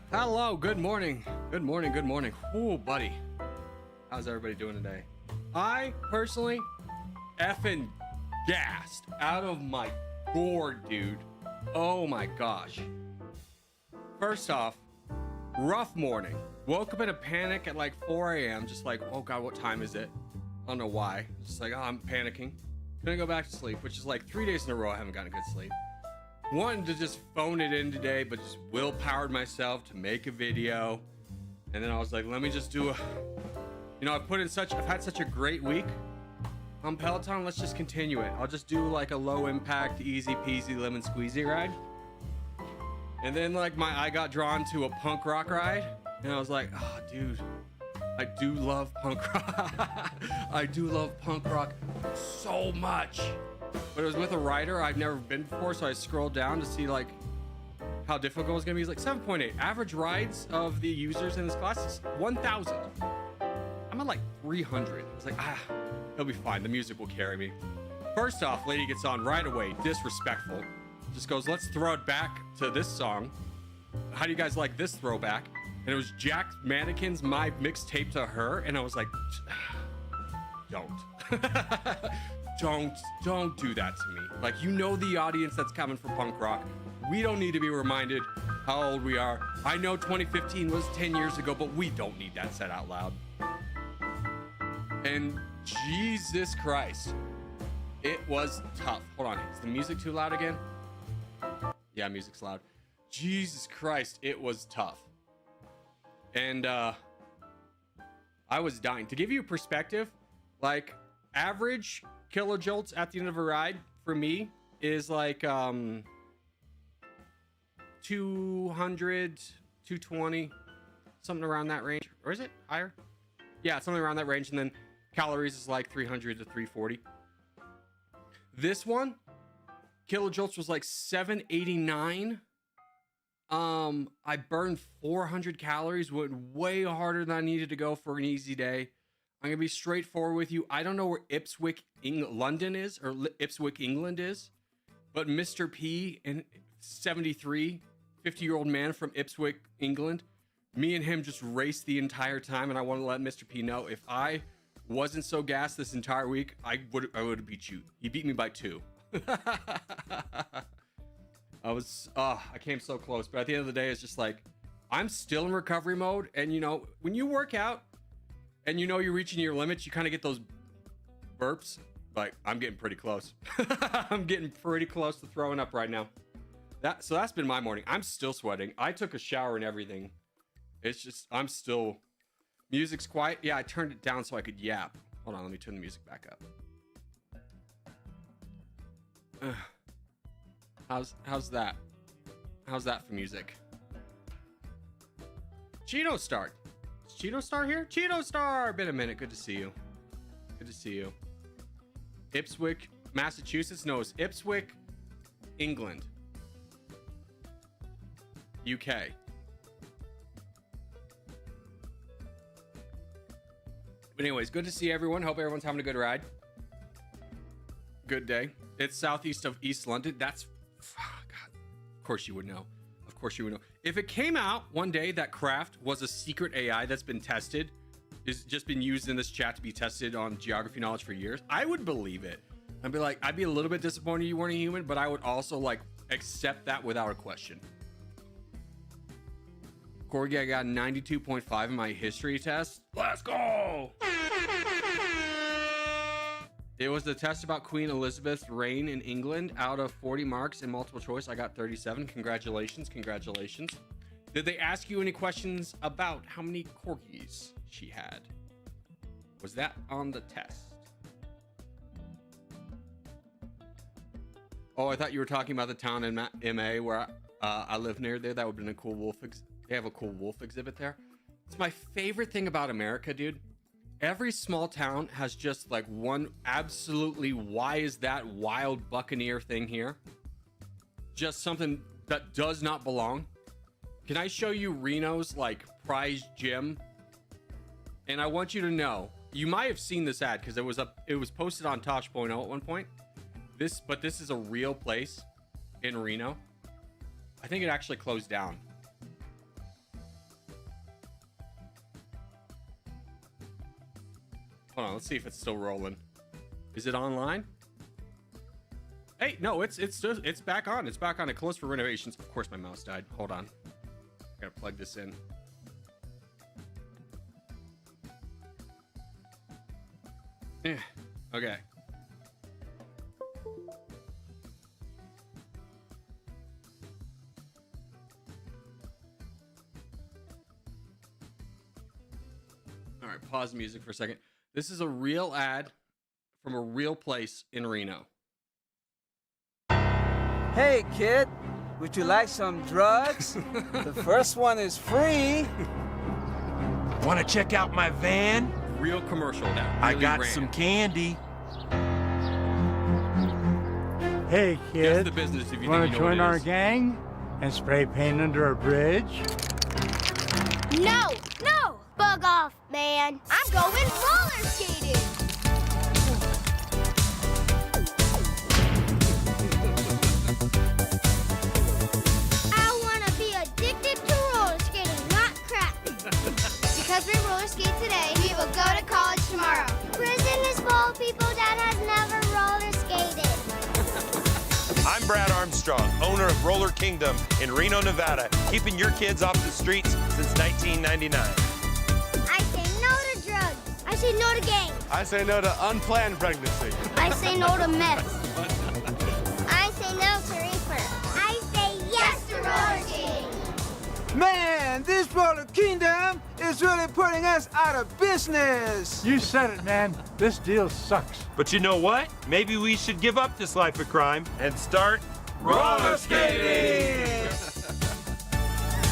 Hello, good morning. Good morning, good morning. Ooh, buddy. How's everybody doing today? I personally effing gassed out of my gourd, dude. Oh my gosh. First off, rough morning. Woke up in a panic at like 4 a.m. Just like, oh God, what time is it? I don't know why. Just like, oh, I'm panicking. Gonna go back to sleep, which is like 3 days in a row I haven't gotten good sleep. Wanted to just phone it in today, but just willpowered myself to make a video. And then I was like, let me just do I've had such a great week on Peloton. Let's just continue it. I'll just do like a low impact, easy peasy lemon squeezy ride. And then like my eye got drawn to a punk rock ride. And I was like, oh dude, I do love punk rock. I do love punk rock so much. But it was with a rider I've never been before, so I scrolled down to see like how difficult it was gonna be. It's like 7.8. Average rides of the users in this class is 1,000. I'm at like 300. I was like, it'll be fine. The music will carry me. First off, lady gets on right away, disrespectful. Just goes, let's throw it back to this song. How do you guys like this throwback? And it was Jack Mannequin's My Mixtape to Her, and I was like, don't. Don't do that to me. Like, you know the audience that's coming for punk rock. We don't need to be reminded how old we are. I know 2015 was 10 years ago, but we don't need that said out loud. And Jesus Christ, it was tough. Hold on, is the music too loud again? Yeah, music's loud. Jesus Christ, it was tough. And I was dying. To give you perspective, like average kilojoules at the end of a ride for me is like 200, 220, something around that range. Or is it higher? Yeah, something around that range. And then calories is like 300 to 340. This one, kilojoules was like 789. I burned 400 calories, went way harder than I needed to go for an easy day. I'm gonna be straightforward with you. I don't know where Ipswich, London is, or Ipswich, England is, but Mr. P and 73, 50-year-old man from Ipswich, England, me and him just raced the entire time, and I want to let Mr. P know if I wasn't so gassed this entire week, I would have beat you. He beat me by 2. I came so close, but at the end of the day, it's just like, I'm still in recovery mode. And you know, when you work out and you know you're reaching your limits, you kind of get those burps. Like, I'm getting pretty close. I'm getting pretty close to throwing up right now. So that's been my morning. I'm still sweating. I took a shower and everything. It's just, music's quiet. Yeah, I turned it down so I could yap. Hold on, let me turn the music back up. How's that? How's that for music? Cheeto Star. Is Cheeto Star here? Cheeto Star! Been a minute. Good to see you. Good to see you. Ipswich, Massachusetts? No, it's Ipswich, England. UK. But anyways, good to see everyone. Hope everyone's having a good ride. Good day. It's southeast of East London. That's... God. Of course you would know. Of course you would know. If it came out one day that Craft was a secret AI that's been tested, is just been used in this chat to be tested on geography knowledge for years, I would believe it. I'd be like, I'd be a little bit disappointed you weren't a human, but I would also like accept that without a question. Corgi, I got 92.5 in my history test. Let's go! It was the test about Queen Elizabeth's reign in England. Out of 40 marks in multiple choice, I got 37. Congratulations, congratulations. Did they ask you any questions about how many corgis she had? Was that on the test? Oh, I thought you were talking about the town in MA where I live near there. That would have been a cool wolf. They have a cool wolf exhibit there. It's my favorite thing about America, dude. Every small town has just like one absolutely why is that wild buccaneer thing here? Just something that does not belong. Can I show you Reno's like prize gym? And I want you to know, you might have seen this ad because it was posted on Tosh.0 at one point. This is a real place in Reno. I think it actually closed down. Hold on, let's see if it's still rolling. Is it online? Hey, no, it's back on. It's back on. It closed for renovations. Of course, my mouse died. Hold on. Gotta plug this in. Okay. All right, pause music for a second. This is a real ad from a real place in Reno. Hey kid, would you like some drugs? The first one is free. Want to check out my van? Real commercial that really I got ran. some candy. Hey Guess kid, the business if you want think to you know join what it our is. gang and spray paint under a bridge? No, no! Bug off, man. I'm going roller skating. I want to be addicted to roller skating, not crack. Because we roller skate today, we will go to college tomorrow. Prison is full of people that has never roller skated. I'm Brad Armstrong, owner of Roller Kingdom in Reno, Nevada, keeping your kids off the streets since 1999. I say no to drugs. I say no to gangs. I say no to unplanned pregnancy. I say no to meth. I say no to reefer. I say yes to roller skating. Man, this Roller Kingdom is really putting us out of business. You said it, man. This deal sucks. But you know what? Maybe we should give up this life of crime and start roller skating!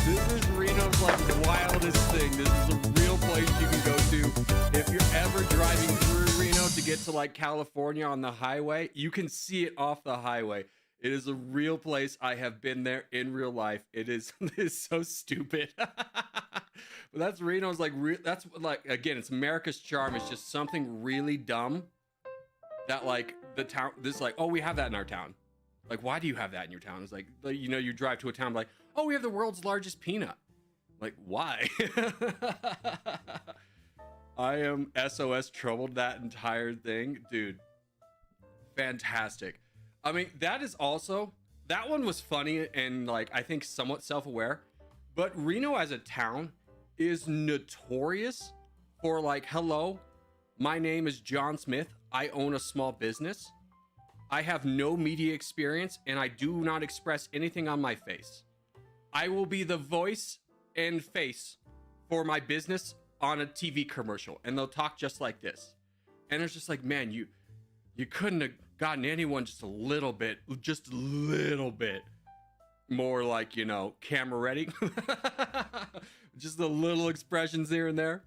This is Reno's like wildest thing. This is a real place you can go to. If you're ever driving through Reno to get to like California on the highway, you can see it off the highway. It is a real place. I have been there in real life. It is so stupid. But that's Reno's like that's like again, it's America's charm. It's just something really dumb that like the town this like, oh, we have that in our town. Like, why do you have that in your town? It's like you know, you drive to a town like, oh, we have the world's largest peanut. Like, why? I am SOS troubled that entire thing, dude. Fantastic. I mean, that is also that one was funny and like I think somewhat self-aware, but Reno as a town is notorious for like, hello, my name is John Smith. I own a small business. I have no media experience and I do not express anything on my face. I will be the voice and face for my business on a TV commercial and they'll talk just like this. And it's just like, man, you couldn't have gotten anyone just a little bit more like, you know, camera ready. Just the little expressions here and there.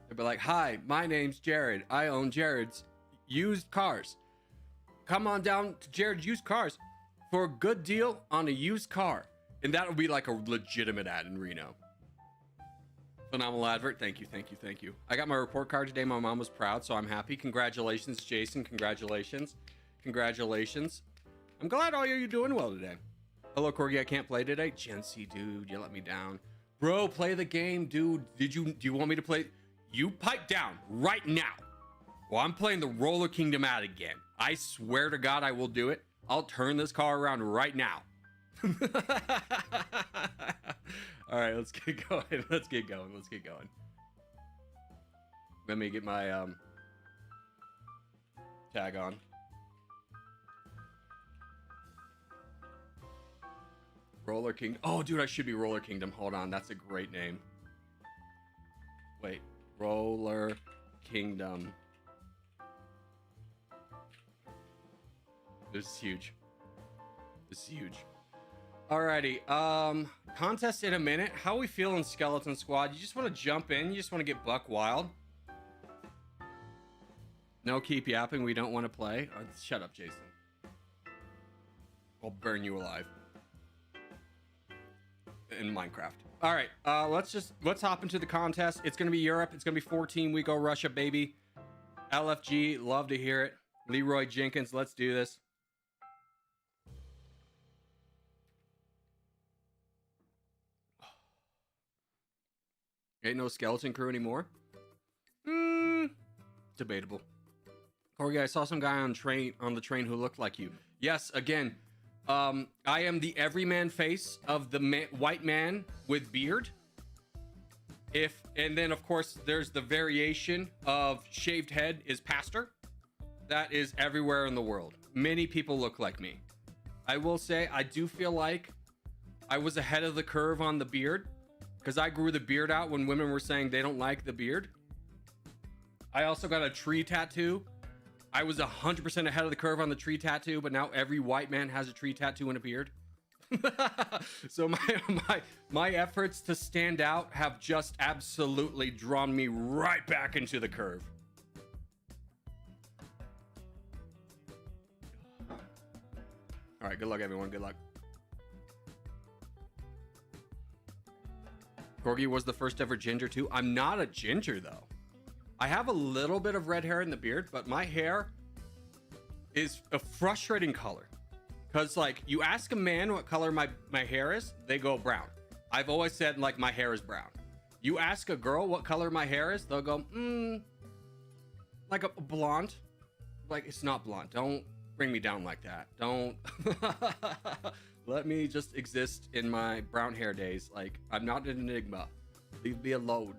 They'd be like, hi, my name's Jared. I own Jared's used cars. Come on down to Jared's used cars for a good deal on a used car. And that would be like a legitimate ad in Reno. Phenomenal advert. Thank you, thank you, thank you. I got my report card today. My mom was proud, so I'm happy. Congratulations, Jason. Congratulations. Congratulations. I'm glad all you doing well today. Hello, Corgi. I can't play today. Jency, dude, you let me down. Bro, play the game, dude. Do you want me to play? You pipe down right now. Well, I'm playing the Roller Kingdom ad again. I swear to God, I will do it. I'll turn this car around right now. All right, let's get going. Let's get going. Let's get going. Let me get my tag on. Roller Kingdom. Oh, dude, I should be Roller Kingdom. Hold on, that's a great name. Wait, Roller Kingdom. This is huge. This is huge. Alrighty, contest in a minute. How we feeling, Skeleton Squad? You just want to jump in? You just want to get buck wild? No, keep yapping. We don't want to play. Shut up, Jason. I'll burn you alive. In Minecraft. All right, let's hop into the contest. It's gonna be Europe. It's gonna be 14. We go Russia, baby. LFG, love to hear it. Leroy Jenkins, let's do this. Ain't no skeleton crew anymore. Debatable. Corgi, I saw some guy on the train who looked like you. Yes, again, I am the everyman face of the white man with beard. And then of course there's the variation of shaved head is pastor. That is everywhere in the world. Many people look like me. I will say I do feel like I was ahead of the curve on the beard because I grew the beard out when women were saying they don't like the beard. I also got a tree tattoo. I was 100% ahead of the curve on the tree tattoo, but now every white man has a tree tattoo and a beard. So my efforts to stand out have just absolutely drawn me right back into the curve. All right, good luck, everyone. Good luck. Corgi was the first ever ginger too. I'm not a ginger though. I have a little bit of red hair in the beard, but my hair is a frustrating color. Cause like you ask a man what color my hair is, they go brown. I've always said like my hair is brown. You ask a girl what color my hair is, they'll go, like a blonde. Like it's not blonde. Don't bring me down like that. Don't let me just exist in my brown hair days. Like I'm not an enigma. Leave me alone.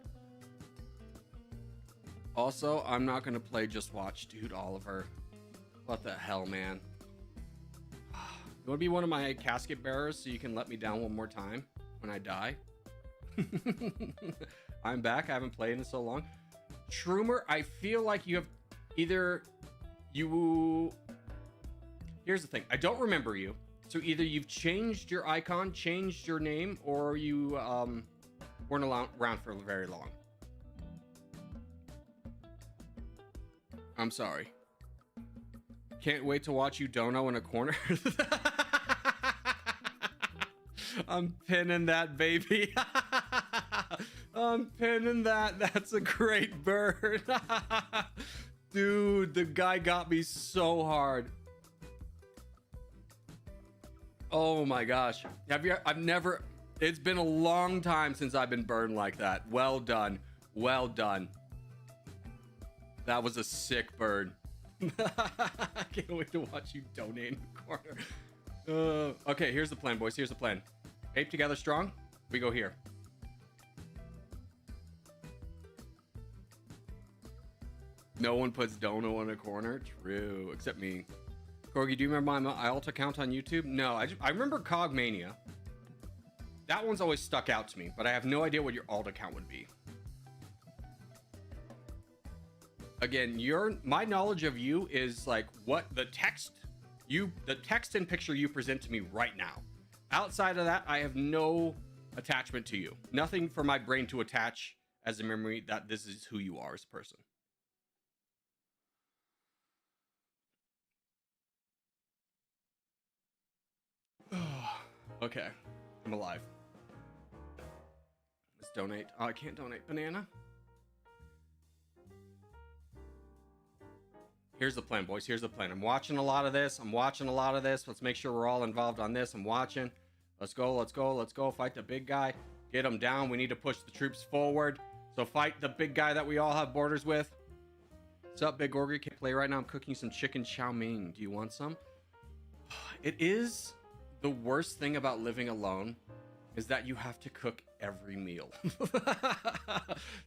Also, I'm not gonna play Just Watch, dude. Oliver, what the hell, man? You wanna be one of my casket bearers so you can let me down one more time when I die? I'm back. I haven't played in so long. Shroomer, I feel like you have either you. Here's the thing. I don't remember you. So either you've changed your icon, changed your name, or you weren't around for very long. I'm sorry. Can't wait to watch you dono in a corner. I'm pinning that, baby. I'm pinning that. That's a great bird. Dude, the guy got me so hard. Oh my gosh. It's been a long time since I've been burned like that. Well done. Well done. That was a sick bird. I can't wait to watch you donate in the corner. Okay, here's the plan, boys. Here's the plan. Ape together strong. We go here. No one puts Dono in a corner. True, except me. Corgi, do you remember my alt account on YouTube? No, I remember Cogmania. That one's always stuck out to me, but I have no idea what your alt account would be. Again, my knowledge of you is like what the text and picture you present to me right now. Outside of that, I have no attachment to you. Nothing for my brain to attach as a memory that this is who you are as a person. Okay, I'm alive. Let's donate. Oh, I can't donate banana. Here's the plan, boys. Here's the plan. I'm watching a lot of this. Let's make sure we're all involved on this. I'm watching. Let's go. Let's go. Let's go. Fight the big guy. Get him down. We need to push the troops forward. So fight the big guy that we all have borders with. What's up, Big Orgy? Can't play right now. I'm cooking some chicken chow mein. Do you want some? It is the worst thing about living alone is that you have to cook every meal.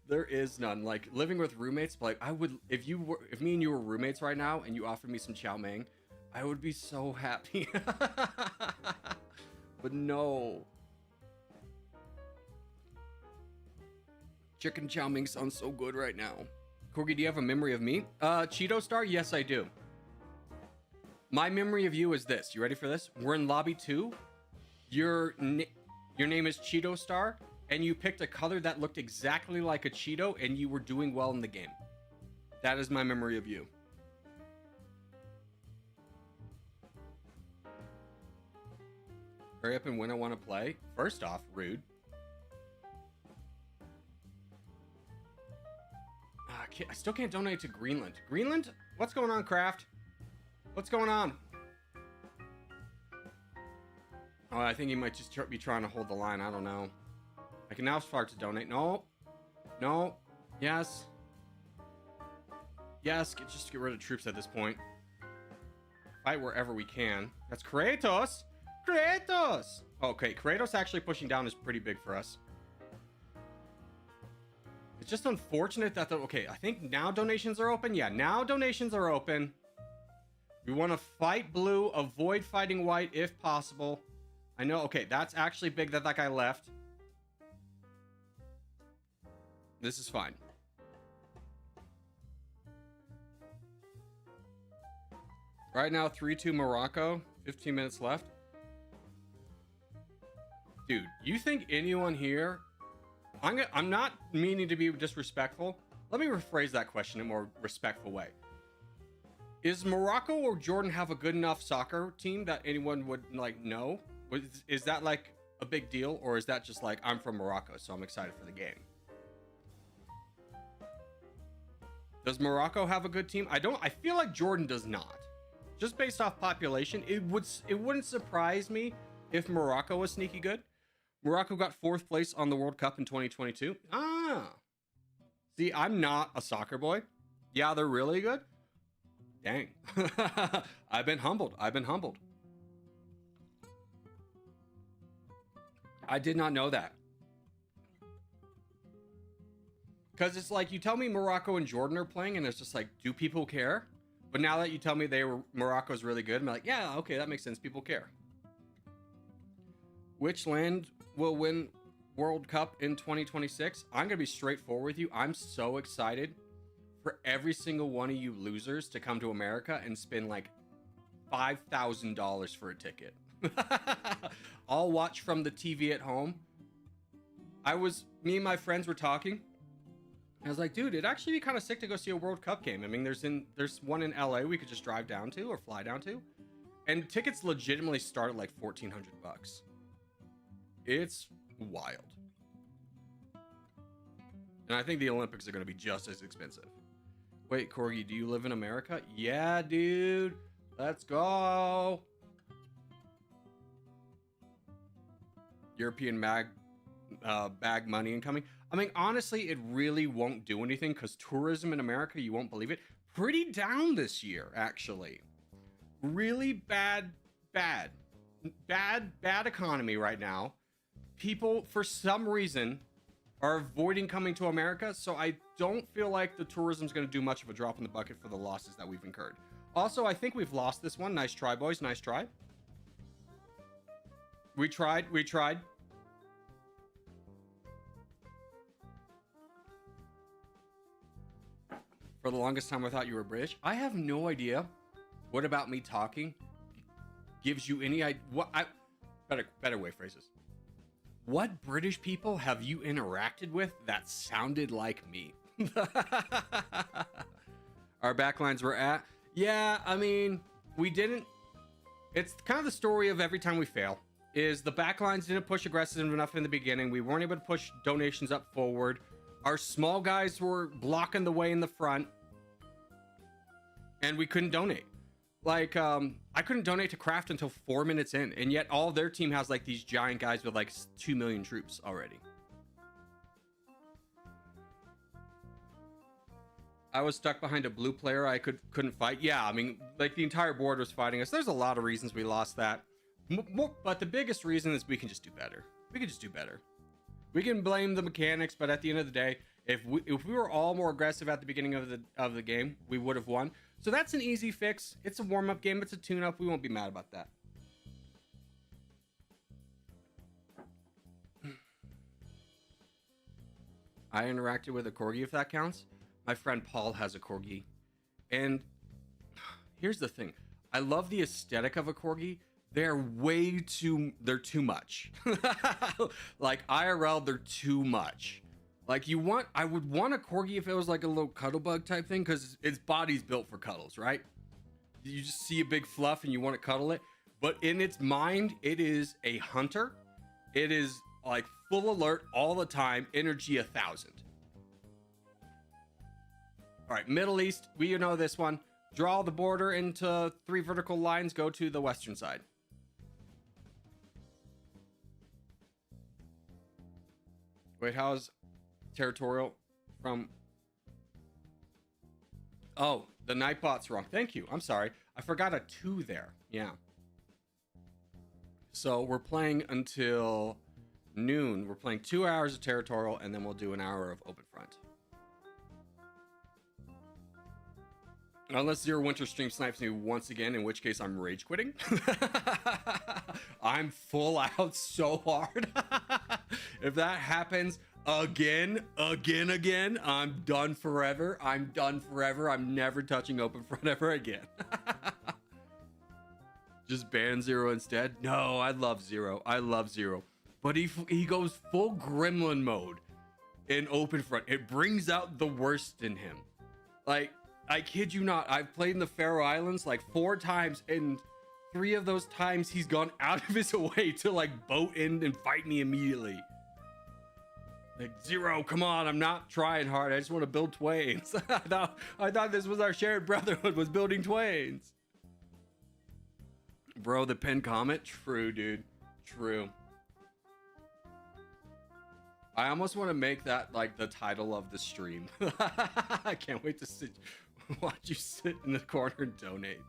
There is none. Like living with roommates, like if me and you were roommates right now and you offered me some chow mein, I would be so happy. But no. Chicken chow mein sounds so good right now. Corgi, do you have a memory of me? Cheeto Star? Yes, I do. My memory of you is this. You ready for this? We're in lobby 2. Your name is Cheeto Star, and you picked a color that looked exactly like a Cheeto, and you were doing well in the game. That is my memory of you. Hurry up and when I want to play. First off, rude. I still can't donate to Greenland. Greenland? What's going on, Craft? What's going on? Oh, I think he might just be trying to hold the line. I don't know. I can now start to donate. No. No. Yes. Yes, just get rid of troops at this point. Fight wherever we can. That's Kratos! Kratos! Okay, Kratos actually pushing down is pretty big for us. It's just unfortunate that okay, I think now donations are open. Yeah, now donations are open. We want to fight blue, avoid fighting white if possible. I know, okay, that's actually big that that guy left. This is fine. Right now, 3-2 Morocco. 15 minutes left. Dude, you think anyone here... I'm not meaning to be disrespectful. Let me rephrase that question in a more respectful way. Is Morocco or Jordan have a good enough soccer team that anyone would, like, know? Is that, like, a big deal? Or is that just, like, I'm from Morocco, so I'm excited for the game? Does Morocco have a good team? I feel like Jordan does not. Just based off population, it wouldn't surprise me if Morocco was sneaky good. Morocco got 4th place on the World Cup in 2022. Ah. See, I'm not a soccer boy. Yeah, they're really good. Dang. I've been humbled. I've been humbled. I did not know that. Because it's like, you tell me Morocco and Jordan are playing, and it's just like, do people care? But now that you tell me Morocco's really good, I'm like, yeah, okay, that makes sense. People care. Which land will win World Cup in 2026? I'm going to be straightforward with you. I'm so excited for every single one of you losers to come to America and spend like $5,000 for a ticket. I'll watch from the TV at home. Me and my friends were talking. I was like, dude, it'd actually be kind of sick to go see a World Cup game. I mean, there's one in LA we could just drive down to or fly down to. And tickets legitimately start at like $1,400 bucks. It's wild. And I think the Olympics are going to be just as expensive. Wait, Corgi, do you live in America? Yeah, dude. Let's go. European bag money incoming. I mean, honestly, it really won't do anything because tourism in America, you won't believe it, pretty down this year, actually. Really bad economy right now. People, for some reason, are avoiding coming to America, so I don't feel like the tourism's going to do much of a drop in the bucket for the losses that we've incurred. Also, I think we've lost this one. Nice try, boys. Nice try. We tried. For the longest time, I thought you were British. I have no idea what about me talking gives you any idea. Better way phrases. What British people have you interacted with that sounded like me? Our backlines were at. Yeah, I mean, we didn't. It's kind of the story of every time we fail. Is the backlines didn't push aggressive enough in the beginning. We weren't able to push donations up forward. Our small guys were blocking the way in the front. And we couldn't donate. Like, I couldn't donate to Kraft until 4 minutes in. And yet all their team has like these giant guys with like 2 million troops already. I was stuck behind a blue player I couldn't fight. Yeah, I mean, like the entire board was fighting us. There's a lot of reasons we lost that. But the biggest reason is we can just do better. We can just do better. We can blame the mechanics, but at the end of the day, if we were all more aggressive at the beginning of the game, we would have won. So that's an easy fix. It's a warm-up game. It's a tune-up. We won't be mad about that. I interacted with a corgi, if that counts. My friend Paul has a corgi. And here's the thing. I love the aesthetic of a corgi. They're too much. Like IRL, they're too much. Like I would want a corgi if it was like a little cuddle bug type thing, because its body's built for cuddles, right? You just see a big fluff and you want to cuddle it. But in its mind, it is a hunter. It is like full alert all the time, energy 1,000. All right, Middle East, we know this one. Draw the border into 3 vertical lines, go to the western side. Wait, how's Territorial? from... Oh, the Nightbot's wrong. Thank you. I'm sorry. I forgot a 2 there. Yeah. So we're playing until noon. We're playing 2 hours of Territorial, and then we'll do an hour of Openfront. Unless Zero Winter stream snipes me once again, in which case I'm rage quitting. I'm full out so hard. If that happens again, I'm done forever. I'm done forever. I'm never touching Openfront ever again. Just ban Zero instead. No, I love Zero. I love Zero. But he goes full gremlin mode in Openfront. It brings out the worst in him. Like, I kid you not, I've played in the Faroe Islands like 4 times, and 3 of those times he's gone out of his way to like boat in and fight me immediately. Like, Zero, come on, I'm not trying hard. I just want to build Twains. I thought this was our shared brotherhood, was building Twains. Bro, the pen comment? True, dude. True. I almost want to make that like the title of the stream. I can't wait to watch you sit in the corner and donate.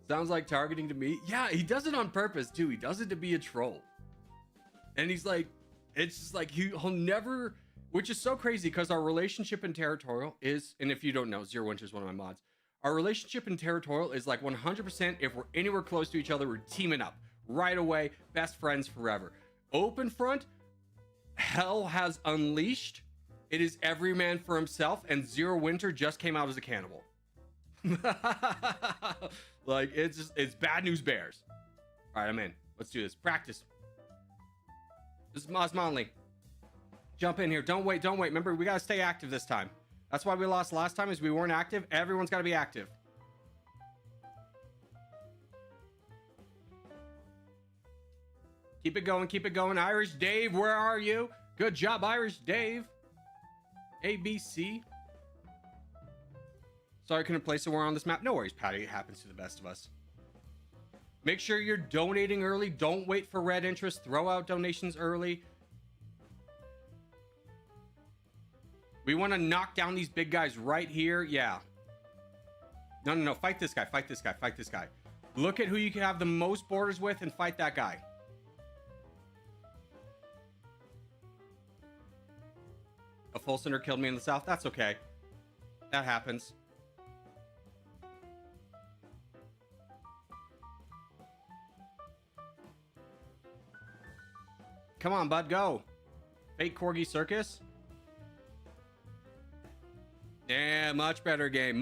Sounds like targeting to me. Yeah, he does it on purpose too. He does it to be a troll. And he's like, it's just like he'll never, which is so crazy because our relationship in Territorial is, and if you don't know, Zero Winter is one of my mods. Our relationship in Territorial is like 100%. If we're anywhere close to each other, we're teaming up right away. Best friends forever. Openfront, hell has unleashed. It is every man for himself, and Zero Winter just came out as a cannibal. Like, it's bad news bears. All right, I'm in. Let's do this. Practice. This is Mosmonley. Jump in here. Don't wait. Remember, we gotta stay active this time. That's why we lost last time, is we weren't active. Everyone's gotta be active. Keep it going. Irish Dave, where are you? Good job, Irish Dave. ABC. Sorry I couldn't place somewhere on this map. No worries, Patty. It happens to the best of us. Make sure you're donating early. Don't wait for red interest. Throw out donations early. We want to knock down these big guys right here. Yeah. No. Fight this guy. Fight this guy. Look at who you can have the most borders with and fight that guy. A full center killed me in the south. That's okay. That happens. Come on, bud, go. Fake Corgi Circus. Yeah, much better game.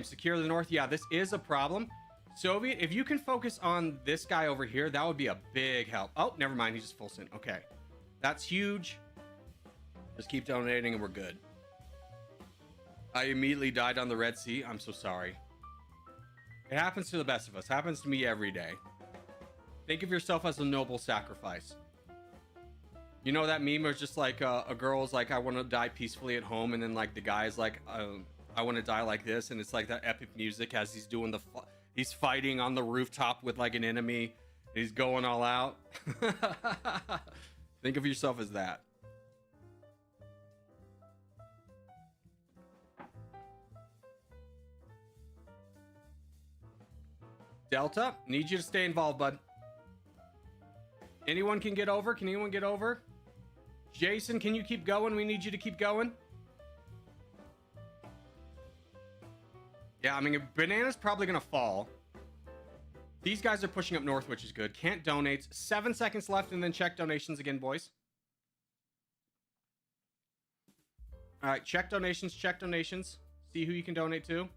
Secure the north. Yeah, this is a problem. Soviet, if you can focus on this guy over here, that would be a big help. Oh, never mind. He's just full sent. Okay. That's huge. Just keep donating and we're good. I immediately died on the Red Sea. I'm so sorry. It happens to the best of us. Happens to me every day. Think of yourself as a noble sacrifice. You know that meme where it's just like a girl's like, I want to die peacefully at home, and then like the guy's like, I want to die like this, and it's like that epic music as he's doing he's fighting on the rooftop with like an enemy. He's going all out. Think of yourself as that. Delta, need you to stay involved, bud. Anyone can get over? Can anyone get over? Jason, can you keep going? We need you to keep going. Yeah, I mean, Banana's probably going to fall. These guys are pushing up north, which is good. Can't donate. 7 seconds left, and then check donations again, boys. All right, check donations. See who you can donate to.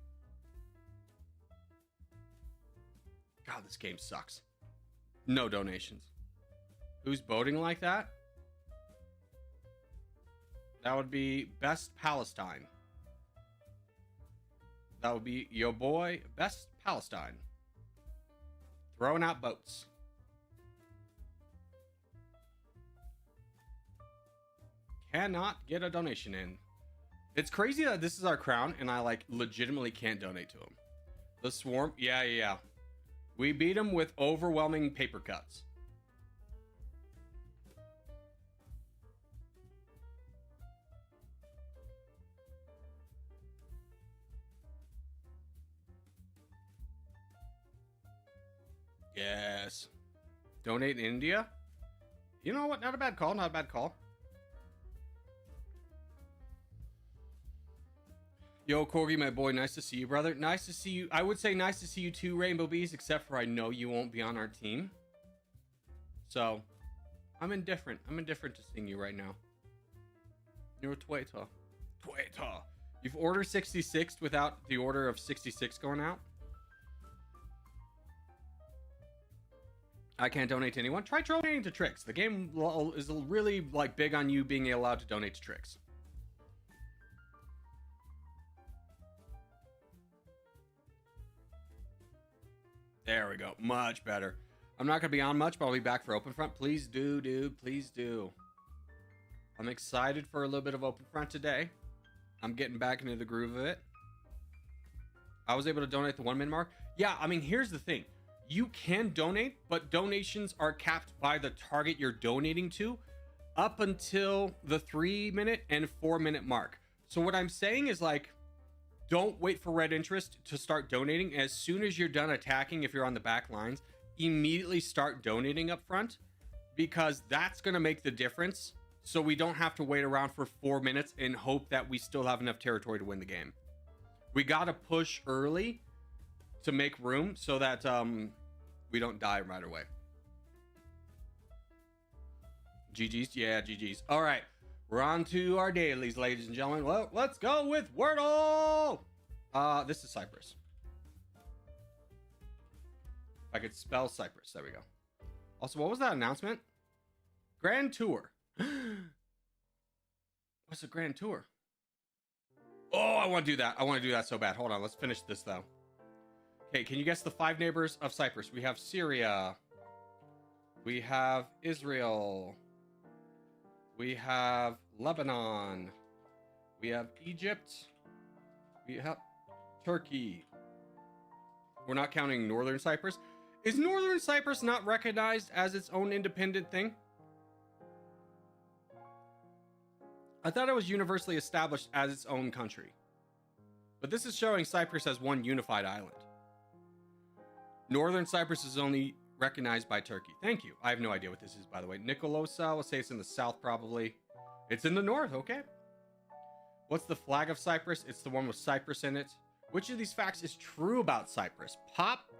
God, this game sucks. No donations. Who's voting like that? That would be Best Palestine. That would be your boy, Best Palestine. Throwing out boats. Cannot get a donation in. It's crazy that this is our crown and I like legitimately can't donate to him. The swarm, yeah. We beat him with overwhelming paper cuts. Yes. Donate in India? You know what? Not a bad call. Not a bad call. Yo, Corgi, my boy. Nice to see you, brother. Nice to see you. I would say nice to see you too, Rainbow Bees, except for I know you won't be on our team. So, I'm indifferent. I'm indifferent to seeing you right now. You're Twitter. Twitter. You've ordered 66 without the order of 66 going out? I can't donate to anyone. Try donating to Tricks. The game is really like big on you being allowed to donate to Tricks. There we go. Much better. I'm not going to be on much, but I'll be back for Openfront. Please do, dude. Please do. I'm excited for a little bit of Openfront today. I'm getting back into the groove of it. I was able to donate the 1 min mark. Yeah, I mean, here's the thing. You can donate, but donations are capped by the target you're donating to up until the 3 minute and 4 minute mark. So what I'm saying is, like, don't wait for red interest to start donating. As soon as you're done attacking, if you're on the back lines, immediately start donating up front, because that's going to make the difference. So we don't have to wait around for 4 minutes and hope that we still have enough territory to win the game. We got to push early to make room so that we don't die right away. GG's? Yeah, GG's. All right. We're on to our dailies, ladies and gentlemen. Well, let's go with Wordle. This is Cyprus. If I could spell Cyprus. There we go. Also, what was that announcement? Grand Tour. What's a Grand Tour? Oh, I want to do that. I want to do that so bad. Hold on. Let's finish this, though. Okay, can you guess the 5 neighbors of Cyprus? We have Syria. We have Israel. We have Lebanon. We have Egypt. We have Turkey. We're not counting Northern Cyprus. Is Northern Cyprus not recognized as its own independent thing? I thought it was universally established as its own country. But this is showing Cyprus as one unified island. Northern Cyprus is only recognized by Turkey. Thank you. I have no idea what this is, by the way. Nikolosa, we'll say it's in the south, probably. It's in the north, okay. What's the flag of Cyprus? It's the one with Cyprus in it. Which of these facts is true about Cyprus?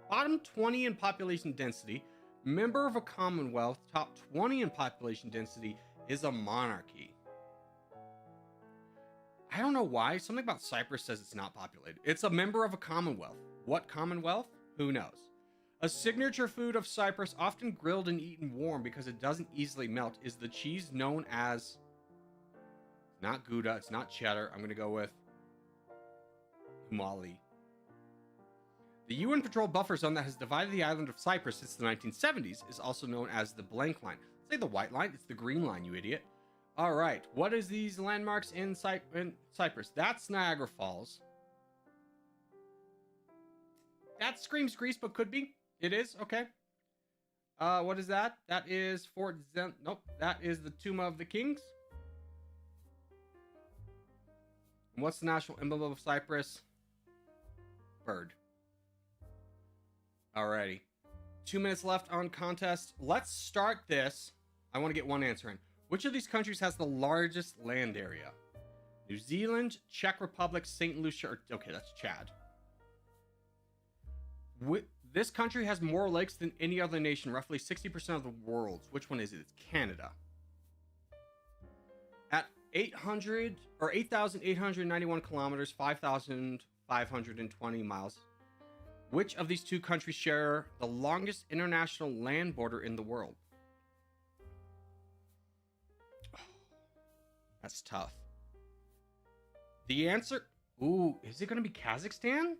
Bottom 20 in population density, member of a commonwealth, top 20 in population density, is a monarchy. I don't know why. Something about Cyprus says it's not populated. It's a member of a commonwealth. What commonwealth? Who knows? A signature food of Cyprus, often grilled and eaten warm because it doesn't easily melt, is the cheese known as... not Gouda, it's not cheddar. I'm going to go with Umali. The UN patrol buffer zone that has divided the island of Cyprus since the 1970s is also known as the blank line. Say the white line, it's the green line, you idiot. All right, what is these landmarks in Cyprus? That's Niagara Falls. That screams Greece, but could be. It is, okay. What is that? That is Fort Zen. Nope, that is the Tomb of the Kings. And what's the national emblem of Cyprus? Bird. Alrighty. 2 minutes left on contest. Let's start this. I want to get one answer in. Which of these countries has the largest land area? New Zealand, Czech Republic, St. Lucia, okay, that's Chad. This country has more lakes than any other nation, roughly 60% of the world's. Which one is it? It's Canada. At 8,891 kilometers, 5,520 miles. Which of these two countries share the longest international land border in the world? That's tough. The answer... ooh, is it going to be Kazakhstan?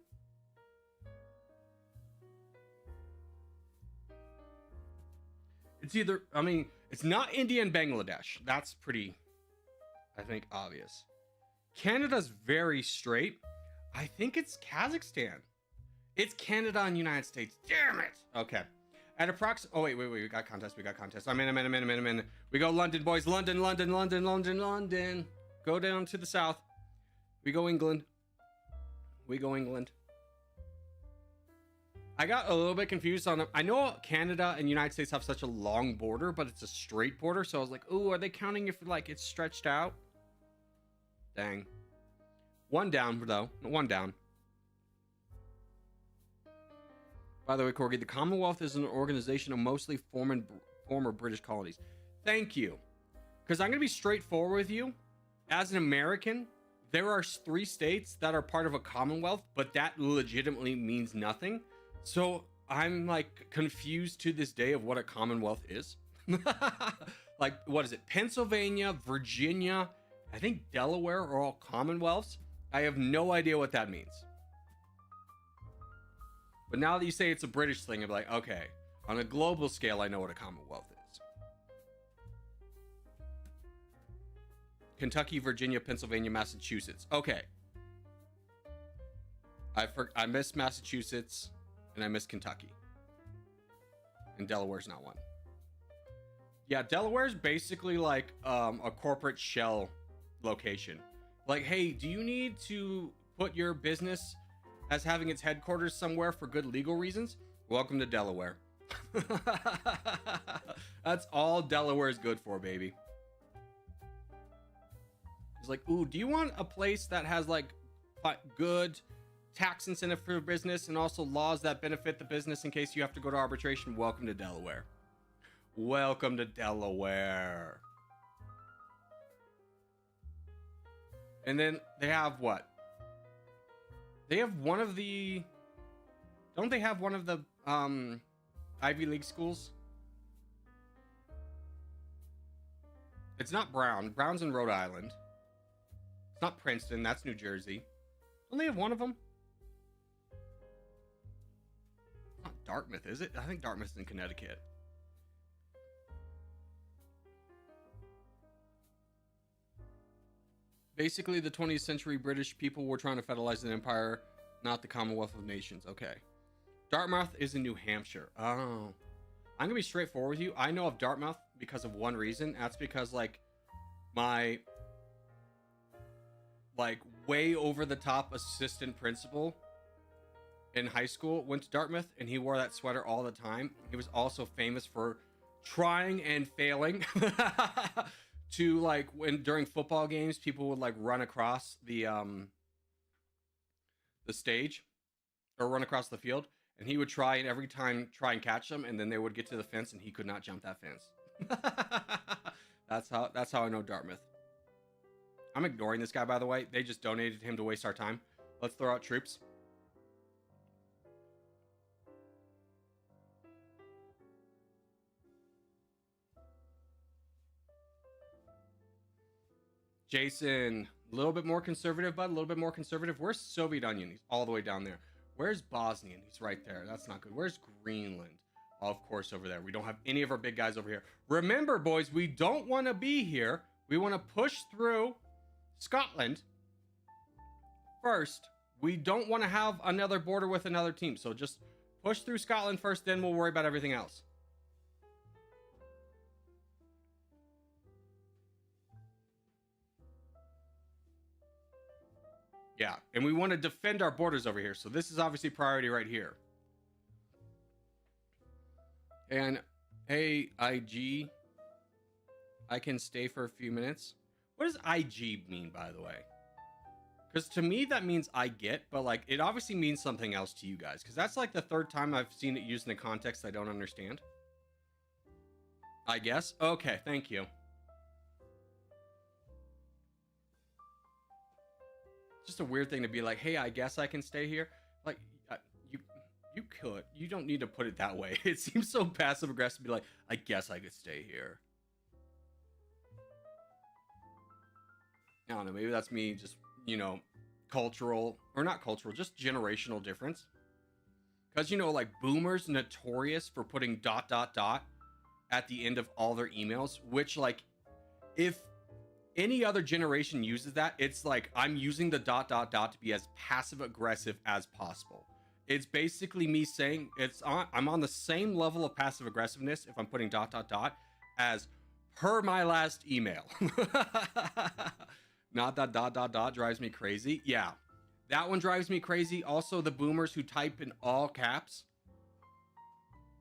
It's either... I mean, it's not India and Bangladesh. That's pretty, I think, obvious. Canada's very straight. I think it's Kazakhstan. It's Canada and United States. Damn it. Okay. At approximately... oh, wait. We got contest. I'm in. We go London, boys. London. Go down to the south. We go England. I got a little bit confused on. I know Canada and United States have such a long border, but it's a straight border. So I was like, "Ooh, are they counting if like it's stretched out?" Dang. One down though. One down. By the way, Corgi, the Commonwealth is an organization of mostly former British colonies. Thank you. Because I'm going to be straightforward with you. As an American, there are 3 states that are part of a Commonwealth, but that legitimately means nothing. So I'm like confused to this day of what a Commonwealth is. Like, what is it? Pennsylvania, Virginia, I think Delaware are all Commonwealths. I have no idea what that means. But now that you say it's a British thing, I'm like, okay, on a global scale, I know what a Commonwealth is. Kentucky, Virginia, Pennsylvania, Massachusetts. Okay. I missed Massachusetts and I missed Kentucky. And Delaware's not one. Yeah, Delaware's basically like a corporate shell location. Like, hey, do you need to put your business as having its headquarters somewhere for good legal reasons? Welcome to Delaware. That's all Delaware is good for, baby. It's like, ooh, do you want a place that has like good tax incentive for business and also laws that benefit the business in case you have to go to arbitration? Welcome to Delaware. Welcome to Delaware. And then they have what? They have one of the... Don't they have one of the Ivy League schools? It's not Brown. Brown's in Rhode Island. It's not Princeton. That's New Jersey. Don't they have one of them? Not Dartmouth, is it? I think Dartmouth's in Connecticut. Basically, the 20th century British people were trying to federalize an empire, not the Commonwealth of Nations. Okay. Dartmouth is in New Hampshire. Oh. I'm going to be straightforward with you. I know of Dartmouth because of one reason. That's because, like, my, like, way over the top assistant principal in high school went to Dartmouth, and he wore that sweater all the time. He was also famous for trying and failing to, like, when during football games, people would like run across the stage or run across the field, and he would try and every time try and catch them, and then they would get to the fence and he could not jump that fence. That's how I know Dartmouth. I'm ignoring this guy, by the way. They just donated him to waste our time. Let's throw out troops. Jason, a little bit more conservative, bud. A little bit more conservative. Where's Soviet Union? He's all the way down there. Where's Bosnian? He's right there. That's not good. Where's Greenland? Oh, of course, over there. We don't have any of our big guys over here. Remember, boys, we don't want to be here. We want to push through Scotland first. We don't want to have another border with another team. So just push through Scotland first, then we'll worry about everything else. Yeah, and we want to defend our borders over here. So this is obviously priority right here. And hey, IG, I can stay for a few minutes. What does IG mean, by the way? Because to me, that means I get, but like it obviously means something else to you guys. Because that's like the third time I've seen it used in a context I don't understand. I guess. Okay, thank you. Just a weird thing to be like, hey, I guess I can stay here. Like, you could. You don't need to put it that way. It seems so passive aggressive to be like, I guess I could stay here. I don't know. Maybe that's me just, you know, cultural, or not cultural, just generational difference. Because, you know, like boomers notorious for putting ... at the end of all their emails, which like, if any other generation uses that, it's like I'm using the ... to be as passive aggressive as possible. It's basically me saying I'm on the same level of passive aggressiveness if I'm putting ... as per my last email. Not that ... drives me crazy. Yeah, that one drives me crazy. Also, the boomers who type in all caps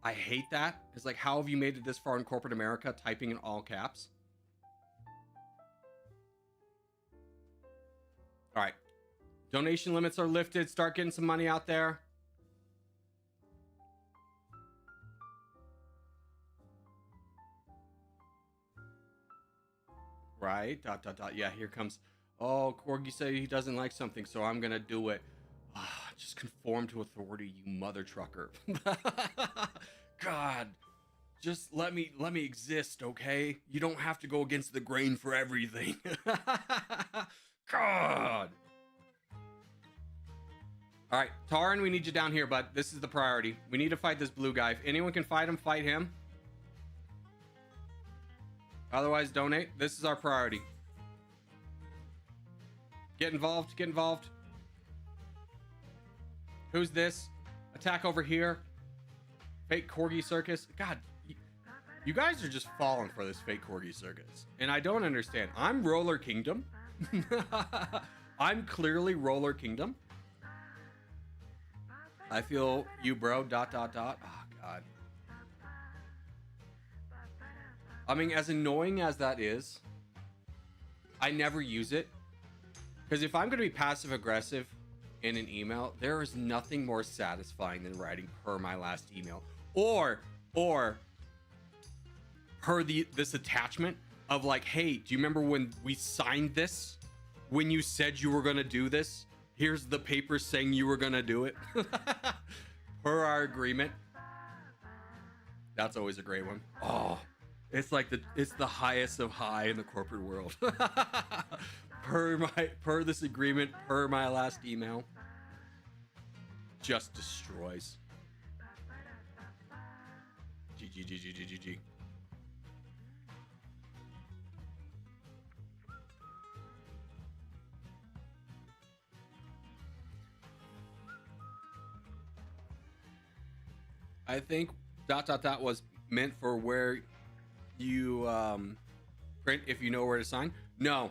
I hate that. It's like, how have you made it this far in corporate America, typing in all caps? All right. Donation limits are lifted. Start getting some money out there. Right. ... Yeah, here comes. Oh, Corgi said he doesn't like something, so I'm going to do it. Just conform to authority, you mother trucker. God, just let me exist, okay? You don't have to go against the grain for everything. God. All right, Taran, we need you down here, bud. This is the priority. We need to fight this blue guy. If anyone can fight him, fight him. Otherwise, donate. This is our priority. Get involved. Get involved. Who's this? Attack over here. Fake Corgi circus. God, you guys are just falling for this fake Corgi circus. And I don't understand. I'm Roller Kingdom. I'm clearly Roller Kingdom. I feel you, bro. ... Oh, God. I mean, as annoying as that is, I never use it. Because if I'm going to be passive aggressive in an email, there is nothing more satisfying than writing per my last email or per this attachment of like, hey, do you remember when we signed this, when you said you were going to do this? Here's the paper saying you were going to do it. Per our agreement. That's always a great one. Oh, it's like it's the highest of high in the corporate world. Per this agreement, per my last email. Just destroys. GG. I think ... was meant for where you print if you know where to sign. No. ...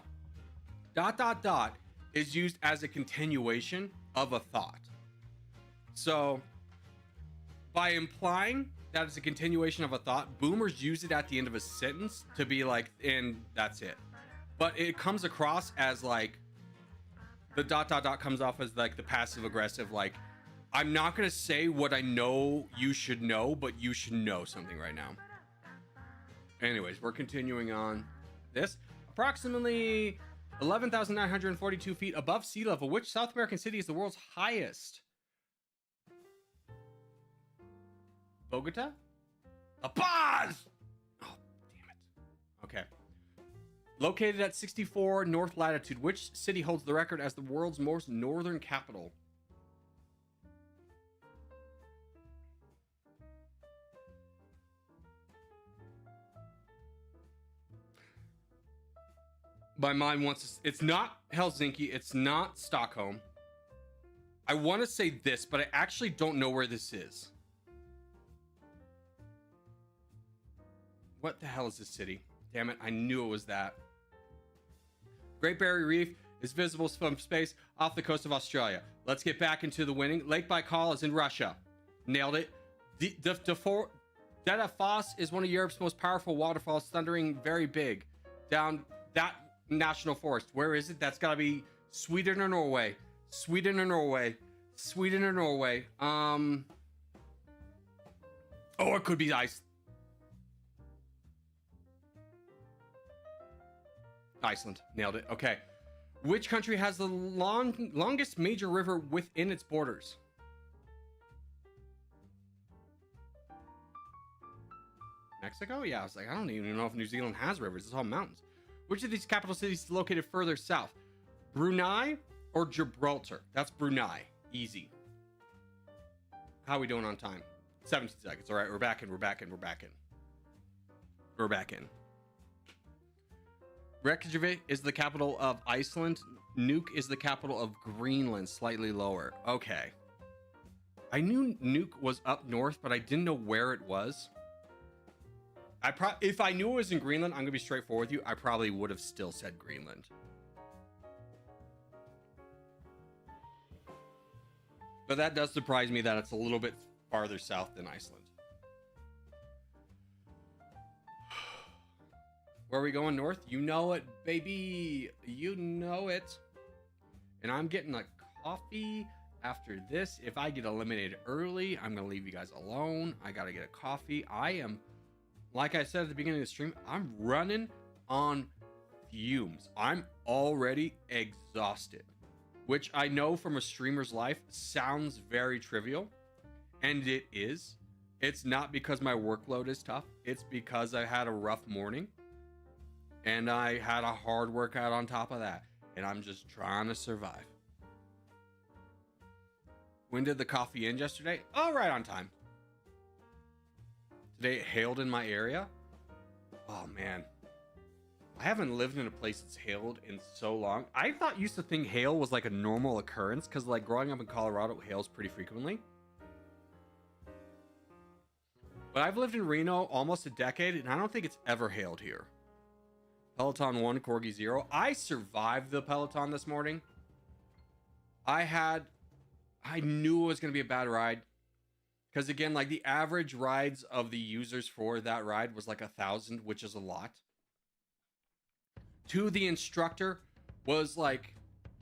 is used as a continuation of a thought. So by implying that it's a continuation of a thought, boomers use it at the end of a sentence to be like, and that's it. But it comes across as like the ... comes off as like the passive aggressive, like, I'm not going to say what I know you should know, but you should know something right now. Anyways, we're continuing on this. Approximately 11,942 feet above sea level. Which South American city is the world's highest? Bogota? A pause! Oh, damn it. Okay. Located at 64 north latitude, which city holds the record as the world's most northern capital? My mind wants to... It's not Helsinki. It's not Stockholm. I want to say this, but I actually don't know where this is. What the hell is this city? Damn it, I knew it was that. Great Barrier Reef is visible from space off the coast of Australia. Let's get back into the winning. Lake Baikal is in Russia. Nailed it. Foss is one of Europe's most powerful waterfalls, thundering very big. Down that national forest. Where is it? That's gotta be Sweden or Norway. Sweden or Norway. Sweden or Norway. Oh, it could be Iceland. Nailed it. Okay. Which country has the longest major river within its borders? Mexico? Yeah, I was like, I don't even know if New Zealand has rivers. It's all mountains. Which of these capital cities is located further south? Brunei or Gibraltar? That's Brunei. Easy. How are we doing on time? 17 seconds. All right, we're back in. Reykjavik is the capital of Iceland. Nuuk is the capital of Greenland, slightly lower. Okay. I knew Nuuk was up north, but I didn't know where it was. If I knew it was in Greenland, I'm gonna be straightforward with you, I probably would have still said Greenland. But that does surprise me that it's a little bit farther south than Iceland. Where are we going? North? You know it, baby. You know it. And I'm getting a coffee after this. If I get eliminated early, I'm going to leave you guys alone. I got to get a coffee. I am, like I said at the beginning of the stream, I'm running on fumes. I'm already exhausted, which I know from a streamer's life sounds very trivial. And it is. It's not because my workload is tough. It's because I had a rough morning. And I had a hard workout on top of that. And I'm just trying to survive. When did the coffee end yesterday? Oh, right on time. Today it hailed in my area. Oh, man. I haven't lived in a place that's hailed in so long. I used to think hail was like a normal occurrence. Because like growing up in Colorado, it hails pretty frequently. But I've lived in Reno almost a decade. And I don't think it's ever hailed here. Peloton 1, Corgi 0. I survived the Peloton this morning. I knew it was going to be a bad ride. Because again, like the average rides of the users for that ride was like 1,000, which is a lot. To the instructor was like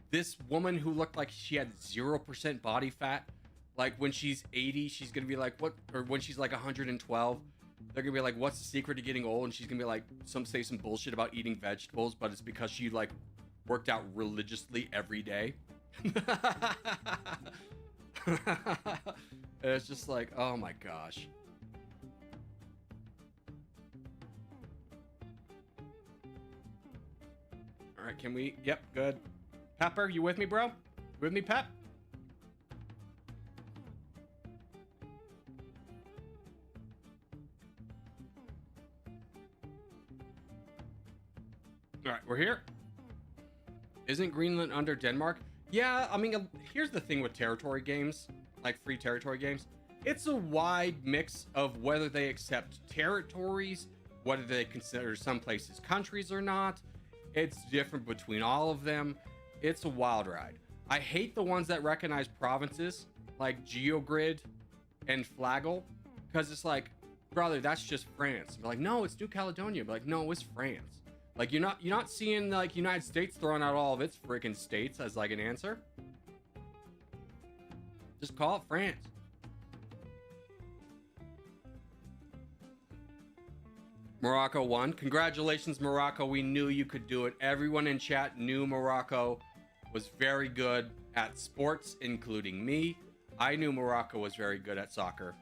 this woman who looked like she had 0% body fat. Like when she's 80, she's going to be like, what? Or when she's like 112. They're gonna be like, what's the secret to getting old? And she's gonna be like, say some bullshit about eating vegetables, but it's because she like worked out religiously every day. It's just like, oh my gosh. All right, can we? Yep, good. Pepper, you with me, bro? You with me, Pep? All right, we're here. Isn't Greenland under Denmark? Yeah, I mean, here's the thing with territory games, like free territory games. It's a wide mix of whether they accept territories, whether they consider some places countries or not. It's different between all of them. It's a wild ride. I hate the ones that recognize provinces like GeoGrid and Flaggle, because it's like, brother, that's just France. Be like, no, it's New Caledonia. Be like, no, it's France. Like you're not seeing like United States throwing out all of its freaking states as like an answer. Just call it France. Morocco won. Congratulations, Morocco. We knew you could do it. Everyone in chat knew Morocco was very good at sports, including me. I knew Morocco was very good at soccer.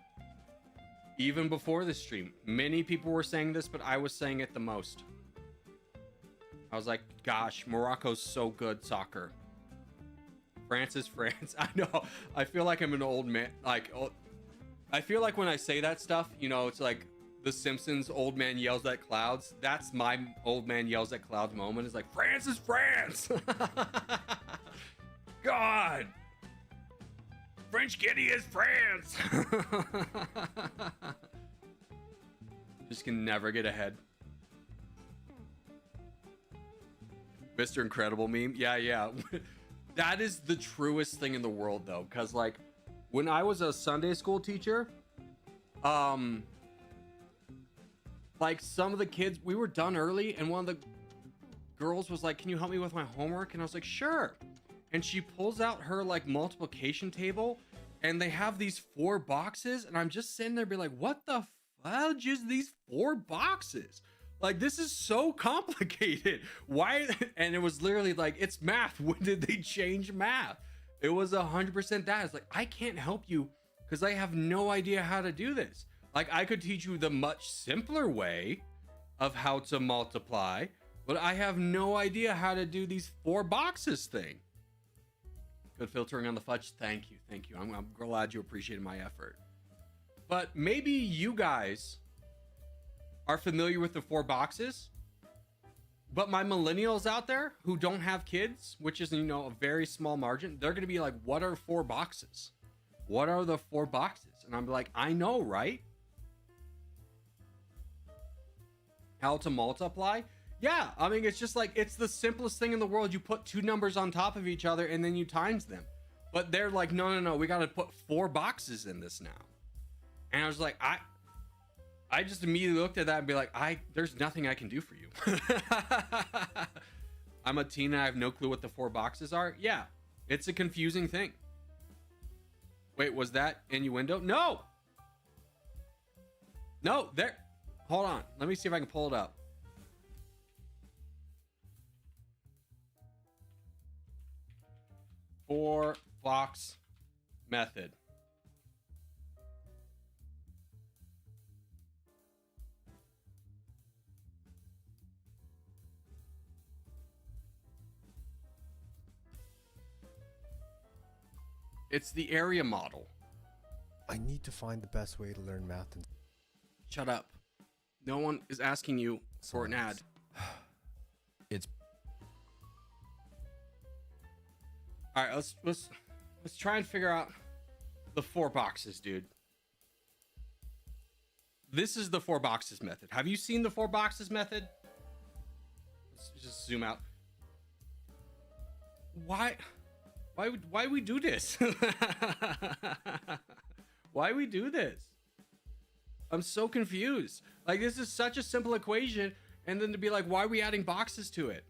Even before the stream, many people were saying this, but I was saying it the most. I was like, gosh, Morocco's so good soccer. France is France. I know. I feel like I'm an old man. I feel like when I say that stuff, you know, it's like The Simpsons old man yells at clouds. That's my old man yells at clouds moment. It's like, France is France. God. French Kitty is France. Just can never get ahead. Mr. Incredible meme. Yeah. That is the truest thing in the world, though. Because, like, when I was a Sunday school teacher, like, some of the kids, we were done early, and one of the girls was like, can you help me with my homework? And I was like, sure. And she pulls out her, like, multiplication table, and they have these 4 boxes, and I'm just sitting there be like, what the fudge is these 4 boxes? Like, this is so complicated. Why? And it was literally like, it's math. When did they change math? It was 100% that. It's like, I can't help you because I have no idea how to do this. Like, I could teach you the much simpler way of how to multiply, but I have no idea how to do these 4 boxes thing. Good filtering on the fudge. Thank you. I'm glad you appreciated my effort. But maybe you guys are familiar with the 4 boxes, but my millennials out there who don't have kids, which is, you know, a very small margin, they're going to be like, what are 4 boxes? What are the 4 boxes? And I'm like, I know, right? How to multiply? Yeah, I mean, it's just like, it's the simplest thing in the world. You put 2 numbers on top of each other and then you times them. But they're like, no, we got to put 4 boxes in this now. And I was like, I just immediately looked at that and be like, there's nothing I can do for you. I'm a teen and I have no clue what the 4 boxes are. Yeah, it's a confusing thing. Wait, was that innuendo? No. No, there. Hold on. Let me see if I can pull it up. Four box method. It's the area model. I need to find the best way to learn math and Shut up. No one is asking you for an ad. it's All right, let's try and figure out the 4 boxes, dude. This is the 4 boxes method. Have you seen the 4 boxes method? Let's just zoom out. Why we do this? Why we do this? I'm so confused. Like, this is such a simple equation, and then to be like, why are we adding boxes to it?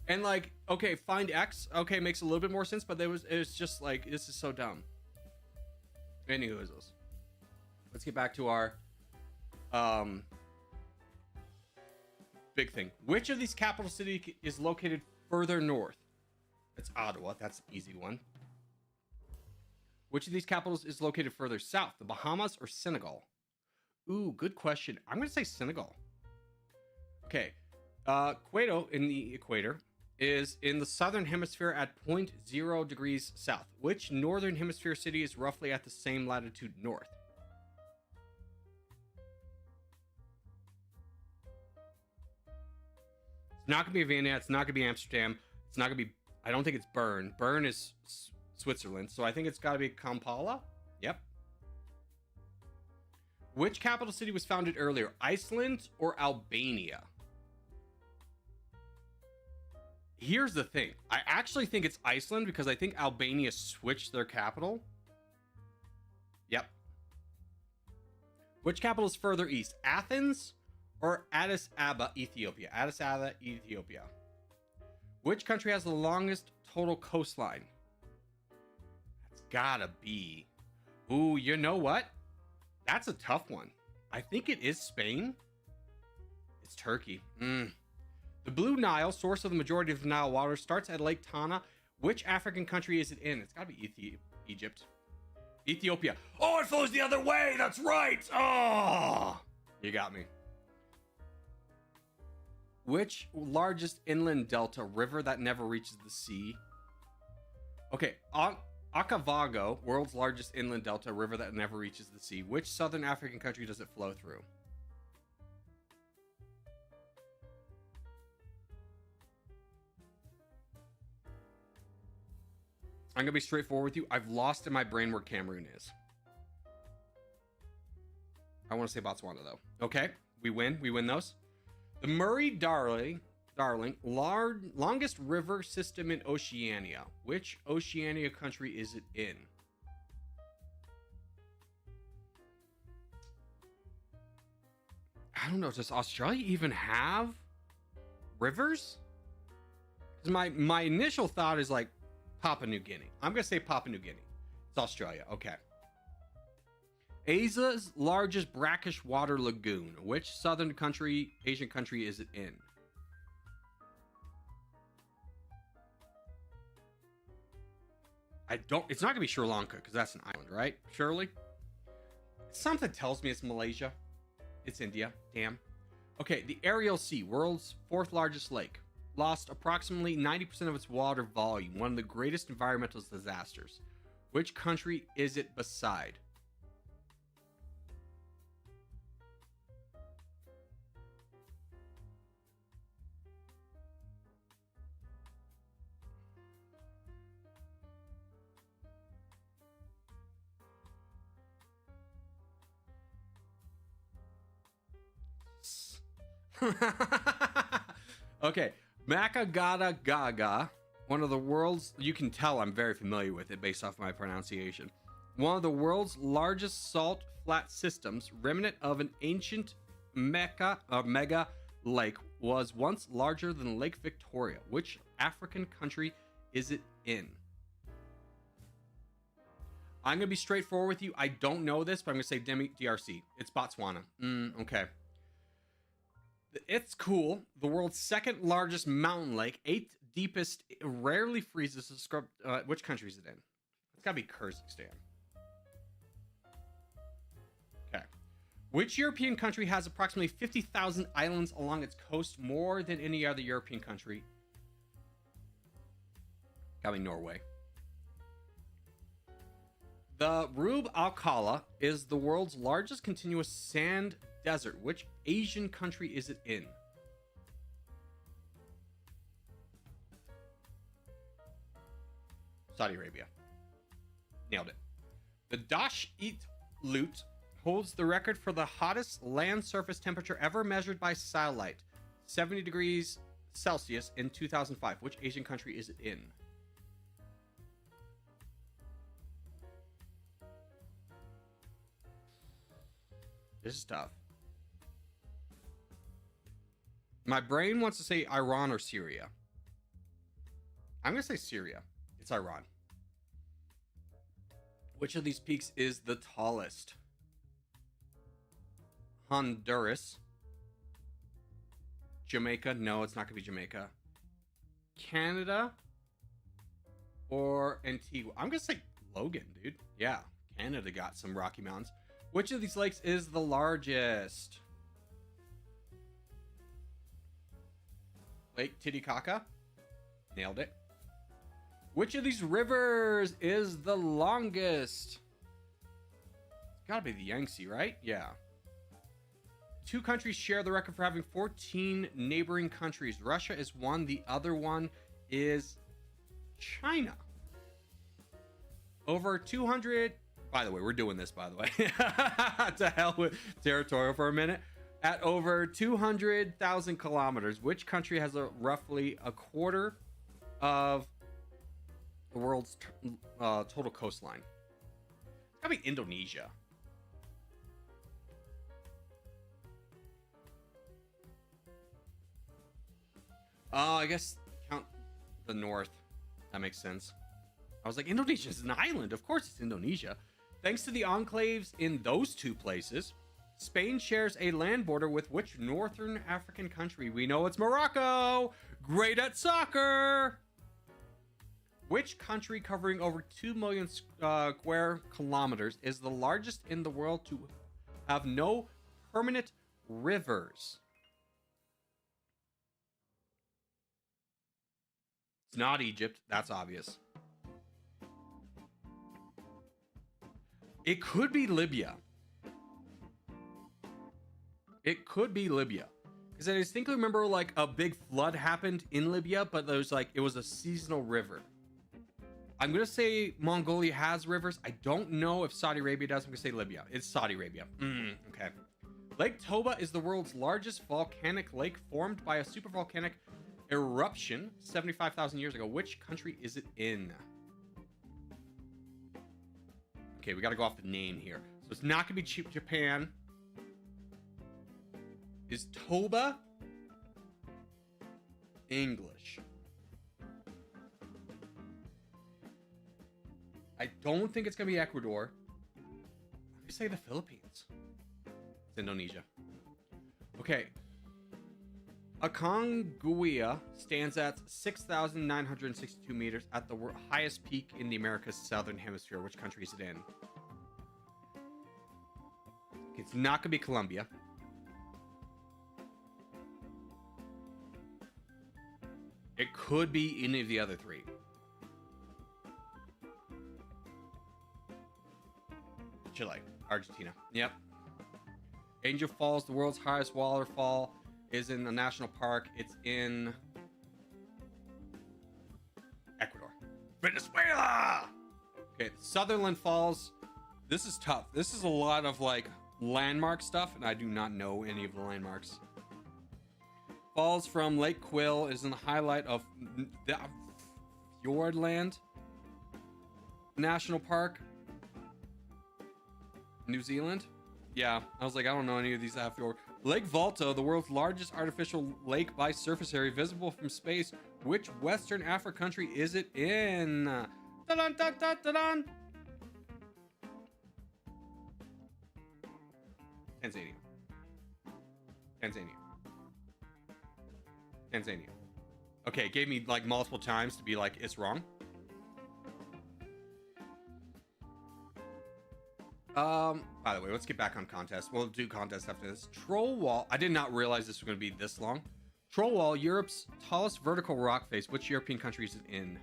And like, okay, find X. Okay, makes a little bit more sense, but it was just like, this is so dumb. Anyways, let's get back to our big thing. Which of these capital cities is located further north? It's Ottawa. That's an easy one. Which of these capitals is located further south? The Bahamas or Senegal? Ooh, good question. I'm going to say Senegal. Okay. Quito in the equator is in the southern hemisphere at 0.0 degrees south. Which northern hemisphere city is roughly at the same latitude north? It's not going to be Vienna. It's not going to be Amsterdam. It's not going to be... I don't think it's Bern. Bern is Switzerland, so I think it's got to be Kampala. Yep. Which capital city was founded earlier, Iceland or Albania? Here's the thing. I actually think it's Iceland because I think Albania switched their capital. Yep. Which capital is further east, Athens or Addis Ababa, Ethiopia? Addis Ababa, Ethiopia. Which country has the longest total coastline? That's gotta be... Ooh, you know what? That's a tough one. I think it is Spain. It's Turkey. The Blue Nile, source of the majority of the Nile water, starts at Lake Tana. Which African country is it in? It's gotta be Egypt. Ethiopia. Oh, it flows the other way. That's right. Oh, you got me. Which largest inland delta, river that never reaches the sea? Okay, Okavango, world's largest inland delta, river that never reaches the sea. Which southern African country does it flow through? I'm gonna be straightforward with you. I've lost in my brain where Cameroon is. I want to say Botswana though. Okay, we win those. The Murray-Darling, longest river system in Oceania. Which Oceania country is it in? I don't know. Does Australia even have rivers? Because my initial thought is like Papua New Guinea. I'm going to say Papua New Guinea. It's Australia. Okay. Asia's largest brackish water lagoon. Which southern country, Asian country is it in? It's not gonna be Sri Lanka because that's an island, right? Surely. Something tells me it's Malaysia. It's India. Damn. Okay, the Ariel Sea, world's 4th largest lake, lost approximately 90% of its water volume, one of the greatest environmental disasters. Which country is it beside? Okay, Makagata Gaga, one of the world's, you can tell I'm very familiar with it based off my pronunciation, One of the world's largest salt flat systems, remnant of an ancient mega lake, was once larger than Lake Victoria. Which African country is it in? I'm going to be straightforward with you. I don't know this, but I'm going to say DRC. It's Botswana. Okay. It's cool. The world's second largest mountain lake, 8th deepest, rarely freezes. Which country is it in? It's got to be Kyrgyzstan. Okay. Which European country has approximately 50,000 islands along its coast, more than any other European country? Got to be Norway. The Rub al Khali is the world's largest continuous sand desert. Which Asian country is it in? Saudi Arabia. Nailed it. The Dash-It Lut holds the record for the hottest land surface temperature ever measured by satellite, 70 degrees Celsius in 2005. Which Asian country is it in? This is tough. My brain wants to say Iran or Syria. I'm going to say Syria. It's Iran. Which of these peaks is the tallest? Honduras. Jamaica. No, it's not going to be Jamaica. Canada. Or Antigua. I'm going to say Logan, dude. Yeah, Canada got some Rocky Mountains. Which of these lakes is the largest? Lake Titicaca. Nailed it. Which of these rivers is the longest? It's gotta be the Yangtze, right? Yeah. Two countries share the record for having 14 neighboring countries. Russia is one. The other one is China. Over 200... By the way, we're doing this, by the way. To hell with Territorial for a minute. At over 200,000 kilometers, which country has roughly a quarter of the world's total coastline? It's gotta be Indonesia. I guess count the north. That makes sense. I was like, Indonesia is an island. Of course it's Indonesia. Thanks to the enclaves in those two places, Spain shares a land border with which northern African country? We know it's Morocco. Great at soccer. Which country, covering over 2 million square kilometers, is the largest in the world to have no permanent rivers? It's not Egypt. That's obvious. It could be Libya. It could be Libya. Because I distinctly remember like a big flood happened in Libya, but there's like, it was a seasonal river. I'm going to say Mongolia has rivers. I don't know if Saudi Arabia does. I'm going to say Libya. It's Saudi Arabia. Okay. Lake Toba is the world's largest volcanic lake formed by a supervolcanic eruption 75,000 years ago. Which country is it in? Okay, we got to go off the name here. So it's not going to be cheap Japan. Is Toba English? I don't think it's going to be Ecuador. I'm going to say the Philippines. It's Indonesia. Okay. Aconcagua stands at 6,962 meters at the highest peak in the America's southern hemisphere. Which country is it in? It's not going to be Colombia. It could be any of the other three. Chile, Argentina. Yep. Angel Falls, the world's highest waterfall, is in the national park. It's in Ecuador. Venezuela! Okay, Sutherland Falls. This is tough. This is a lot of like landmark stuff, and I do not know any of the landmarks. Falls from Lake Quill is in the highlight of the Fjordland National Park. New Zealand? Yeah, I was like, I don't know any of these after. Lake Volta, the world's largest artificial lake by surface area, visible from space. Which Western Africa country is it in? Da-dun, da, da, da-dun. Tanzania. Tanzania. Tanzania. Okay, it gave me like multiple times to be like, it's wrong. By the way, let's get back on contest. We'll do contest after this. Troll Wall. I did not realize this was going to be this long. Troll Wall, Europe's tallest vertical rock face. Which European country is it in?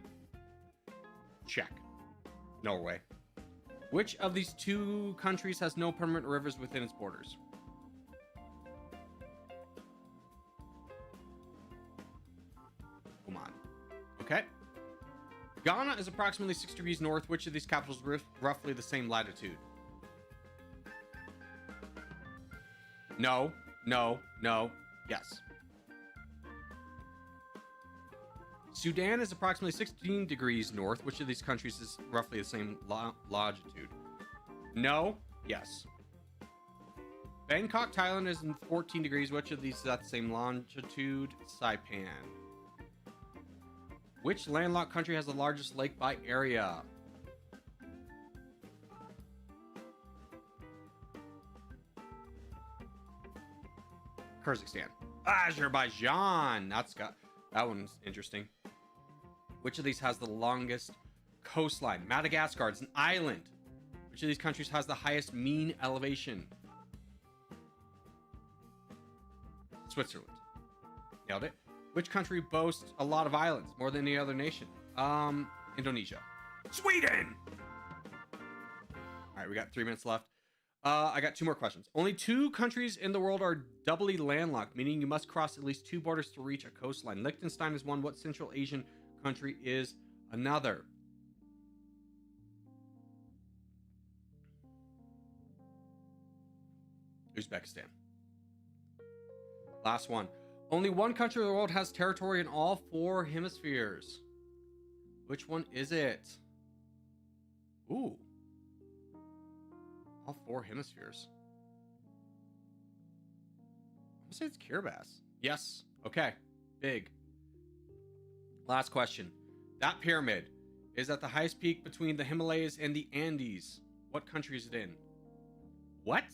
Check. Norway. Which of these two countries has no permanent rivers within its borders? Oman. Okay. Ghana is approximately 6 degrees north. Which of these capitals roughly the same latitude? No, no, no, yes. Sudan is approximately 16 degrees north. Which of these countries is roughly the same longitude? No, yes. Bangkok, Thailand is in 14 degrees. Which of these is at the same longitude? Saipan. Which landlocked country has the largest lake by area? Kazakhstan. Azerbaijan. That one's interesting. Which of these has the longest coastline? Madagascar. It's an island. Which of these countries has the highest mean elevation? Switzerland. Nailed it. Which country boasts a lot of islands? More than any other nation? Indonesia. Sweden! All right, we got 3 minutes left. I got 2 more questions. Only 2 countries in the world are doubly landlocked, meaning you must cross at least 2 borders to reach a coastline. Liechtenstein is one. What Central Asian country is another? Uzbekistan. Last one. Only one country in the world has territory in all 4 hemispheres. Which one is it? Ooh. All 4 hemispheres. I'm gonna say it's Kiribati. Yes. Okay. Big. Last question. That pyramid is at the highest peak between the Himalayas and the Andes. What country is it in? What?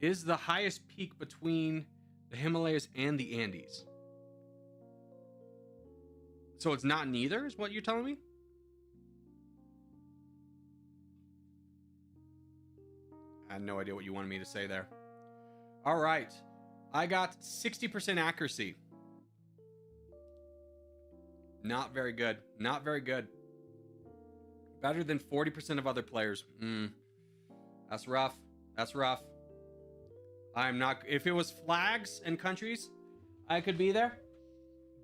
Is the highest peak between the Himalayas and the Andes? So it's not neither, is what you're telling me? I had no idea what you wanted me to say there. All right. I got 60% accuracy. Not very good. Not very good. Better than 40% of other players. That's rough. That's rough. I'm not... If it was flags and countries, I could be there.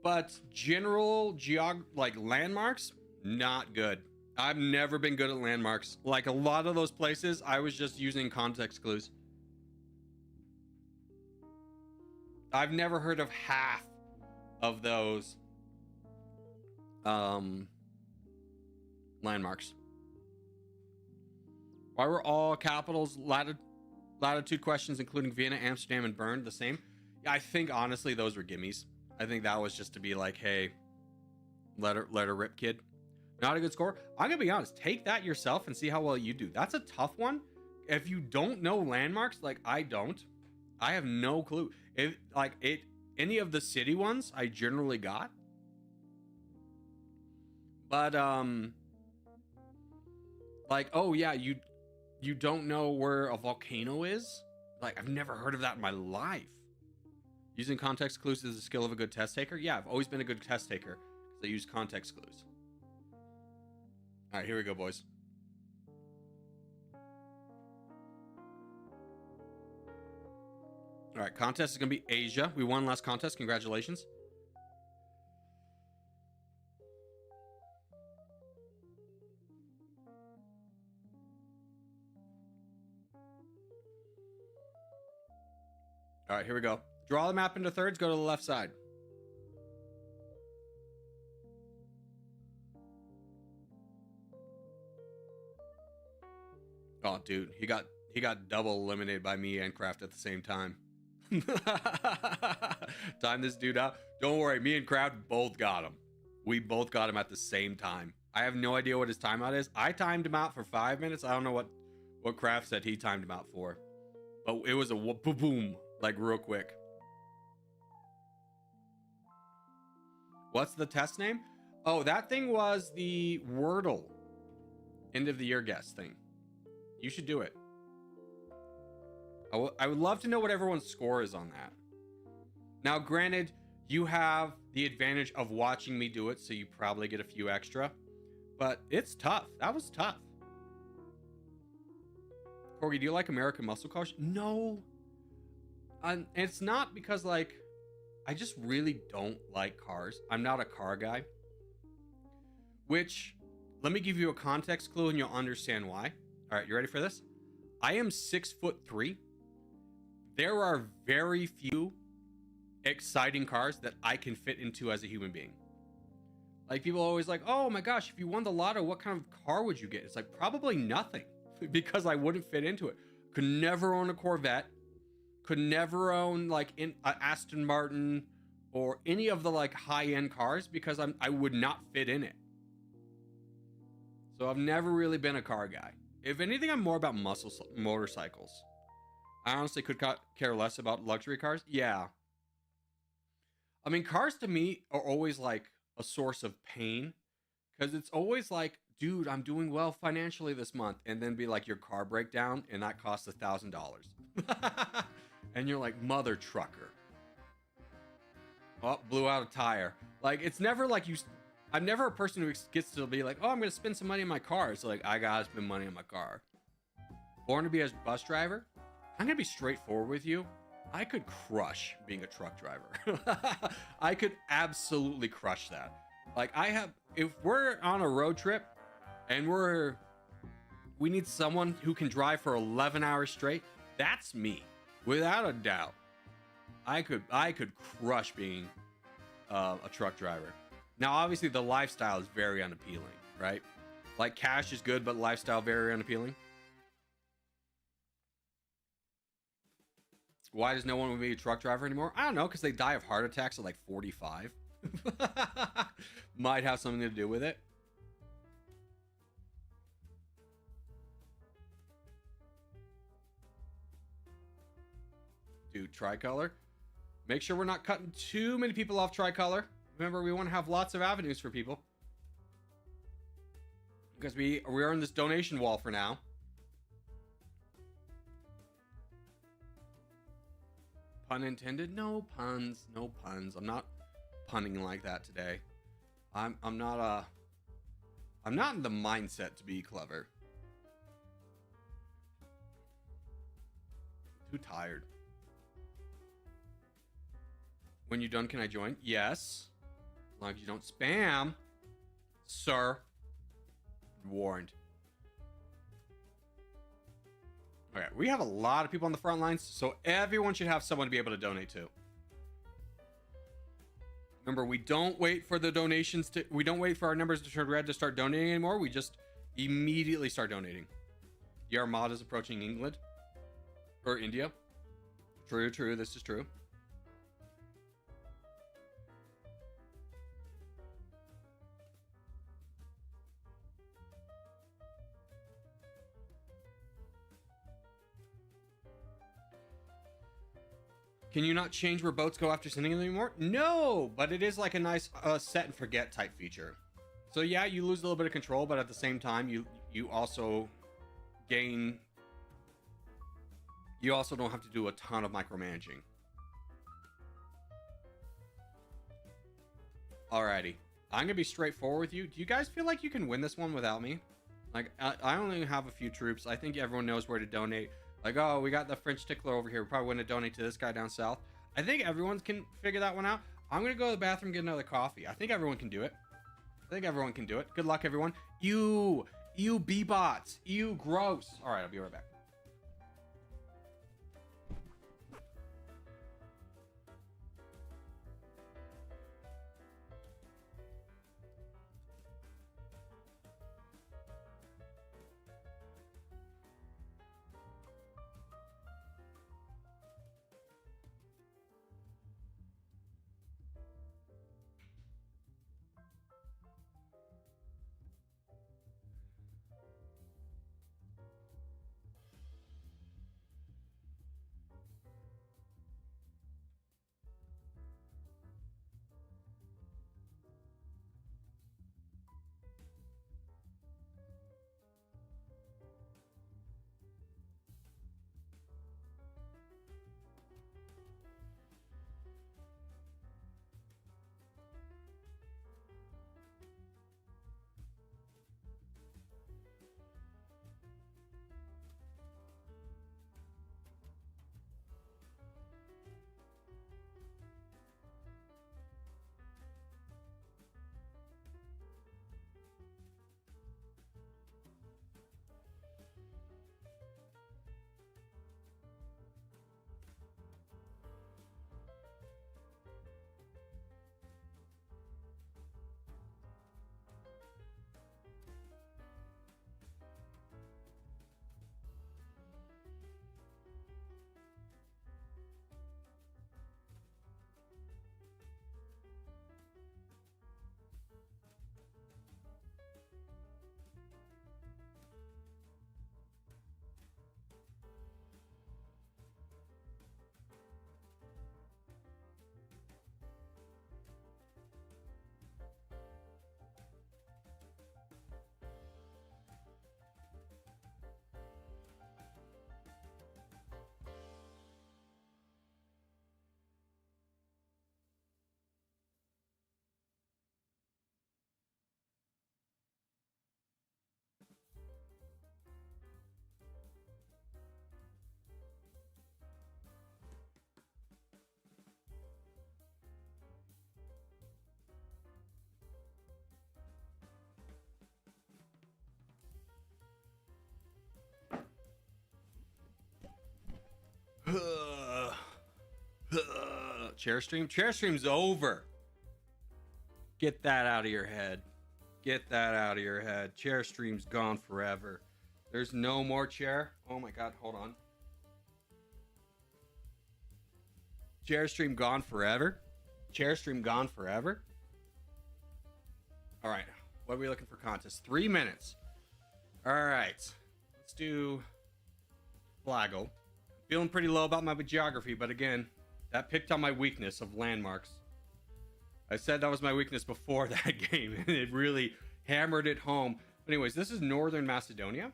But general like landmarks, not good. I've never been good at landmarks. Like a lot of those places, I was just using context clues. I've never heard of half of those landmarks. Why were all capitals latitude questions, including Vienna, Amsterdam, and Bern, the same? Yeah, I think honestly those were gimmies. I think that was just to be like, hey, let her rip, kid. Not a good score. I'm gonna be honest. Take that yourself and see how well you do. That's a tough one. If you don't know landmarks, like I don't, I have no clue. If any of the city ones, I generally got. But like, oh yeah, you don't know where a volcano is? Like, I've never heard of that in my life. Using context clues is the skill of a good test taker. Yeah, I've always been a good test taker because I use context clues. All right, here we go, boys. All right, contest is going to be Asia. We won last contest. Congratulations. All right, here we go. Draw the map into thirds. Go to the left side. Oh, dude, he got double eliminated by me and Kraft at the same time. Time this dude out. Don't worry, me and Kraft both got him. We both got him at the same time. I have no idea what his timeout is. I timed him out for 5 minutes. I don't know what Kraft said he timed him out for, but it was a boom, like real quick. What's the test name? Oh, that thing was the Wordle end of the year guess thing. You should do it. I would love to know what everyone's score is on that. Now, granted, you have the advantage of watching me do it, so you probably get a few extra, but it's tough. That was tough. Corgi, do you like American muscle cars? No. And it's not because, like, I just really don't like cars. I'm not a car guy. Which, let me give you a context clue and you'll understand why. All right, you ready for this? I am 6'3". There are very few exciting cars that I can fit into as a human being. Like, people are always like, oh my gosh, if you won the lotto, what kind of car would you get? It's like, probably nothing, because I wouldn't fit into it. Could never own a Corvette. Could never own like an Aston Martin or any of the like high-end cars, because I would not fit in it. So I've never really been a car guy. If anything, I'm more about motorcycles. I honestly could care less about luxury cars. Yeah. I mean, cars to me are always like a source of pain, because it's always like, dude, I'm doing well financially this month, and then be like, your car breakdown and that costs $1,000. And you're like, mother trucker. Oh, blew out a tire. Like, it's never like I'm never a person who gets to be like, oh, I'm going to spend some money on my car. It's like, I got to spend money on my car. Born to be a bus driver? I'm going to be straightforward with you. I could crush being a truck driver. I could absolutely crush that. Like, if we're on a road trip and we need someone who can drive for 11 hours straight, that's me. Without a doubt. I could crush being a truck driver. Now, obviously, the lifestyle is very unappealing, right? Like, cash is good, but lifestyle very unappealing. Why does no one want to be a truck driver anymore? I don't know, because they die of heart attacks at like 45. Might have something to do with it. Dude, tricolor. Make sure we're not cutting too many people off tricolor. Remember, we want to have lots of avenues for people, because we are on this donation wall for now. Pun intended? No puns. No puns. I'm not punning like that today. I'm not in the mindset to be clever. Too tired. When you're done, can I join? Yes. As long as you don't spam, sir. Warned. Okay, we have a lot of people on the front lines, so everyone should have someone to be able to donate to. Remember, we don't wait for the donations we don't wait for our numbers to turn red to start donating anymore. We just immediately start donating. The Armada is approaching England or India. True. This is true. Can you not change where boats go after sending them anymore? No, but it is like a nice set and forget type feature. So yeah, you lose a little bit of control, but at the same time, you also gain. You also don't have to do a ton of micromanaging. Alrighty, I'm gonna be straightforward with you. Do you guys feel like you can win this one without me? Like, I only have a few troops. I think everyone knows where to donate. Like, oh, we got the French tickler over here. We probably want to donate to this guy down south. I think everyone can figure that one out. I'm going to go to the bathroom and get another coffee. I think everyone can do it. Good luck, everyone. You B-bots. You gross. All right, I'll be right back. Chair stream? Chair stream's over. Get that out of your head. Get that out of your head. Chair stream's gone forever. There's no more chair. Oh my god, hold on. Chair stream gone forever. Chair stream gone forever. All right, what are we looking for contest? 3 minutes. All right, let's do Flaggle. Feeling pretty low about my geography, but again, that picked on my weakness of landmarks. I said that was my weakness before that game, and it really hammered it home. But anyways, this is Northern Macedonia.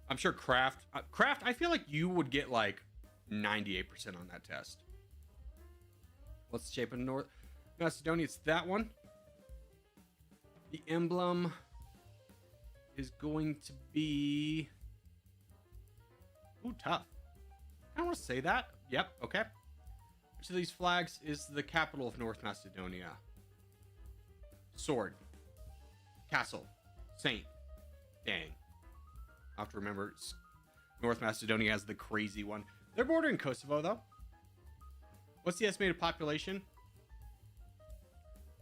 I'm sure Kraft, I feel like you would get like 98% on that test. What's the shape of North Macedonia? It's that one. The emblem is going to be... Ooh, tough. I don't want to say that. Yep, okay. Which of these flags is the capital of North Macedonia? Sword. Castle. Saint. Dang. I have to remember North Macedonia has the crazy one. They're bordering Kosovo, though. What's the estimated population?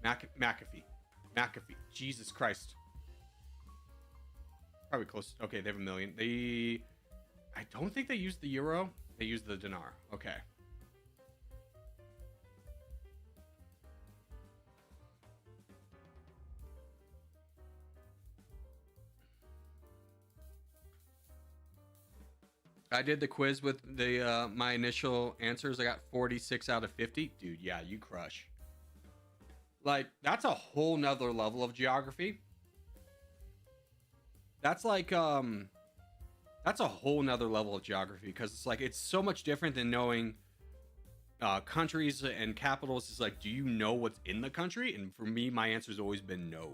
McAfee. Jesus Christ. Probably close. Okay, they have 1 million. I don't think they use the euro. They use the dinar. Okay. I did the quiz with the my initial answers. I got 46 out of 50. Dude, yeah, you crush. Like, that's a whole nother level of geography. That's like, that's a whole nother level of geography, because it's like, it's so much different than knowing countries and capitals. It's like, do you know what's in the country? And for me, my answer's always been no.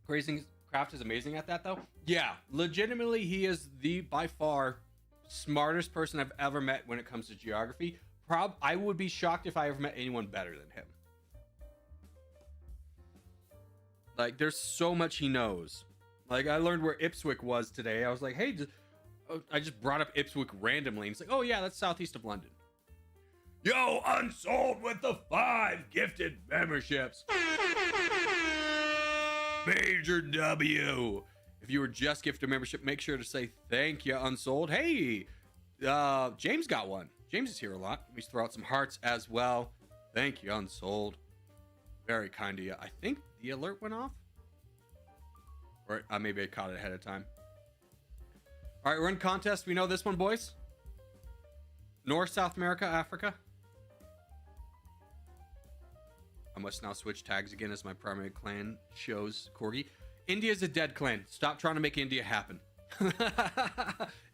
Crazy Kraft is amazing at that, though. Yeah, legitimately, he is the by far smartest person I've ever met when it comes to geography. I would be shocked if I ever met anyone better than him. Like, there's so much he knows. Like, I learned where Ipswich was today. I was like, hey, I just brought up Ipswich randomly. And he's like, oh yeah, that's southeast of London. Yo, Unsold with the 5 gifted memberships. Major W. If you were just gifted a membership, make sure to say thank you, Unsold. Hey, James got one. James is here a lot. We throw out some hearts as well. Thank you, Unsold. Very kind of you. I think the alert went off. Or maybe I caught it ahead of time. All right, we're in contest. We know this one, boys. North, South America, Africa. I must now switch tags again as my primary clan shows Corgi. India's a dead clan. Stop trying to make India happen.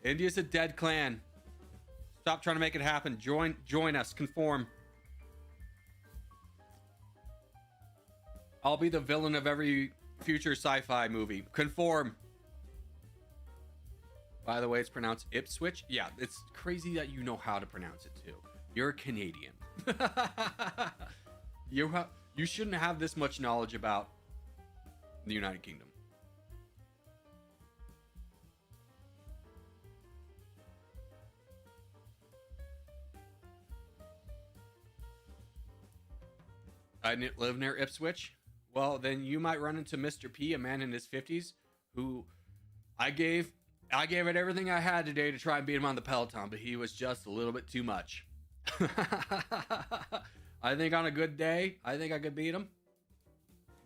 India's a dead clan. Stop trying to make it happen. Join us. Conform. I'll be the villain of every future sci-fi movie. Conform. By the way, it's pronounced Ipswich. Yeah, it's crazy that you know how to pronounce it too. You're a Canadian. You shouldn't have this much knowledge about the United Kingdom. I live near Ipswich. Well, then you might run into Mr. P, a man in his 50s, who I gave it everything I had today to try and beat him on the Peloton, but he was just a little bit too much. I think on a good day, I think I could beat him.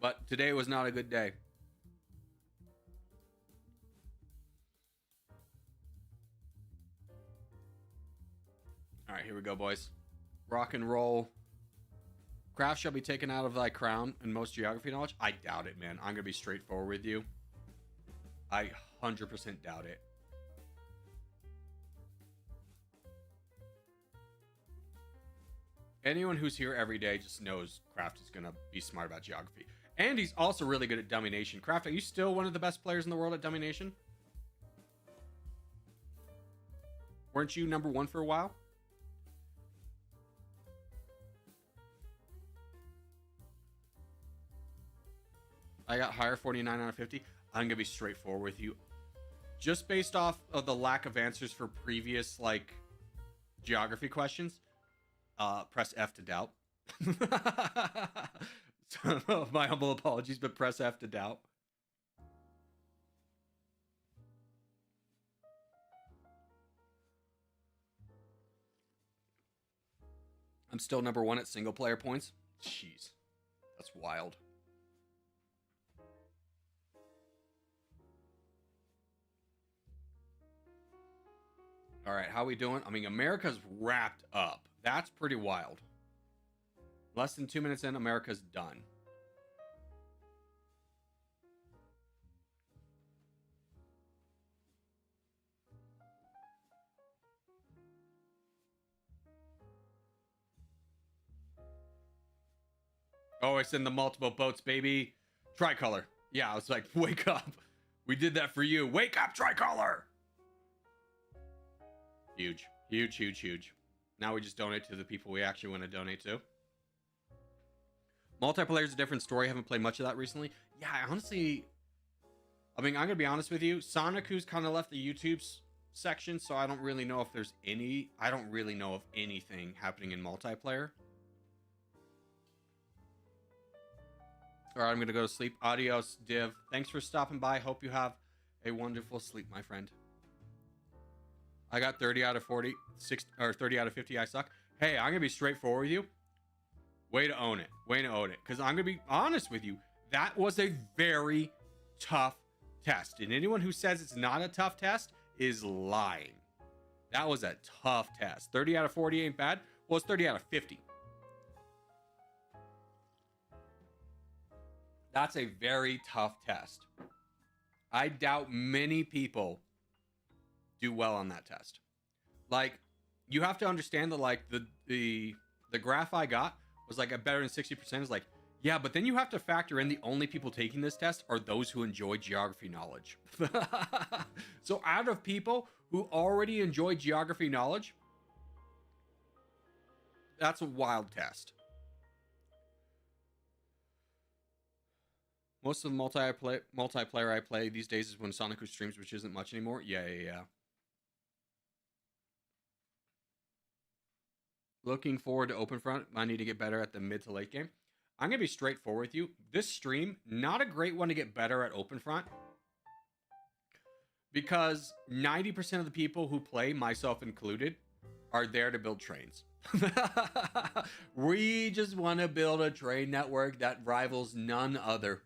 But today was not a good day. All right, here we go, boys. Rock and roll. Craft shall be taken out of thy crown and most geography knowledge. I doubt it, man. I'm going to be straightforward with you. I 100% doubt it. Anyone who's here every day just knows Kraft is going to be smart about geography. And he's also really good at Dummy Nation. Kraft, are you still one of the best players in the world at Dummy Nation? Weren't you number 1 for a while? I got higher, 49 out of 50. I'm going to be straightforward with you. just based off of the lack of answers for previous like geography questions, press F to doubt. So, my humble apologies, but press F to doubt. I'm still number 1 at single player points. Jeez, that's wild. All right, how we doing? I mean, America's wrapped up. That's pretty wild. Less than 2 minutes in, America's done. Oh, it's in the multiple boats, baby. Tricolor. Yeah, I was like, wake up. We did that for you. Wake up, Tricolor. Huge, huge, huge, huge. Now we just donate to the people we actually want to donate to. Multiplayer is a different story. I haven't played much of that recently. Yeah, honestly, I mean, I'm going to be honest with you. Sonic, who's kind of left the YouTube section, so I don't really know if there's any... I don't really know of anything happening in multiplayer. All right, I'm going to go to sleep. Adios, Div. Thanks for stopping by. Hope you have a wonderful sleep, my friend. I got 30 out of 40, 30 out of 50. I suck. Hey, I'm going to be straightforward with you. Way to own it. Way to own it. Because I'm going to be honest with you. That was a very tough test. And anyone who says it's not a tough test is lying. That was a tough test. 30 out of 40 ain't bad. Well, it's 30 out of 50. That's a very tough test. I doubt many people do well on that test. Like, you have to understand that, like, the graph I got was like a better than 60%. Is like, yeah, but then you have to factor in the only people taking this test are those who enjoy geography knowledge. So out of people who already enjoy geography knowledge, that's a wild test. Most of the multiplayer I play these days is when Sonic streams, which isn't much anymore. Yeah. Looking forward to Openfront. I need to get better at the mid to late game. I'm going to be straightforward with you. This stream, not a great one to get better at Openfront. Because 90% of the people who play, myself included, are there to build trains. We just want to build a train network that rivals none other.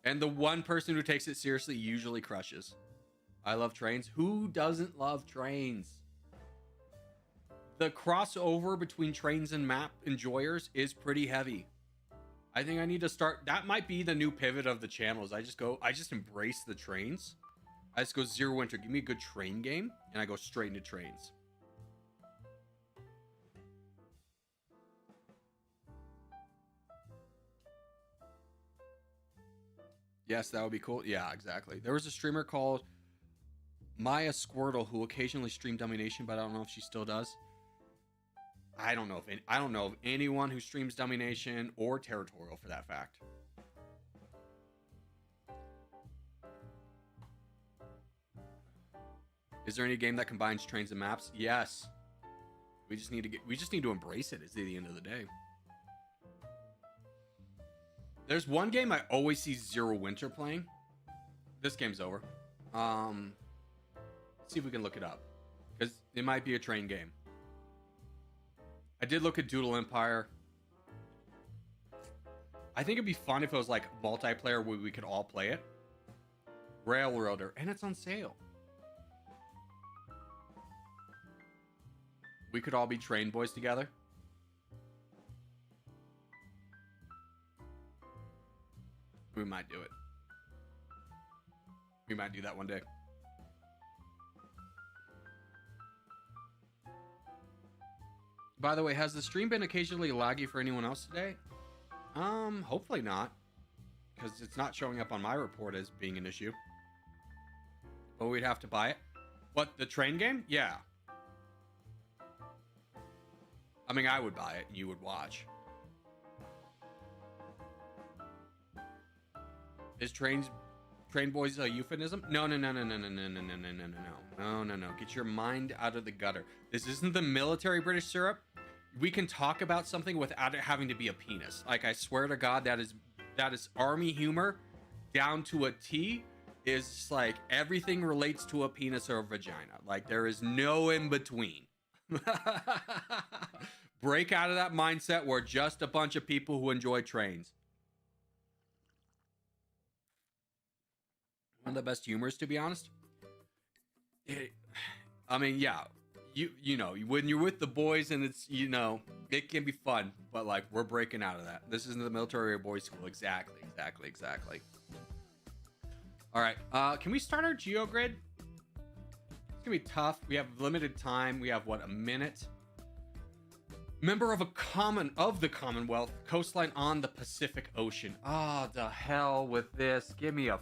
And the one person who takes it seriously usually crushes. I love trains. Who doesn't love trains? The crossover between trains and map enjoyers is pretty heavy. I think I need to start. That might be the new pivot of the channels. I just embrace the trains. I just go Zero Winter. Give me a good train game. And I go straight into trains. Yes, that would be cool. Yeah, exactly. There was a streamer called Maya Squirtle who occasionally streamed Domination, but I don't know if she still does. I don't know of anyone who streams Domination or Territorial for that fact. Is there any game that combines trains and maps? Yes. We just need to embrace it at the end of the day. There's one game I always see Zero Winter playing. This game's over. Let's see if we can look it up. Because it might be a train game. I did look at Doodle Empire. I think it'd be fun if it was like multiplayer where we could all play it. Railroader. And it's on sale. We could all be train boys together. We might do it. We might do that one day. By the way, has the stream been occasionally laggy for anyone else today? Hopefully not. Because it's not showing up on my report as being an issue. But we'd have to buy it. What, the train game? Yeah. I mean, I would buy it and you would watch. Is trains Train boys is a euphemism? No. Get your mind out of the gutter. This isn't the military British syrup. We can talk about something without it having to be a penis. Like, I swear to God, that is army humor down to a T. Is like everything relates to a penis or a vagina. Like, there is no in between. Break out of that mindset. We're just a bunch of people who enjoy trains. One of the best humors, to be honest. I mean, yeah, you know, when you're with the boys and it's, you know, it can be fun, but like, we're breaking out of that. This isn't the military or boys school. Exactly. All right, can we start our GeoGrid? It's gonna be tough. We have limited time. We have, what, a minute? Member of the Commonwealth, coastline on the Pacific Ocean. Ah, the hell with this. Give me a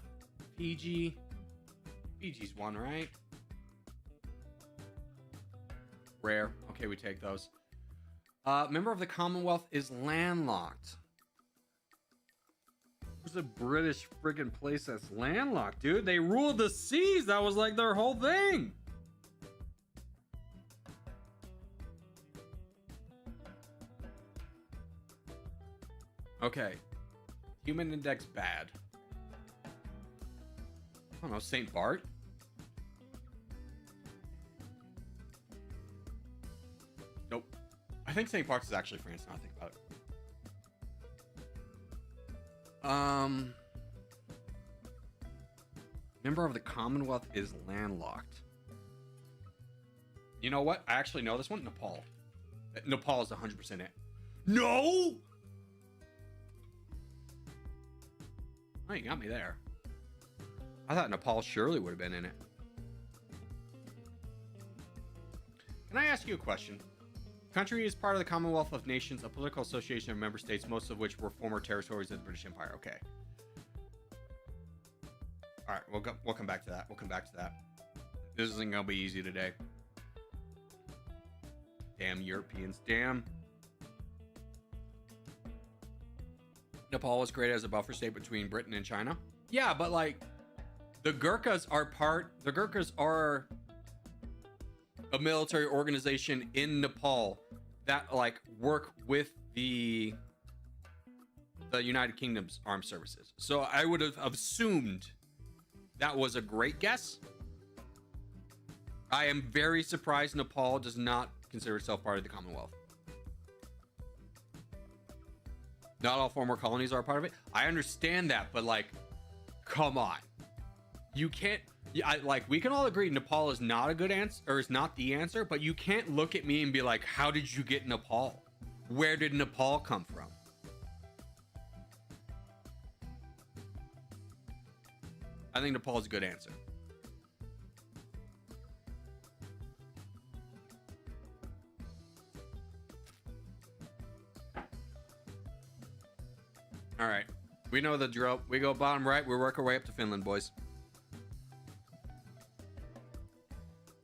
Fiji. Fiji's one, right? Rare. Okay, we take those. Member of the Commonwealth is landlocked. There's a British friggin' place that's landlocked, dude. They ruled the seas. That was like their whole thing. Okay. Human index bad. I don't know, St. Bart? Nope. I think St. Bart's is actually France, now I think about it. Member of the Commonwealth is landlocked. You know what? I actually know this one. Nepal. Nepal is 100% it. No! Oh, you got me there. I thought Nepal surely would have been in it. Can I ask you a question? Country is part of the Commonwealth of Nations, a political association of member states, most of which were former territories of the British Empire. Okay. All right, we'll come back to that. This isn't gonna be easy today. Damn Europeans, damn. Nepal was created as a buffer state between Britain and China. Yeah, but like, the Gurkhas are a military organization in Nepal that like work with the United Kingdom's armed services. So I would have assumed that was a great guess. I am very surprised Nepal does not consider itself part of the Commonwealth. Not all former colonies are a part of it. I understand that, but like, come on. You can't, we can all agree Nepal is not a good answer, or is not the answer, but you can't look at me and be like, how did you get Nepal? Where did Nepal come from? I think Nepal is a good answer. All right. We know the drill. We go bottom right. We work our way up to Finland, boys.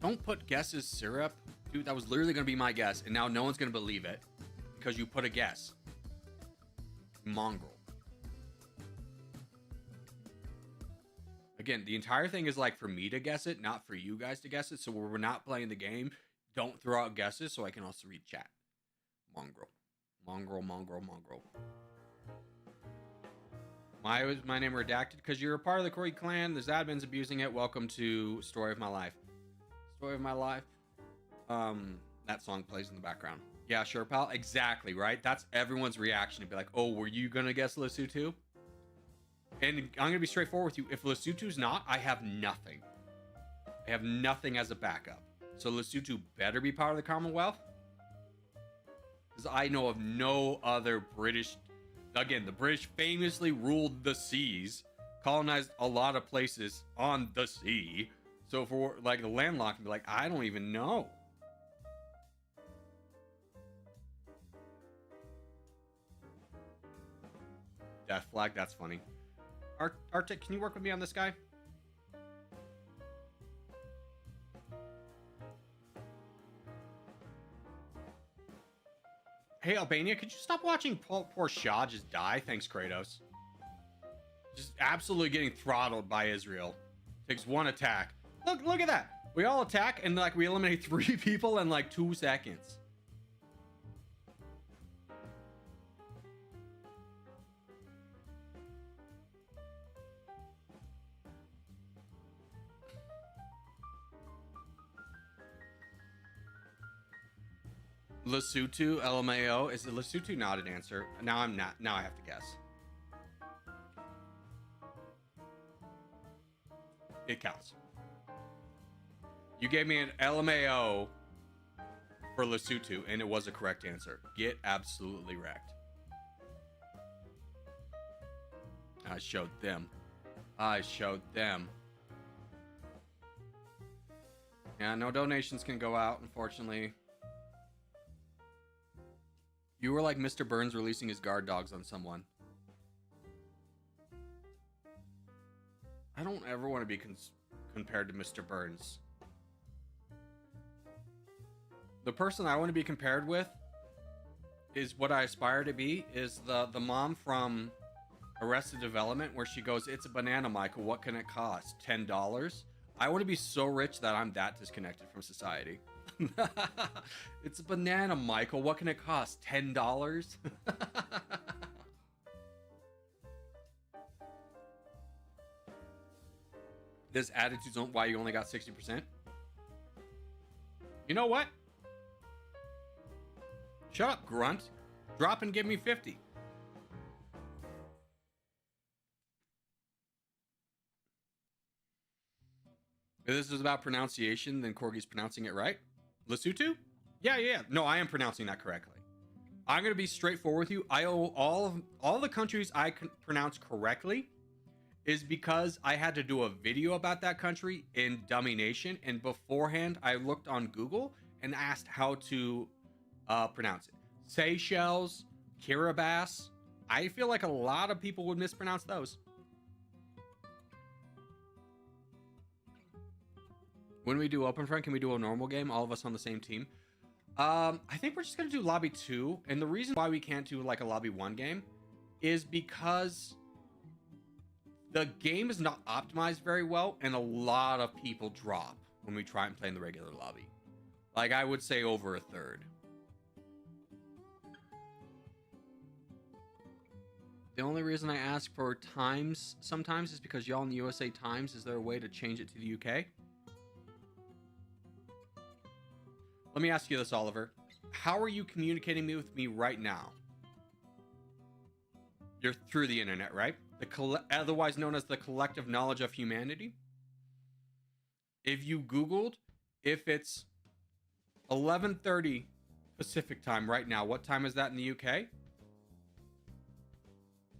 Don't put guesses syrup. Dude, that was literally going to be my guess. And now no one's going to believe it because you put a guess. Mongrel. Again, the entire thing is like for me to guess it, not for you guys to guess it. So when we're not playing the game, don't throw out guesses so I can also read chat. Mongrel. Mongrel. My name redacted because you're a part of the Corey clan. There's admins abusing it. Welcome to Story of My Life. Story of My Life. That song plays in the background. Yeah, sure, pal. Exactly, right? That's everyone's reaction to be like, oh, were you gonna guess Lesotho? And I'm gonna be straightforward with you. If Lesotho's not, I have nothing. I have nothing as a backup. So Lesotho better be part of the Commonwealth. Because I know of no other British. Again, the British famously ruled the seas, colonized a lot of places on the sea. So for like the landlocked, be like, I don't even know. Death flag, that's funny. Arctic, can you work with me on this guy? Hey, Albania, could you stop watching poor Shah just die? Thanks, Kratos. just absolutely getting throttled by Israel. Takes one attack. Look at that. We all attack and like we eliminate 3 people in like 2 seconds. Lesotho, LMAO. Is it Lesotho not an answer? Now I'm not. Now I have to guess. It counts. You gave me an LMAO for Lesotho, and it was a correct answer. Get absolutely wrecked. I showed them. I showed them. Yeah, no donations can go out, unfortunately. You were like Mr. Burns releasing his guard dogs on someone. I don't ever want to be compared to Mr. Burns. The person I want to be compared with is what I aspire to be, is the mom from Arrested Development where she goes, "It's a banana, Michael. What can it cost? $10?" I want to be so rich that I'm that disconnected from society. It's a banana, Michael. What can it cost? $10? This attitude's on why you only got 60%. You know what? Shut up, grunt. Drop and give me 50. If this is about pronunciation, then Corgi's pronouncing it right. Lesotho? Yeah. No, I am pronouncing that correctly. I'm going to be straightforward with you. I owe all the countries I can pronounce correctly is because I had to do a video about that country in Dummy Nation, and beforehand I looked on Google and asked how to pronounce it. Seychelles, Kiribati. I feel like a lot of people would mispronounce those. When we do Openfront, can we do a normal game? All of us on the same team? I think we're just going to do Lobby 2. And the reason why we can't do like a Lobby 1 game is because the game is not optimized very well. And a lot of people drop when we try and play in the regular lobby. Like I would say over a third. The only reason I ask for times sometimes is because y'all in the USA Times, is there a way to change it to the UK? Let me ask you this, Oliver. How are you communicating with me right now? You're through the internet, right? Otherwise known as the collective knowledge of humanity. If you Googled, if it's 11:30 Pacific time right now, what time is that in the UK?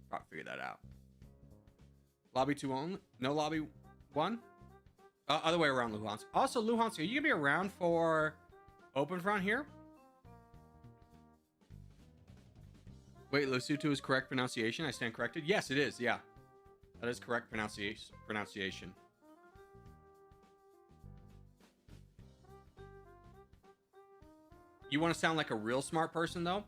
Probably figure that out. Lobby 2 only? No Lobby 1? Other way around, Luhansk. Also, Luhansk, are you going to be around for Openfront here? Wait, Lesotho is correct pronunciation? I stand corrected? Yes, it is. Yeah. That is correct pronunciation. You want to sound like a real smart person, though?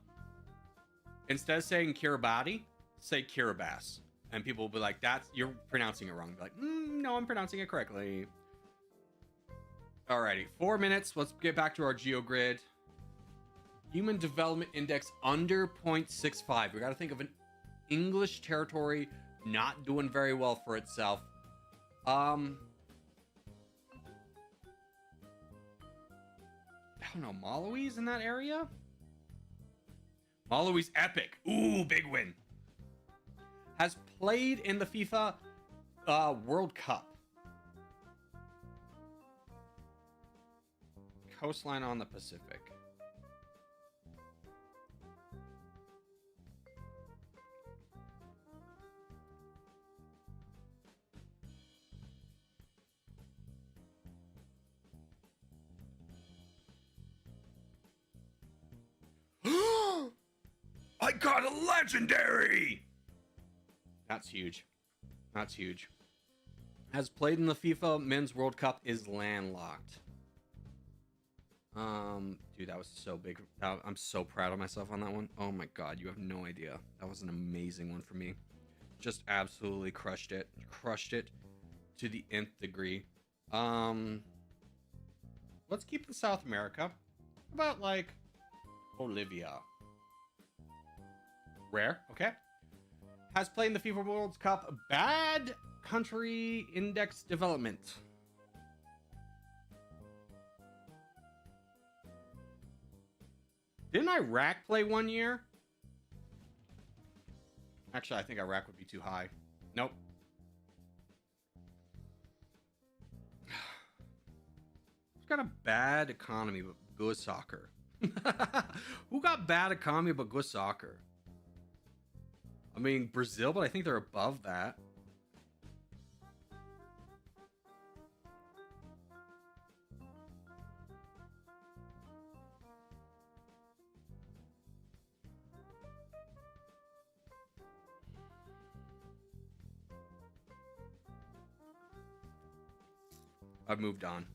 Instead of saying Kiribati, say Kiribati. And people will be like, you're pronouncing it wrong. Be like, no, I'm pronouncing it correctly. Alrighty, 4 minutes. Let's get back to our GeoGrid. Human Development Index under 0.65. We got to think of an English territory not doing very well for itself. I don't know. Malawi's in that area? Malawi's epic. Ooh, big win. Has played in the FIFA World Cup. Coastline on the Pacific. I got a legendary! That's huge. That's huge. Has played in the FIFA Men's World Cup, is landlocked. Dude, that was so big. I'm so proud of myself on that one. Oh my god, you have no idea. That was an amazing one for me. Just absolutely crushed it. Crushed it to the nth degree. Let's keep in South America. How about like Bolivia? Rare, okay. Has played in the FIFA World Cup. Bad country index development. Didn't Iraq play 1 year? Actually, I think Iraq would be too high. Nope. Who's got a bad economy but good soccer? Who got bad economy but good soccer? I mean, Brazil, but I think they're above that. I've moved on.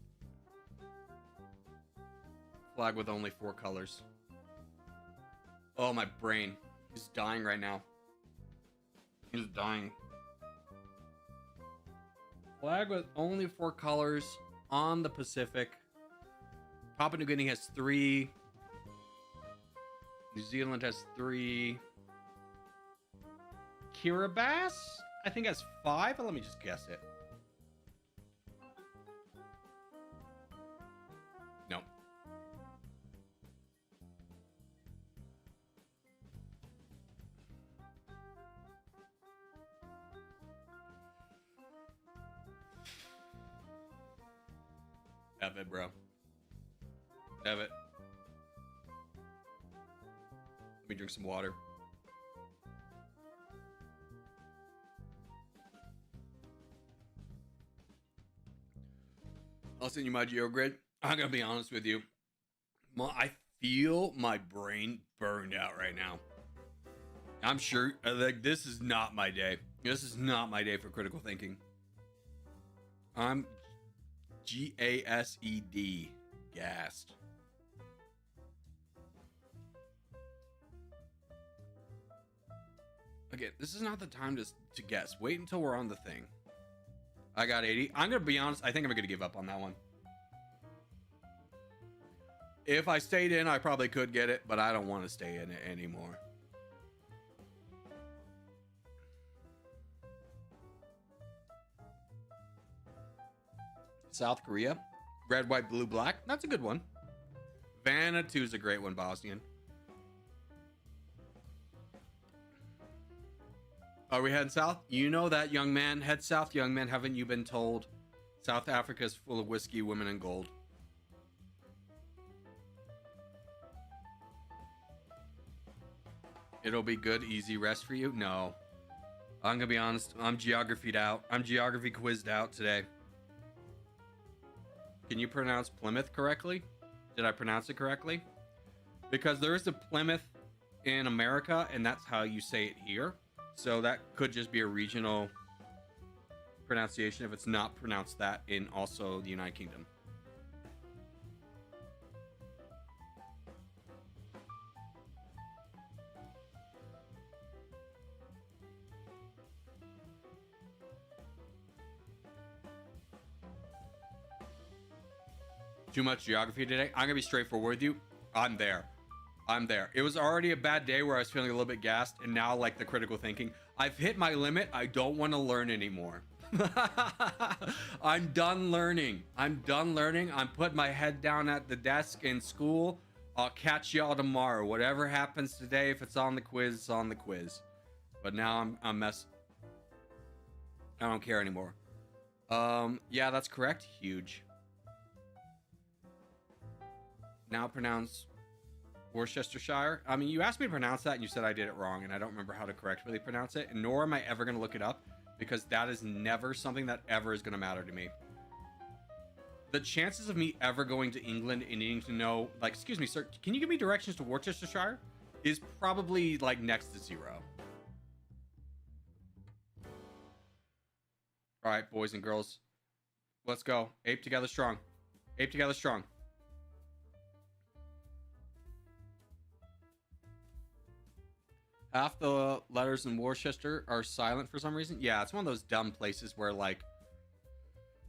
Flag with only 4 colors. Oh, my brain is dying right now. He's dying. Flag with only 4 colors on the Pacific. Papua New Guinea has 3. New Zealand has 3. Kiribati, I think, has 5. But let me just guess it. No. Have it, bro. Have it. Let me drink some water. I'll send you my GeoGrid. I'm gonna be honest with you. I feel my brain burned out right now. I'm sure, like, this is not my day. This is not my day for critical thinking. I'm GASED, gassed. Again, this is not the time to guess. Wait until we're on the thing. I got 80. I'm gonna be honest. I think I'm gonna give up on that one. If I stayed in, I probably could get it, but I don't want to stay in it anymore. South Korea. Red, white, blue, black. That's a good one. Vanuatu is a great one, Bosnian. Are we heading south? You know that, young man. Head south, young man. Haven't you been told? South Africa is full of whiskey, women, and gold. It'll be good, easy rest for you? No. I'm gonna be honest. I'm geographied out. I'm geography quizzed out today. Can you pronounce Plymouth correctly? Did I pronounce it correctly? Because there is a Plymouth in America, and that's how you say it here. So that could just be a regional pronunciation if it's not pronounced that in also the United Kingdom. Too much geography today? I'm gonna be straightforward with you. I'm there. It was already a bad day where I was feeling a little bit gassed, and now, like, the critical thinking. I've hit my limit. I don't want to learn anymore. I'm done learning. I'm putting my head down at the desk in school. I'll catch y'all tomorrow. Whatever happens today, if it's on the quiz, it's on the quiz. But now I'm I don't care anymore. Yeah, that's correct. Huge. Now pronounce Worcestershire. I mean, you asked me to pronounce that and you said I did it wrong, and I don't remember how to correctly pronounce it, and nor am I ever going to look it up, because that is never something that ever is going to matter to me. The chances of me ever going to England and needing to know, like, excuse me, sir, can you give me directions to Worcestershire? Is probably, like, next to 0. All right, boys and girls. Let's go. Ape together strong. Ape together strong. Half the letters in Worcester are silent for some reason. Yeah, it's one of those dumb places where, like,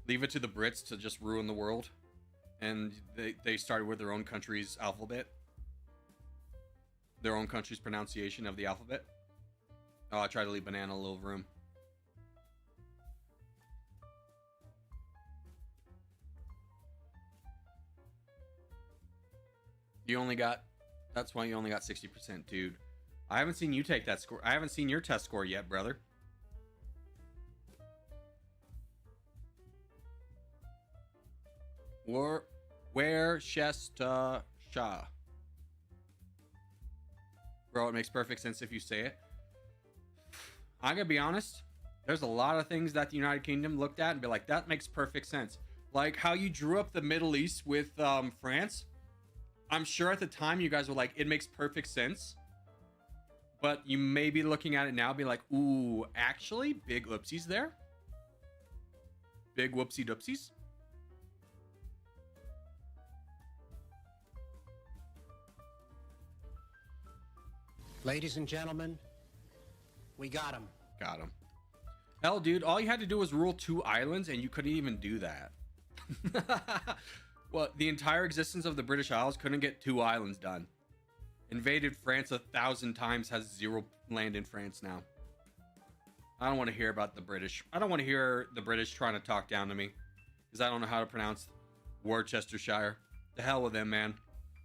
leave it to the Brits to just ruin the world. And they started with their own country's alphabet. Their own country's pronunciation of the alphabet. Oh, I tried to leave Banana a little room. You only got... That's why you only got 60%, dude. I haven't seen you take that score. I haven't seen your test score yet, brother. Worcestershire. Bro, it makes perfect sense if you say it. I'm gonna be honest. There's a lot of things that the United Kingdom looked at and be like, that makes perfect sense. Like how you drew up the Middle East with France. I'm sure at the time you guys were like, it makes perfect sense. But you may be looking at it now and be like, ooh, actually, big oopsies there. Big whoopsie doopsies. Ladies and gentlemen, we got him. Got him. Hell, dude, all you had to do was rule 2 islands and you couldn't even do that. Well, the entire existence of the British Isles couldn't get 2 islands done. Invaded France 1,000 times, has 0 land in France now. I don't want to hear about the British. I don't want to hear the British trying to talk down to me. Because I don't know how to pronounce Worcestershire. The hell with them, man.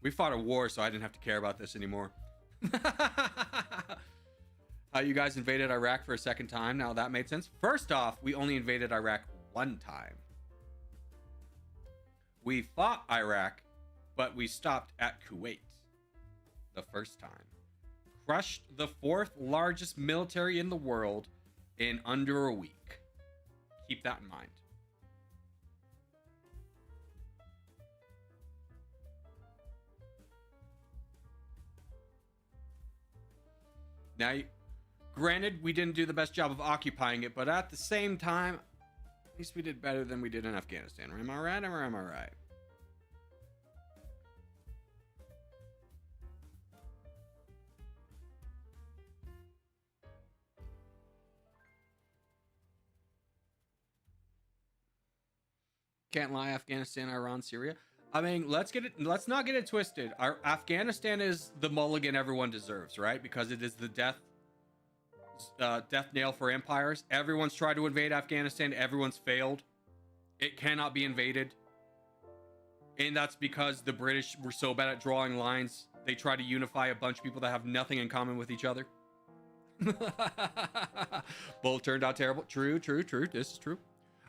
We fought a war, so I didn't have to care about this anymore. How you guys invaded Iraq for a second time. Now that made sense. First off, we only invaded Iraq 1 time. We fought Iraq, but we stopped at Kuwait the first time. Crushed the 4th largest military in the world in under a week. Keep that in mind. Now, granted, we didn't do the best job of occupying it, but at the same time, at least we did better than we did in Afghanistan. Am I right or am I right? Can't lie, Afghanistan, Iran, Syria. I mean, let's not get it twisted. Afghanistan is the mulligan everyone deserves, right? Because it is the death nail for empires. Everyone's tried to invade Afghanistan. Everyone's failed. It cannot be invaded. And that's because the British were so bad at drawing lines. They try to unify a bunch of people that have nothing in common with each other. Both turned out terrible. True. This is true.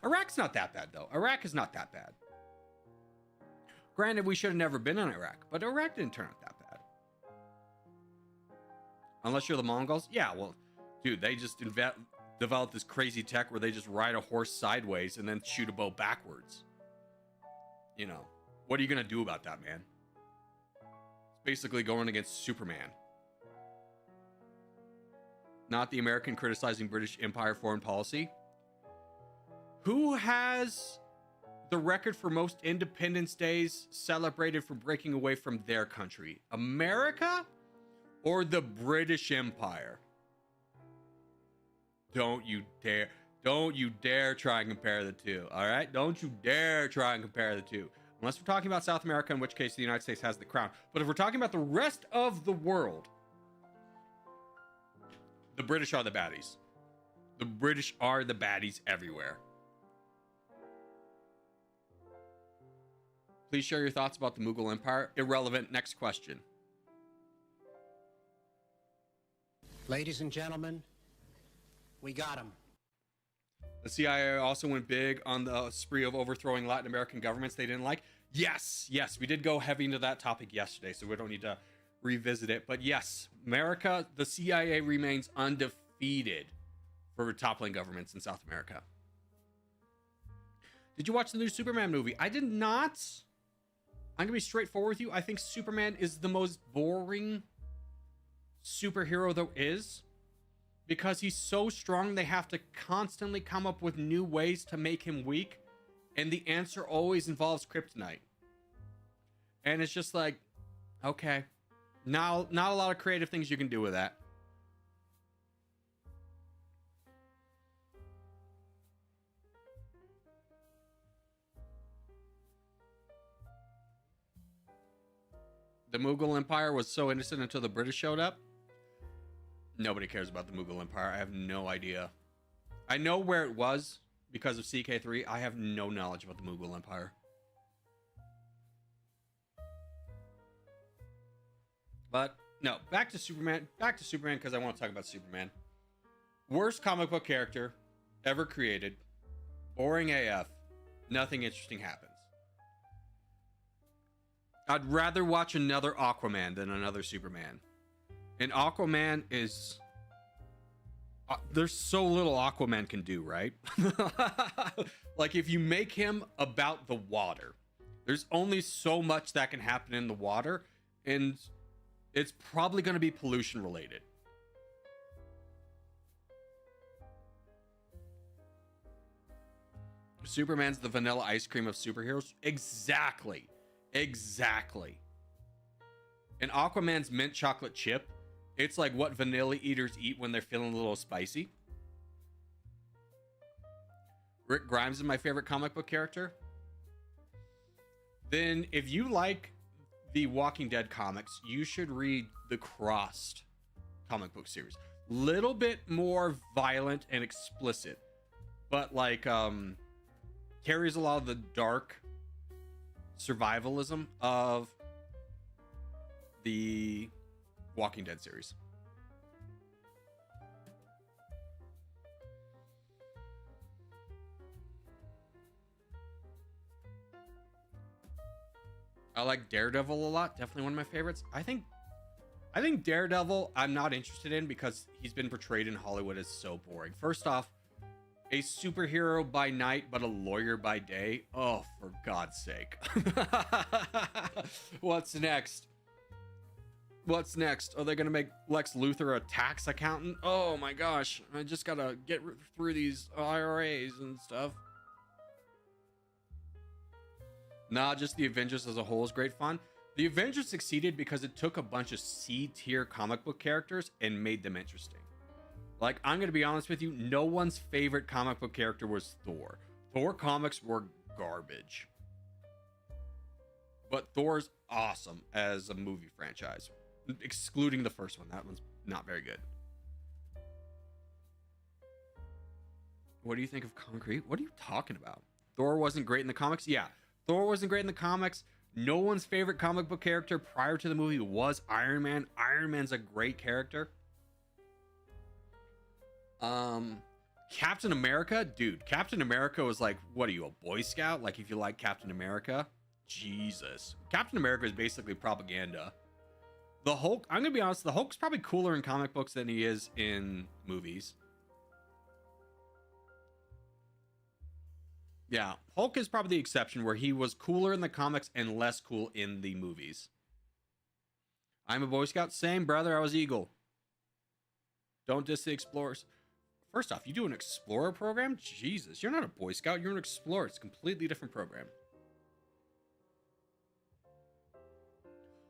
Iraq's not that bad, though. Iraq is not that bad. Granted, we should have never been in Iraq, but Iraq didn't turn out that bad. Unless you're the Mongols. Yeah, well, dude, they just developed this crazy tech where they just ride a horse sideways and then shoot a bow backwards. You know, what are you going to do about that, man? It's basically going against Superman. Not the American criticizing British Empire foreign policy. Who has the record for most Independence Days celebrated for breaking away from their country? America or the British Empire? Don't you dare try and compare the two, all right? Don't you dare try and compare the two. Unless we're talking about South America, in which case the United States has the crown. But if we're talking about the rest of the world, the British are the baddies. The British are the baddies everywhere. Please share your thoughts about the Mughal Empire. Irrelevant. Next question. Ladies and gentlemen, we got him. The CIA also went big on the spree of overthrowing Latin American governments they didn't like. Yes, we did go heavy into that topic yesterday, so we don't need to revisit it. But yes, America, the CIA remains undefeated for toppling governments in South America. Did you watch the new Superman movie? I did not. I'm gonna be straightforward with you. I think Superman is the most boring superhero there is, because he's so strong they have to constantly come up with new ways to make him weak, and the answer always involves kryptonite. And it's just like, okay, not a lot of creative things you can do with that. The Mughal Empire was so innocent until the British showed up. Nobody cares about the Mughal Empire. I have no idea. I know where it was because of CK3. I have no knowledge about the Mughal Empire. But no, back to Superman. Back to Superman because I want to talk about Superman. Worst comic book character ever created. Boring AF. Nothing interesting happens. I'd rather watch another Aquaman than another Superman. And Aquaman is... there's so little Aquaman can do, right? Like, if you make him about the water, there's only so much that can happen in the water, and it's probably going to be pollution related. Superman's the vanilla ice cream of superheroes. Exactly. Exactly. And Aquaman's mint chocolate chip. It's like what vanilla eaters eat when they're feeling a little spicy. Rick Grimes is my favorite comic book character. Then if you like the Walking Dead comics, you should read the Crossed comic book series. Little bit more violent and explicit, but like carries a lot of the dark survivalism of the Walking Dead series. I like Daredevil a lot. Definitely one of my favorites. I think Daredevil I'm not interested in because he's been portrayed in Hollywood as so boring. First off, a superhero by night but a lawyer by day. Oh, for God's sake. What's next? What's next? Are they going to make Lex Luthor a tax accountant? Oh my gosh. I just got to get through these IRAs and stuff. Nah, just the Avengers as a whole is great fun. The Avengers succeeded because it took a bunch of C-tier comic book characters and made them interesting. Like, I'm going to be honest with you, no one's favorite comic book character was Thor. Thor comics were garbage. But Thor's awesome as a movie franchise. Excluding the first one. That one's not very good. What do you think of Concrete? What are you talking about? Thor wasn't great in the comics? Yeah. Thor wasn't great in the comics. No one's favorite comic book character prior to the movie was Iron Man. Iron Man's a great character. Captain America? Dude, Captain America was like, what are you, a Boy Scout? Like, if you like Captain America? Jesus. Captain America is basically propaganda. The Hulk, I'm gonna be honest, the Hulk's probably cooler in comic books than he is in movies. Yeah, Hulk is probably the exception where he was cooler in the comics and less cool in the movies. I'm a Boy Scout. Same, brother. I was Eagle. Don't diss the Explorers. First off, you do an Explorer program? Jesus, you're not a Boy Scout. You're an Explorer. It's a completely different program.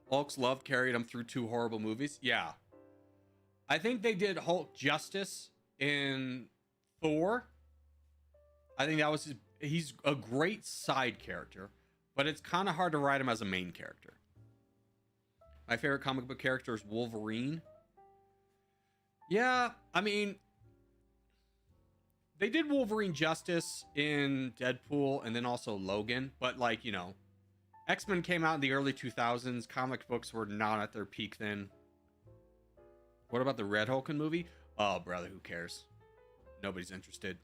Hulk's love carried him through 2 horrible movies. Yeah. I think they did Hulk justice in Thor. I think that was he's a great side character, but it's kind of hard to write him as a main character. My favorite comic book character is Wolverine. Yeah, I mean, they did Wolverine justice in Deadpool and then also Logan, but like, you know, X-Men came out in the early 2000s. Comic books were not at their peak then. What about the Red Hulk movie? Oh, brother, who cares? Nobody's interested.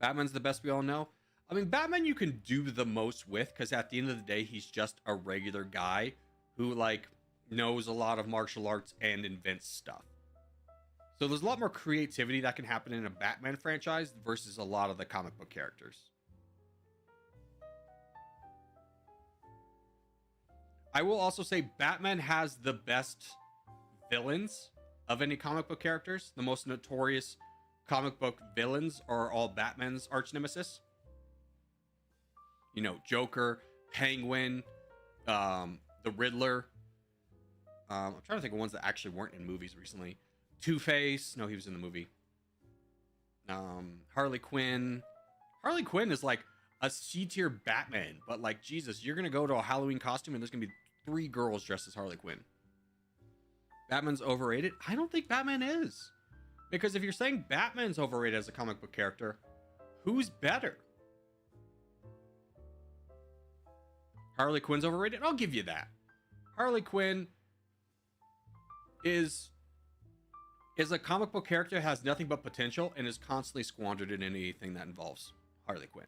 Batman's the best we all know. I mean, Batman you can do the most with because at the end of the day, he's just a regular guy who, like, knows a lot of martial arts and invents stuff. So there's a lot more creativity that can happen in a Batman franchise versus a lot of the comic book characters. I will also say Batman has the best villains of any comic book characters. The most notorious comic book villains are all Batman's arch nemesis. You know, Joker, Penguin, the Riddler. I'm trying to think of ones that actually weren't in movies recently. Two-Face. No, he was in the movie. Harley Quinn. Harley Quinn is like a C-tier Batman, but like, Jesus, you're going to go to a Halloween costume and there's going to be 3 girls dressed as Harley Quinn. Batman's overrated? I don't think Batman is. Because if you're saying Batman's overrated as a comic book character, who's better? Harley Quinn's overrated? I'll give you that. Harley Quinn is a comic book character, has nothing but potential, and is constantly squandered in anything that involves Harley Quinn.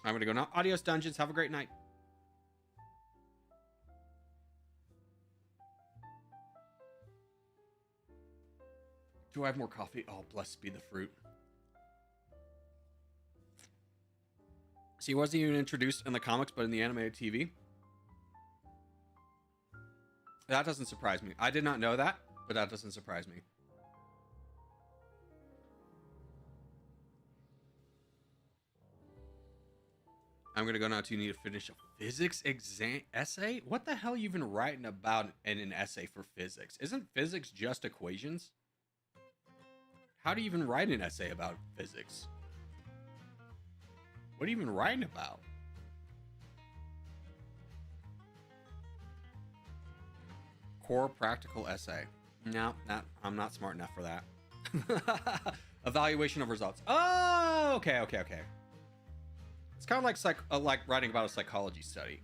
I'm going to go now. Adios, Dungeons. Have a great night. Do I have more coffee? Oh, blessed be the fruit. See, he wasn't even introduced in the comics, but in the animated TV. That doesn't surprise me. I did not know that, but that doesn't surprise me. I'm going to go now to you need to finish a physics exam essay? What the hell are you even writing about in an essay for physics? Isn't physics just equations? How do you even write an essay about physics? What are you even writing about? Core practical essay. No, I'm not smart enough for that. Evaluation of results. Oh, okay. It's kind of like writing about a psychology study.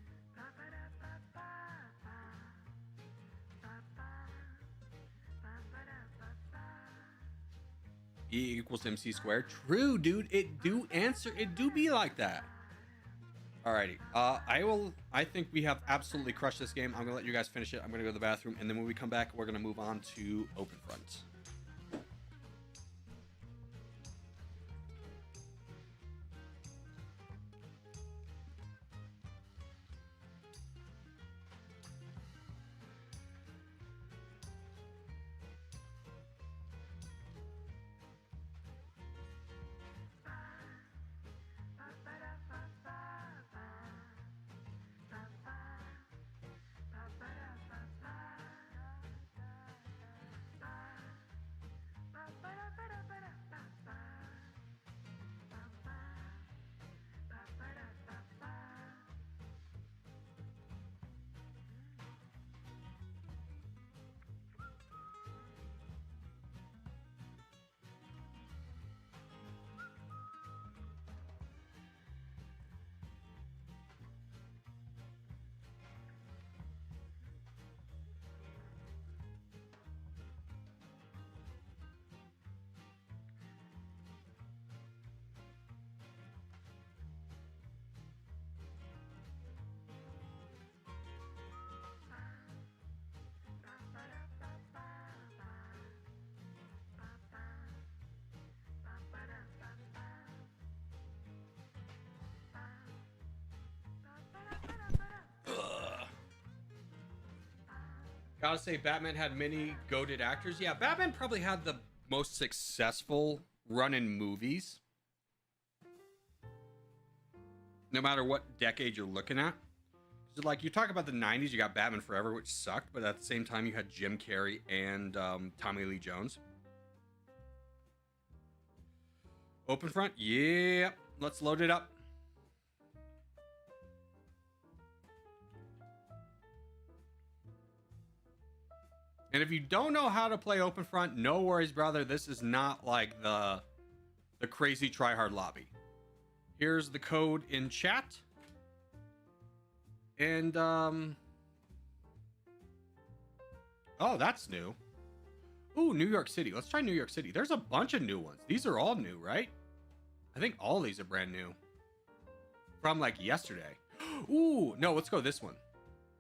E equals MC squared. True, dude. It do be like that. Alrighty. I think we have absolutely crushed this game. I'm gonna let you guys finish it. I'm gonna go to the bathroom, and then when we come back, we're gonna move on to Openfront. Gotta say, Batman had many goated actors. Yeah, Batman probably had the most successful run in movies. No matter what decade you're looking at. So, like, you talk about the 90s, you got Batman Forever, which sucked, but at the same time, you had Jim Carrey and Tommy Lee Jones. Openfront? Yeah. Let's load it up. And if you don't know how to play Openfront, no worries, brother. This is not like the crazy tryhard lobby. Here's the code in chat. And, oh, that's new. Ooh, New York City. Let's try New York City. There's a bunch of new ones. These are all new, right? I think all these are brand new. From, like, yesterday. Ooh, no, let's go this one.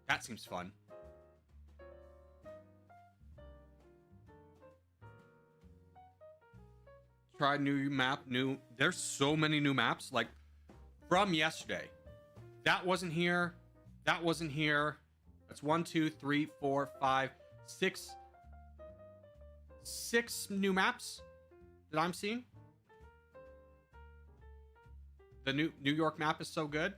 That seems fun. Try new map, there's so many new maps, like, from yesterday. That wasn't here. That wasn't here. That's 1, 2, 3, 4, 5, 6. 6 new maps that I'm seeing. The New York map is so good.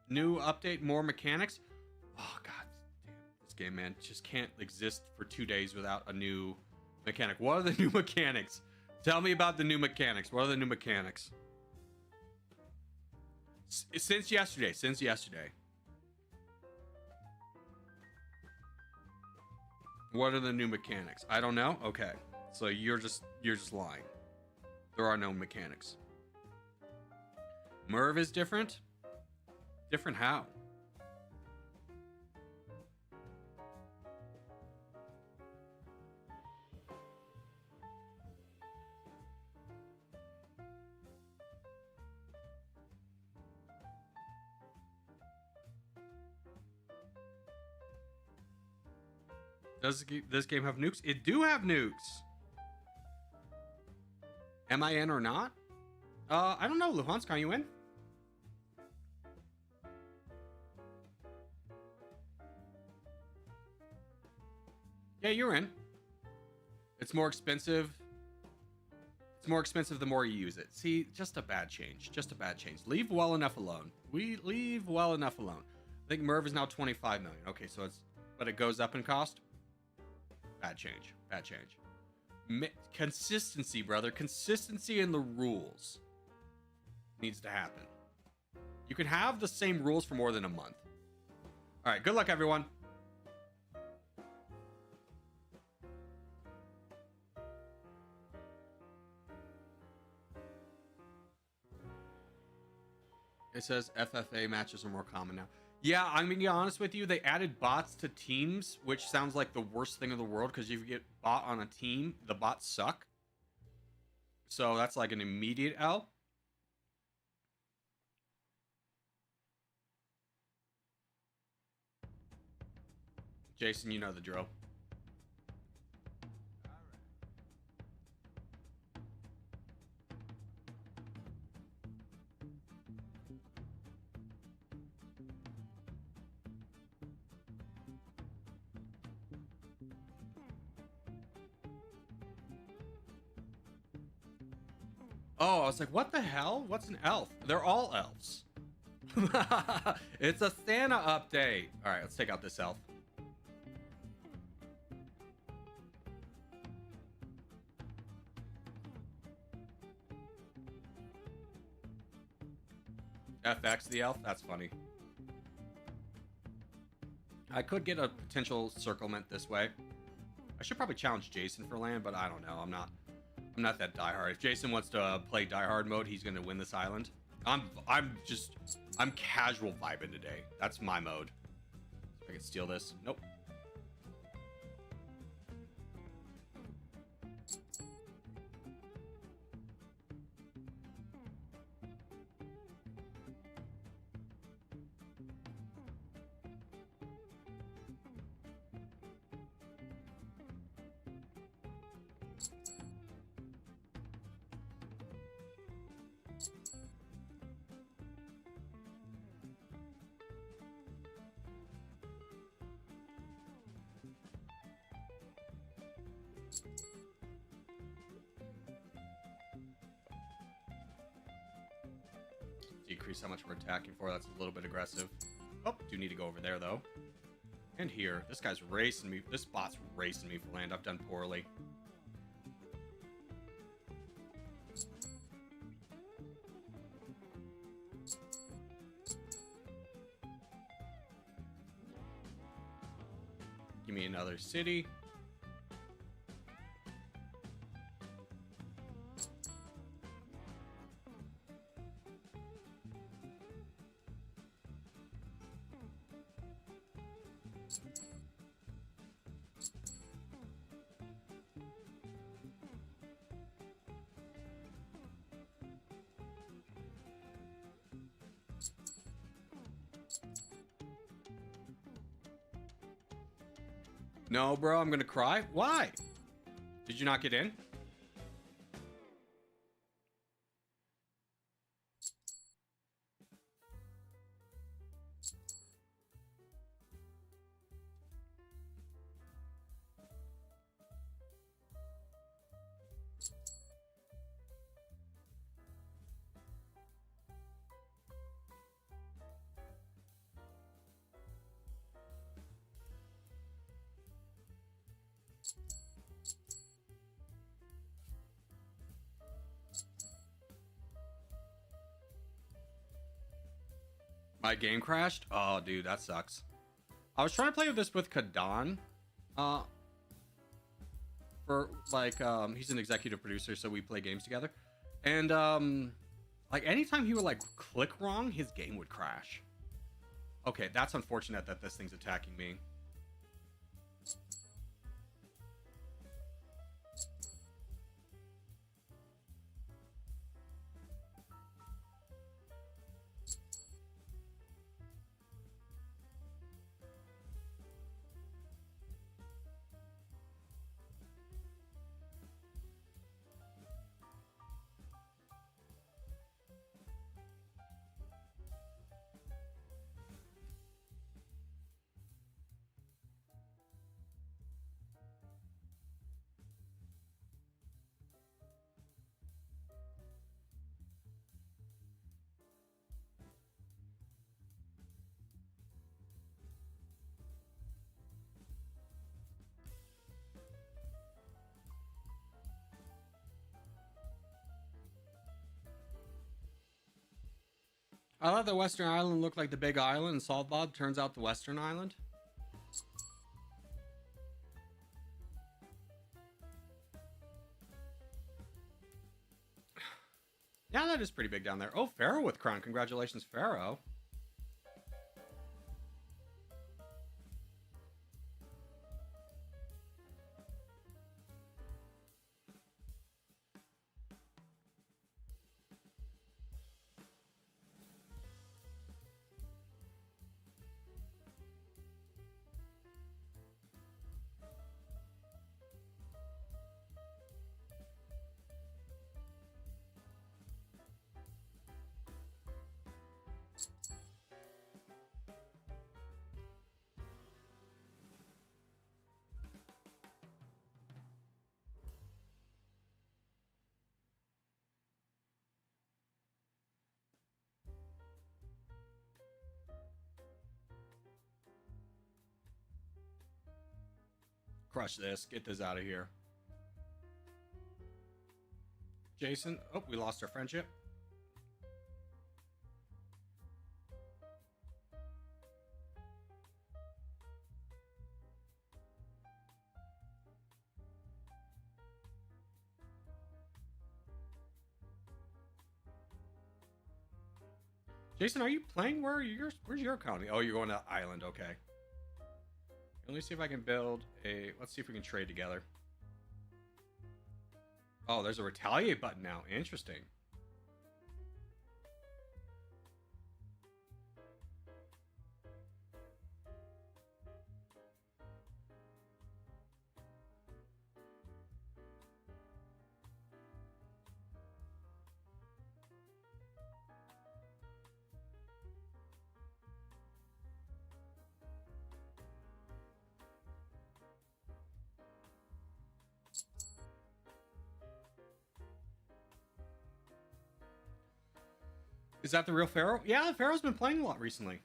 New update, more mechanics. Oh, God damn. This game, man, just can't exist for 2 days without a new Mechanic. What are the new mechanics? Tell me about the new mechanics. What are the new mechanics? Since yesterday. Since yesterday. What are the new mechanics? I don't know. Okay. So you're just lying. There are no mechanics. Merv is different? Different how? Does this game have nukes? It do have nukes. Am I in or not? I don't know, Luhansk, are you in? Yeah, you're in. It's more expensive. It's more expensive the more you use it. See, just a bad change. Just a bad change. Leave well enough alone. We leave well enough alone. I think Merv is now 25 million. Okay, so it's, but it goes up in cost. Bad change. Bad change. Consistency, brother. Consistency in the rules needs to happen. You can have the same rules for more than a month. All right, good luck, everyone. It says FFA matches are more common now. Yeah, I'm gonna be honest with you. They added bots to teams, which sounds like the worst thing in the world because if you get bot on a team, the bots suck. So that's like an immediate L. Jason, you know the drill. Oh, I was like, what the hell? What's an elf? They're all elves. It's a Santa update. All right, let's take out this elf. FX the elf? That's funny. I could get a potential circlement this way. I should probably challenge Jason for land, but I don't know. I'm not that diehard. If Jason wants to play diehard mode, he's gonna win this island. I'm casual vibing today. That's my mode. If I can steal this. Nope. Decrease how much we're attacking for. That's a little bit aggressive. Oh, do need to go over there though. And here, this guy's racing me. This bot's racing me for land. I've done poorly. Give me another city. No, bro, I'm gonna cry. Why? Did you not get in? My game crashed? Oh, dude, that sucks. I was trying to play this with Kadan. For, like, he's an executive producer, so we play games together. And, like, anytime he would, like, click wrong, his game would crash. Okay, that's unfortunate that this thing's attacking me. I thought the Western Island looked like the big island in Svalbard. Turns out the Western Island. Yeah, that is pretty big down there. Oh, Pharaoh with crown. Congratulations, Pharaoh. Crush this. Get this out of here. Jason. Oh, we lost our friendship. Jason, are you playing? Where are you? Where's your colony? Oh, you're going to island. Okay. Let me see if I can build a... Let's see if we can trade together. Oh, there's a retaliate button now. Interesting. Is that the real Pharaoh? Yeah, Pharaoh's been playing a lot recently.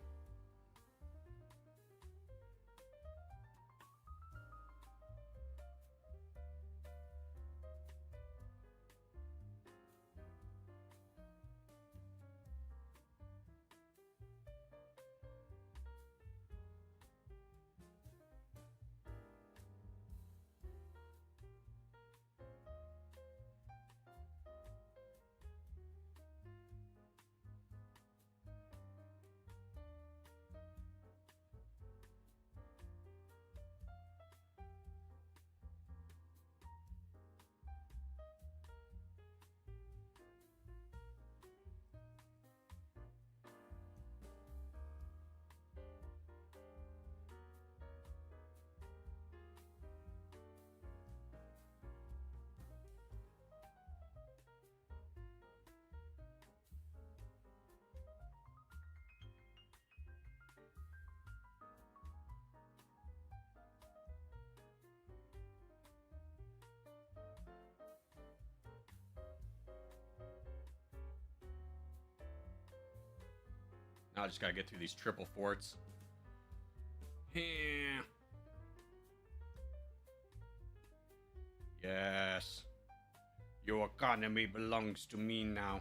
Now I just gotta get through these triple forts. Yeah. Yes. Your economy belongs to me now.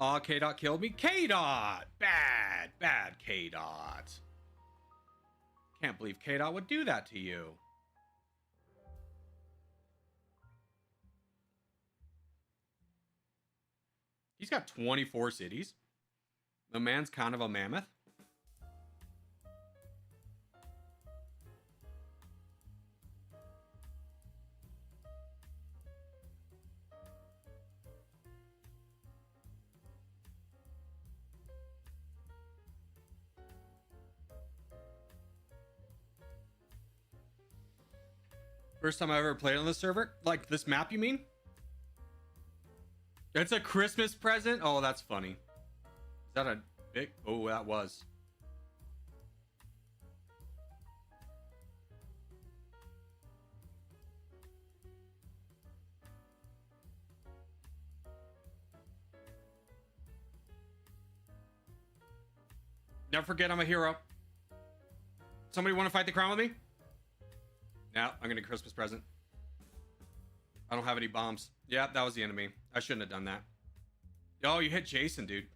Aw, K-Dot killed me. K-Dot! Bad, bad K-Dot. Can't believe K-Dot would do that to you. He's got 24 cities. The man's kind of a mammoth. First time I ever played on this server? Like this map, you mean? It's a Christmas present? Oh, that's funny. Is that a big... Oh, that was. Never forget I'm a hero. Somebody want to fight the crown with me? Now, I'm gonna Christmas present. I don't have any bombs. Yeah, that was the enemy. I shouldn't have done that. Oh, you hit Jason, dude.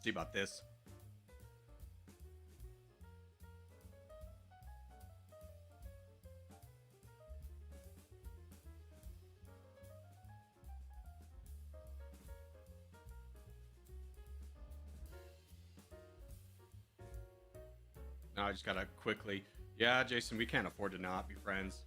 See about this. Now I just gotta quickly. Yeah, Jason, we can't afford to not be friends.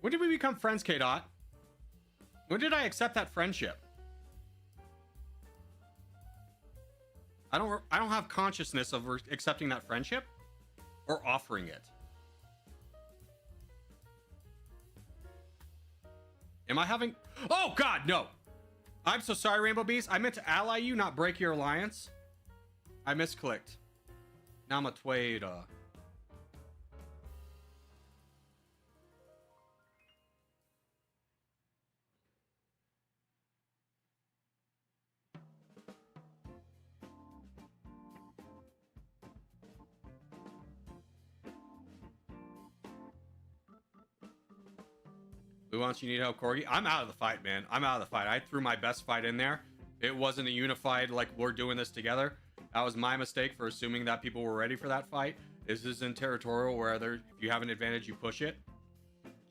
When did we become friends, K-Dot? When did I accept that friendship? I don't have consciousness of accepting that friendship or offering it. Am I having... Oh, God, no. I'm so sorry, Rainbow Beast. I meant to ally you, not break your alliance. I misclicked. Now I'm a Twada. Who wants you need help, Corgi? I'm out of the fight, man. I'm out of the fight. I threw my best fight in there. It wasn't a unified, like, we're doing this together. That was my mistake for assuming that people were ready for that fight. This is in Territorial, where if you have an advantage, you push it.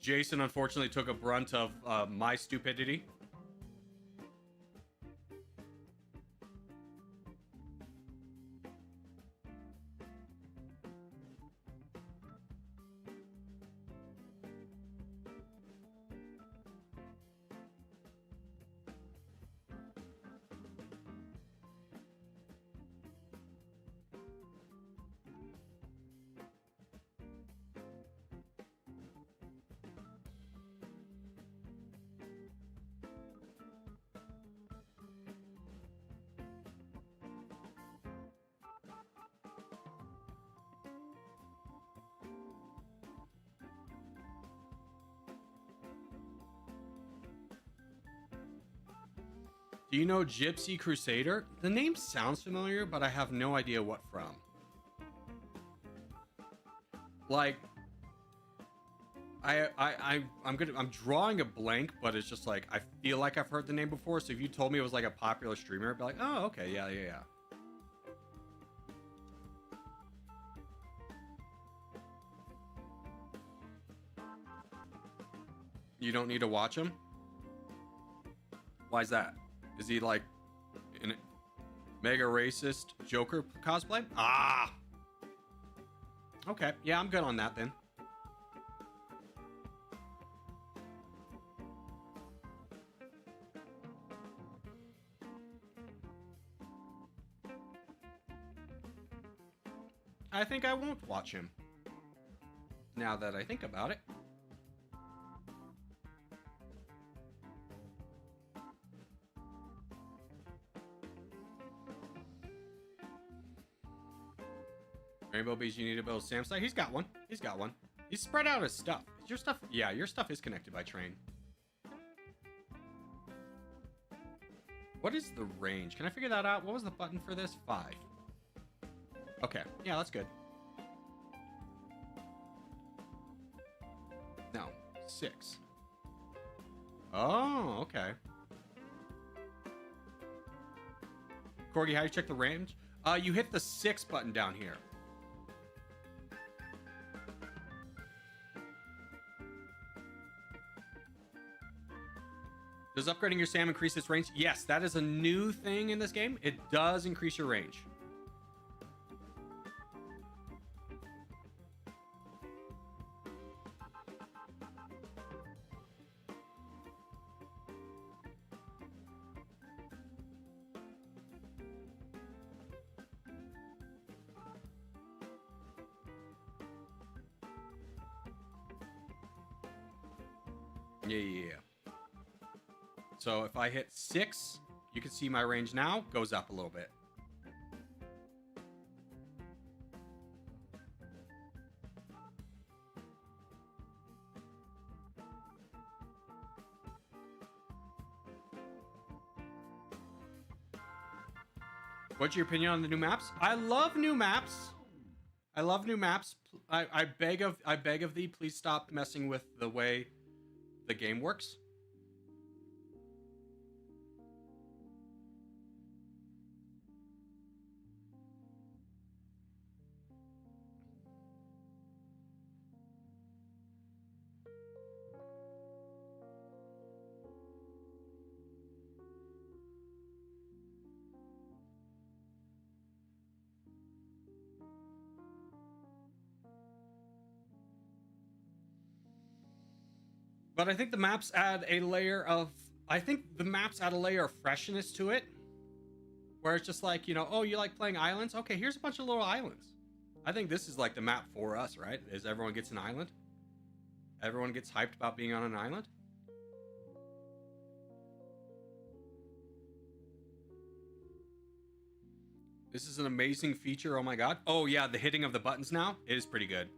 Jason, unfortunately, took a brunt of my stupidity. Do you know Gypsy Crusader? The name sounds familiar, but I have no idea what from. Like, I'm drawing a blank, but it's just like I feel like I've heard the name before. So if you told me it was like a popular streamer, I'd be like, oh, okay, yeah. You don't need to watch him? Why is that? Is he like in mega racist Joker cosplay? Ah! Okay, yeah, I'm good on that then. I think I won't watch him. Now that I think about it. Rainbow Bees, you need to build a SAM site. He's got one. He's got one. He's spread out his stuff. Is your stuff? Yeah, your stuff is connected by train. What is the range? Can I figure that out? What was the button for this? 5. Okay. Yeah, that's good. No. 6. Oh, okay. Corgi, how do you check the range? You hit the 6 button down here. Does upgrading your SAM increase its range? Yes, that is a new thing in this game. It does increase your range. Yeah. So if I hit 6, you can see my range now goes up a little bit. What's your opinion on the new maps? I love new maps. I love new maps. I beg of thee, please stop messing with the way the game works. But I think the maps add a layer of... I think the maps add a layer of freshness to it. Where it's just like, you know, oh, you like playing islands? Okay, here's a bunch of little islands. I think this is like the map for us, right? Is everyone gets an island? Everyone gets hyped about being on an island? This is an amazing feature, oh my god. Oh yeah, the hitting of the buttons now is pretty good.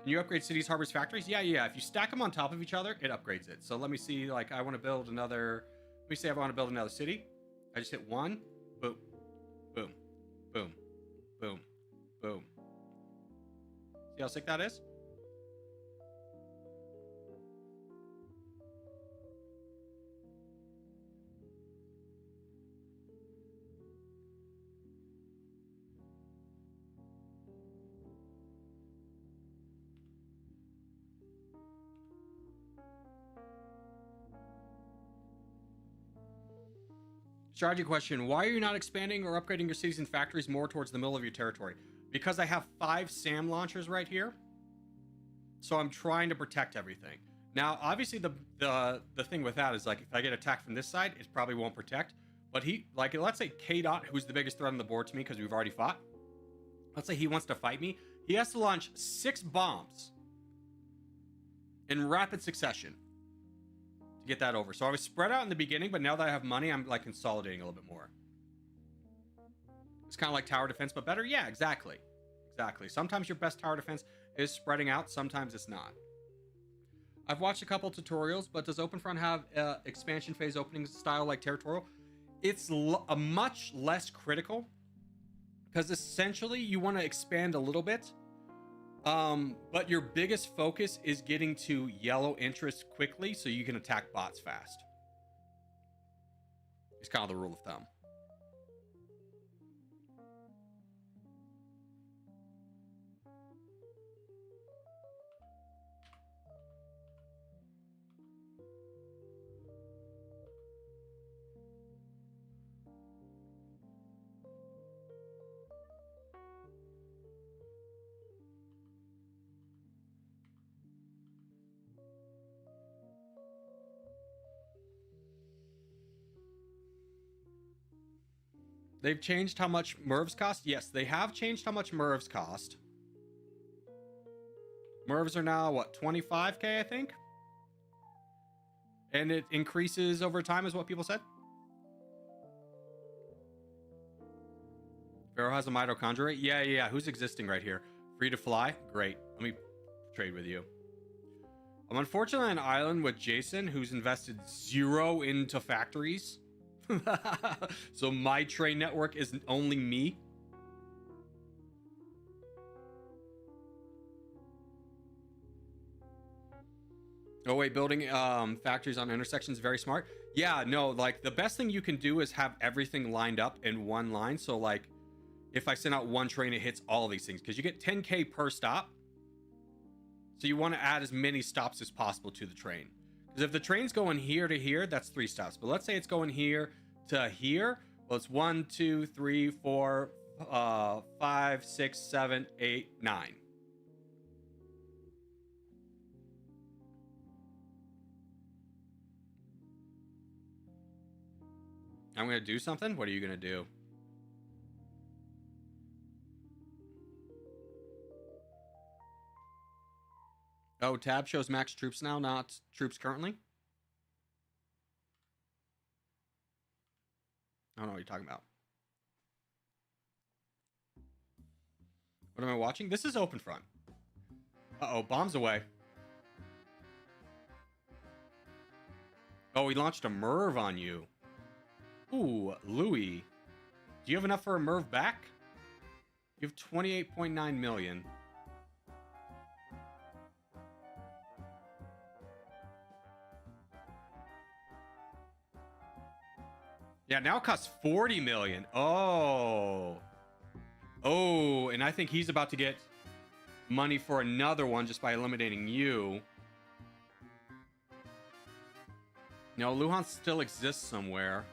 Can you upgrade cities, harbors, factories? Yeah. If you stack them on top of each other, it upgrades it. So let me see, like, I want to build another... Let me say I want to build another city. I just hit 1. Boom. Boom. Boom. Boom. Boom. See how sick that is? Strategy question. Why are you not expanding or upgrading your cities and factories more towards the middle of your territory? Because I have 5 SAM launchers right here. So I'm trying to protect everything. Now, obviously, the thing with that is, like, if I get attacked from this side, it probably won't protect. But he, like, let's say K-Dot, who's the biggest threat on the board to me because we've already fought. Let's say he wants to fight me. He has to launch 6 bombs in rapid succession to get that over. So I was spread out in the beginning, but now that I have money, I'm like consolidating a little bit more. It's kind of like tower defense, but better. Yeah, exactly. Sometimes your best tower defense is spreading out. Sometimes it's not. I've watched a couple tutorials, but does Openfront have expansion phase opening style like Territorial? It's a much less critical because essentially you want to expand a little bit. But your biggest focus is getting to yellow interest quickly so you can attack bots fast. It's kind of the rule of thumb. They've changed how much MIRVs cost? Yes, they have changed how much MIRVs cost. MIRVs are now, what, 25k, I think? And it increases over time, is what people said. Pharaoh has a mitochondria? Yeah. Who's existing right here? Free to fly? Great. Let me trade with you. I'm unfortunately on an island with Jason, who's invested 0 into factories. So my trade network is only me. Oh wait, building factories on intersections, very smart. Yeah, no, like the best thing you can do is have everything lined up in one line. So like if I send out one train, it hits all of these things because you get 10k per stop. So you want to add as many stops as possible to the train. Because if the train's going here to here, that's 3 stops. But let's say it's going here to here. Well, it's 1, 2, 3, 4, 5, 6, 7, 8, 9. I'm going to do something. What are you going to do? Oh, tab shows max troops now, not troops currently. I don't know what you're talking about. What am I watching? This is Openfront. Uh-oh, bombs away. Oh, he launched a MIRV on you. Ooh, Louis. Do you have enough for a MIRV back? You have 28.9 million. Yeah, now it costs 40 million. Oh. Oh, and I think he's about to get money for another one just by eliminating you. No, Luhan still exists somewhere.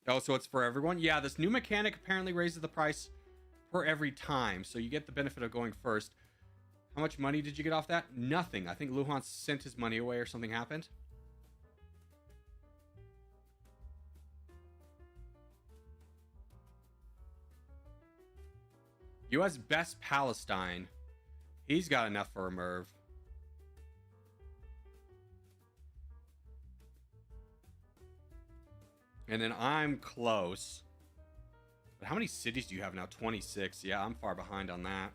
Oh, so it's for everyone? Yeah, this new mechanic apparently raises the price per every time. So you get the benefit of going first. How much money did you get off that? Nothing. I think Luhan sent his money away or something happened. U.S. Best Palestine. He's got enough for a MIRV. And then I'm close. But how many cities do you have now? 26. Yeah, I'm far behind on that.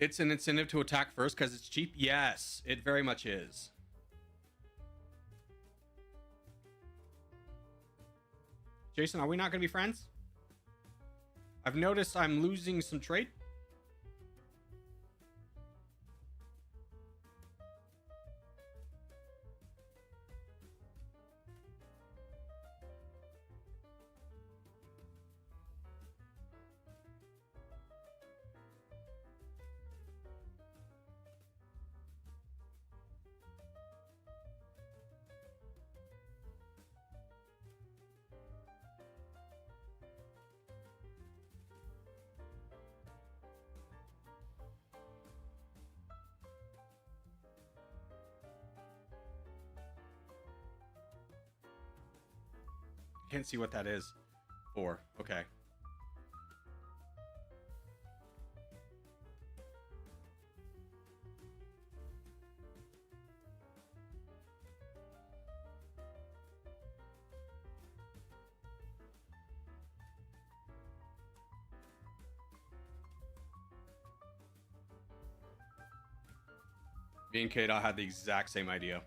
It's an incentive to attack first because it's cheap. Yes, it very much is. Jason, are we not going to be friends? I've noticed I'm losing some trade. Can't see what that is for. Okay. Me and Kata had the exact same idea.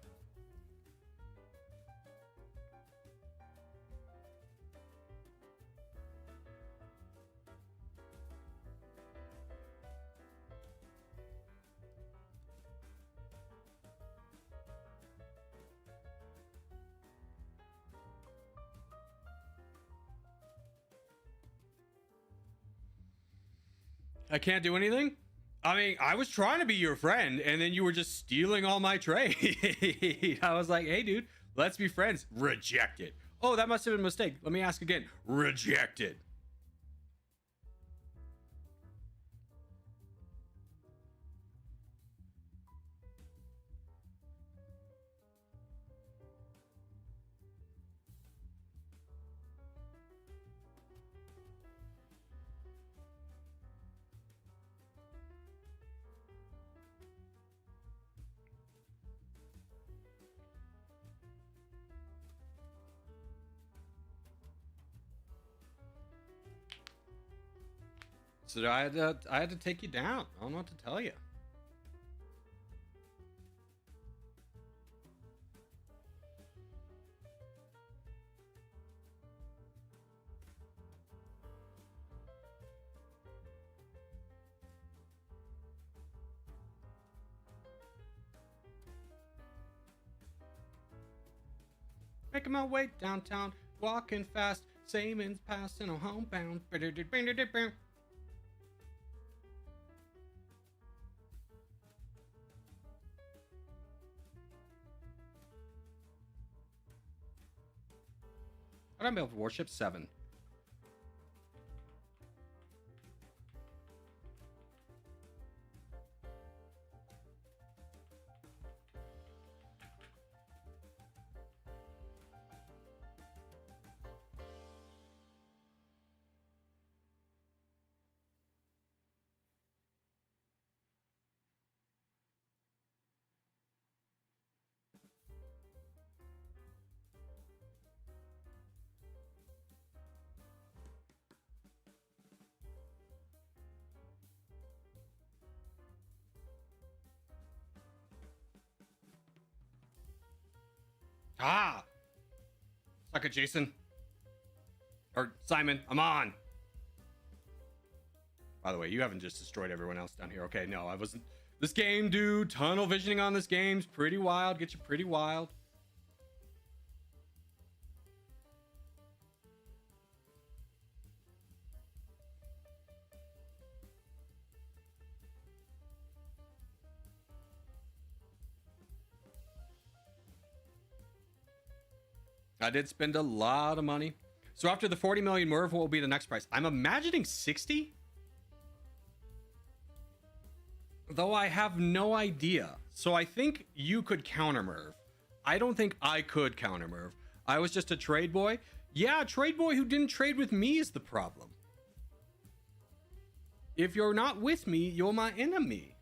I can't do anything? I mean, I was trying to be your friend, and then you were just stealing all my trade. I was like, hey, dude, let's be friends. Rejected. Oh, that must have been a mistake. Let me ask again. Rejected. So I had to take you down. I don't know what to tell you. Making my way downtown, walking fast, Saman's passing, I'm homebound. What am I built warship 7? Ah! Suck it, Jason. Or Simon, I'm on. By the way, you haven't just destroyed everyone else down here. Okay, no, I wasn't. This game, dude, tunnel visioning on this game's pretty wild. Get you pretty wild. I did spend a lot of money. So after the 40 million Merv, what will be the next price? I'm imagining 60. Though I have no idea. So I think you could counter Merv. I don't think I could counter Merv. I was just a trade boy. Yeah, a trade boy who didn't trade with me is the problem. If you're not with me, you're my enemy.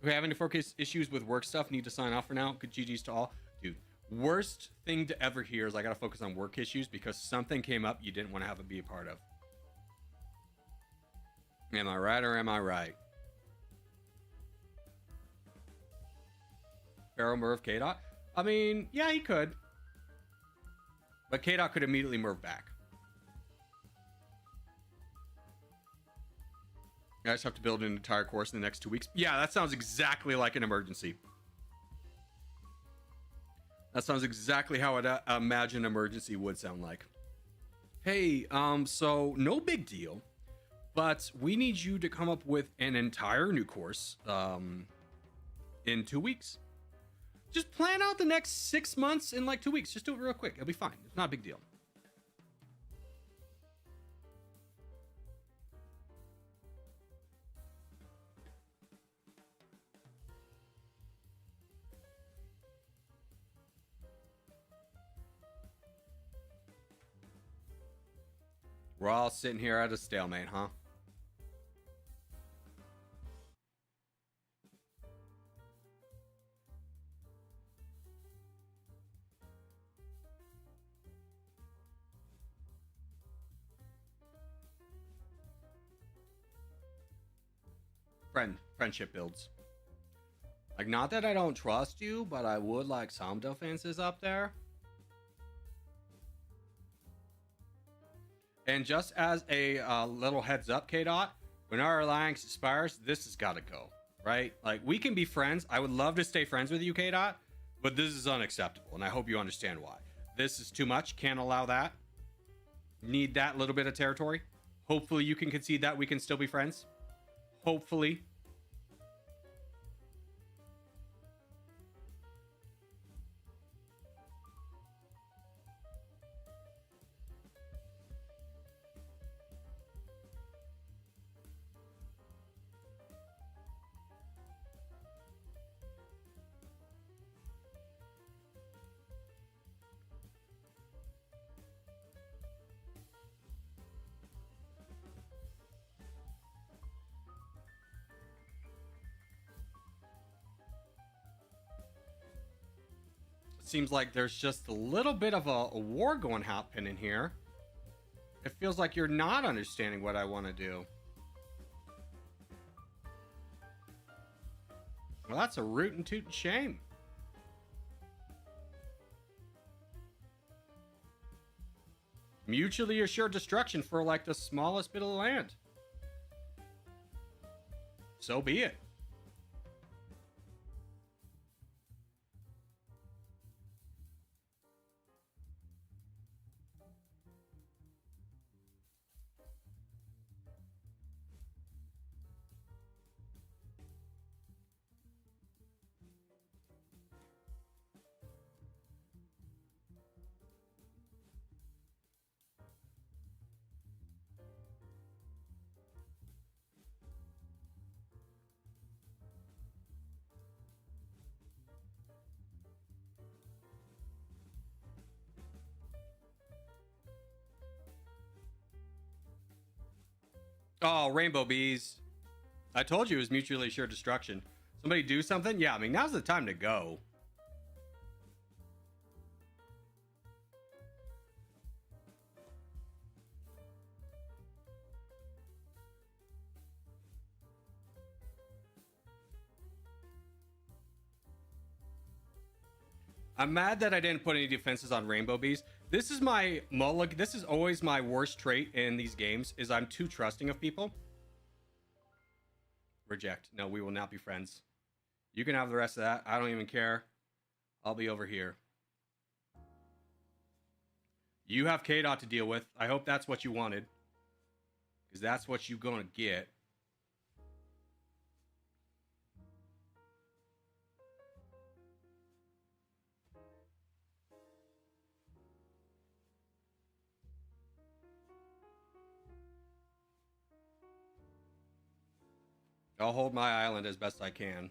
If we have any 4K issues with work stuff, need to sign off for now. Good GG's to all. Dude, worst thing to ever hear is I gotta focus on work issues because something came up you didn't want to have it be a part of. Am I right or am I right? Pharaoh Merv K-Dot? I mean, yeah, he could. But K-Dot could immediately Merv back. I just have to build an entire course in the next 2 weeks. Yeah, that sounds exactly like an emergency. That sounds exactly how I'd imagine emergency would sound like. Hey, so no big deal, but we need you to come up with an entire new course in 2 weeks. Just plan out the next 6 months in like 2 weeks. Just do it real quick. It'll be fine. It's not a big deal. We're all sitting here at a stalemate, huh? Friendship builds. Like, not that I don't trust you, but I would like some defenses up there. And just as a little heads up, K-Dot, when our alliance expires, this has got to go, right? Like, we can be friends. I would love to stay friends with you, K-Dot, but this is unacceptable, and I hope you understand why. This is too much. Can't allow that. Need that little bit of territory. Hopefully you can concede that we can still be friends. Hopefully. Seems like there's just a little bit of a war going happening here. It feels like you're not understanding what I want to do. Well, that's a rootin' tootin' shame. Mutually assured destruction for like the smallest bit of land. So be it. Oh, rainbow bees. I told you it was mutually assured destruction. Somebody do something? Yeah, I mean, now's the time to go. I'm mad that I didn't put any defenses on rainbow bees. This is my mulligan. This is always my worst trait in these games, is I'm too trusting of people. Reject. No, we will not be friends. You can have the rest of that. I don't even care. I'll be over here. You have KDOT to deal with. I hope that's what you wanted. Because that's what you're going to get. I'll hold my island as best I can.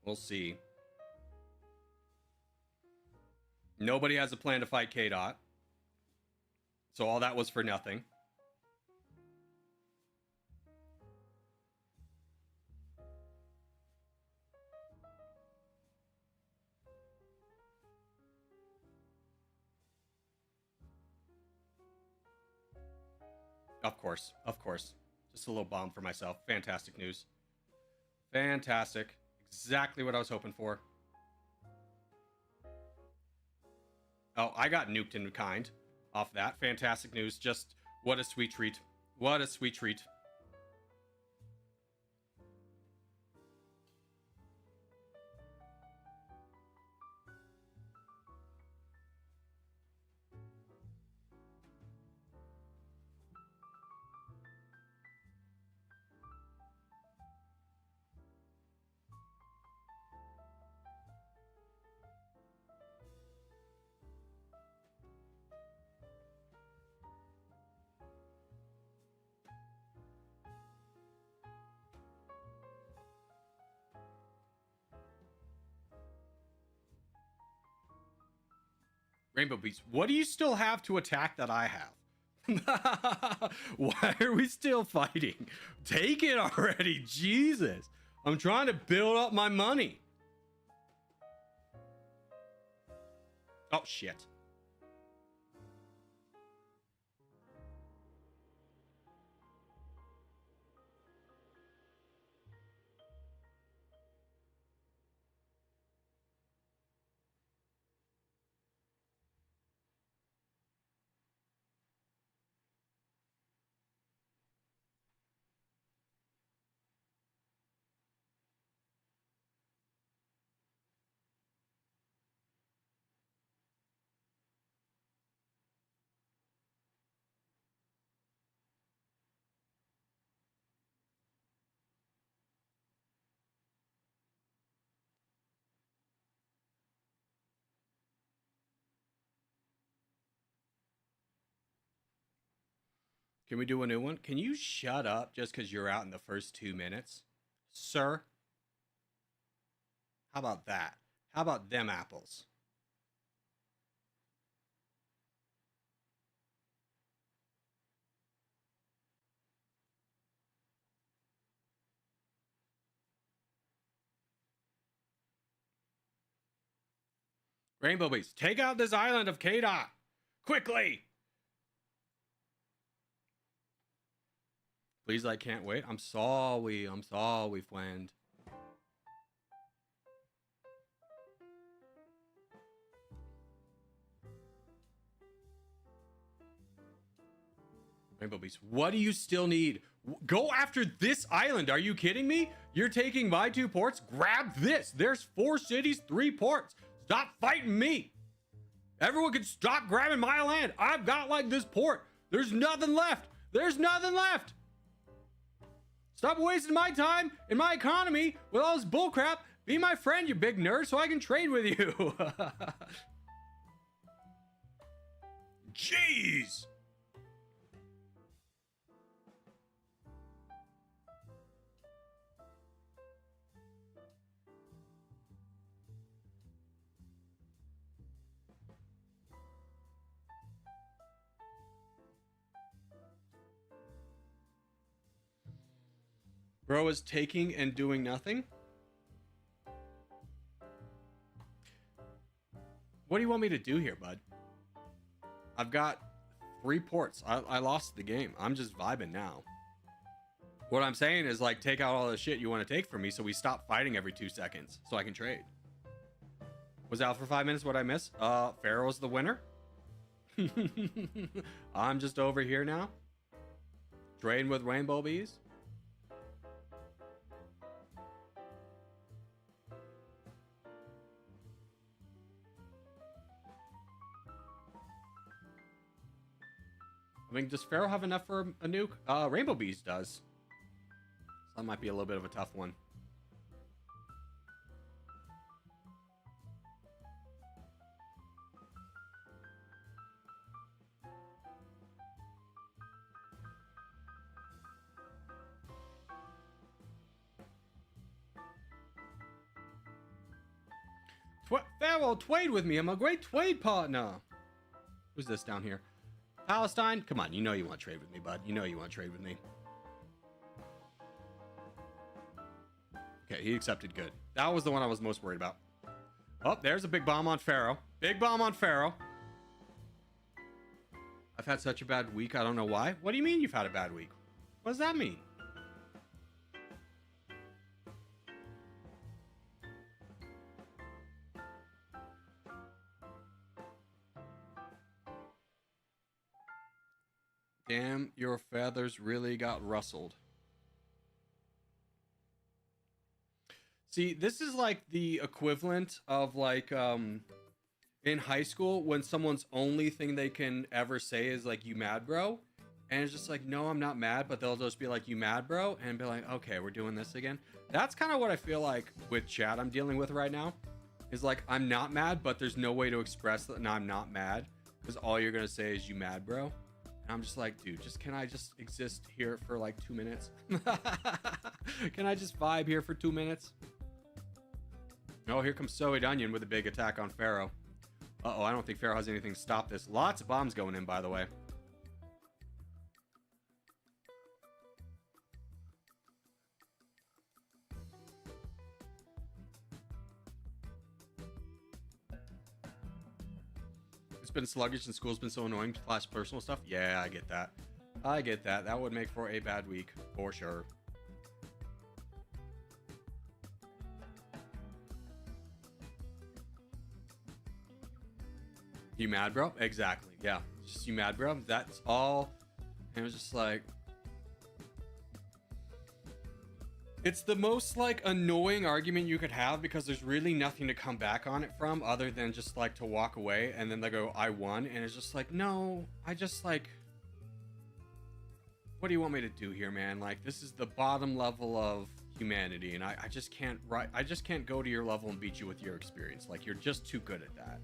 We'll see. Nobody has a plan to fight KDOT. So all that was for nothing. Of course, of course. Just a little bomb for myself. Fantastic news. Fantastic. Exactly what I was hoping for. Oh, I got nuked in kind off that. Fantastic news. Just what a sweet treat. What a sweet treat. Rainbow Beast, what do you still have to attack that I have? Why are we still fighting? Take it already, Jesus. I'm trying to build up my money. Oh, shit. Can we do a new one? Can you shut up just because you're out in the first 2 minutes? Sir? How about that? How about them apples? Rainbow Beast, take out this island of K-Dot! Quickly! Please, I can't wait. I'm sorry, friend. Rainbow Beast, what do you still need? Go after this island. Are you kidding me? You're taking my 2 ports? Grab this. There's 4 cities, 3 ports. Stop fighting me. Everyone can stop grabbing my land. I've got like this port. There's nothing left. There's nothing left. Stop wasting my time and my economy with all this bullcrap. Be my friend, you big nerd, so I can trade with you. Jeez. Bro is taking and doing nothing. What do you want me to do here, bud? I've got 3 ports. I lost the game. I'm just vibing now. What I'm saying is, like, take out all the shit you want to take from me so we stop fighting every 2 seconds so I can trade. Was out for 5 minutes. What'd I miss? Pharaoh's the winner. I'm just over here now. Trading with Rainbow Bees. I mean, does Pharaoh have enough for a nuke? Rainbow Beast does. So that might be a little bit of a tough one. Pharaoh, trade with me. I'm a great trade partner. Who's this down here? Palestine? Come on, you know you want to trade with me, bud. You know you want to trade with me. Okay, he accepted. Good. That was the one I was most worried about. Oh, there's a big bomb on Pharaoh. Big bomb on Pharaoh. I've had such a bad week. I don't know why. What do you mean you've had a bad week? What does that mean? Damn, your feathers really got rustled. See, this is like the equivalent of like in high school when someone's only thing they can ever say is like, you mad, bro? And it's just like, no, I'm not mad, but they'll just be like, you mad, bro? And be like, okay, we're doing this again. That's kind of what I feel like with chat I'm dealing with right now. Is like, I'm not mad, but there's no way to express that no, I'm not mad. Because all you're going to say is, you mad, bro? And I'm just like, dude, can I just exist here for like 2 minutes? Can I just vibe here for 2 minutes? Oh, here comes Soed Onion with a big attack on Pharaoh. Uh-oh, I don't think Pharaoh has anything to stop this. Lots of bombs going in, by the way. It's been sluggish and school's been so annoying / personal stuff. Yeah, I get that. I get that. That would make for a bad week, for sure. You mad, bro? Exactly. Yeah. Just you mad, bro? That's all. And it was just like, it's the most like annoying argument you could have because there's really nothing to come back on it from other than just like to walk away and then they go, I won. And it's just like, no, I just like, what do you want me to do here, man? Like, this is the bottom level of humanity. And I just can't, I just can't go to your level and beat you with your experience. Like, you're just too good at that.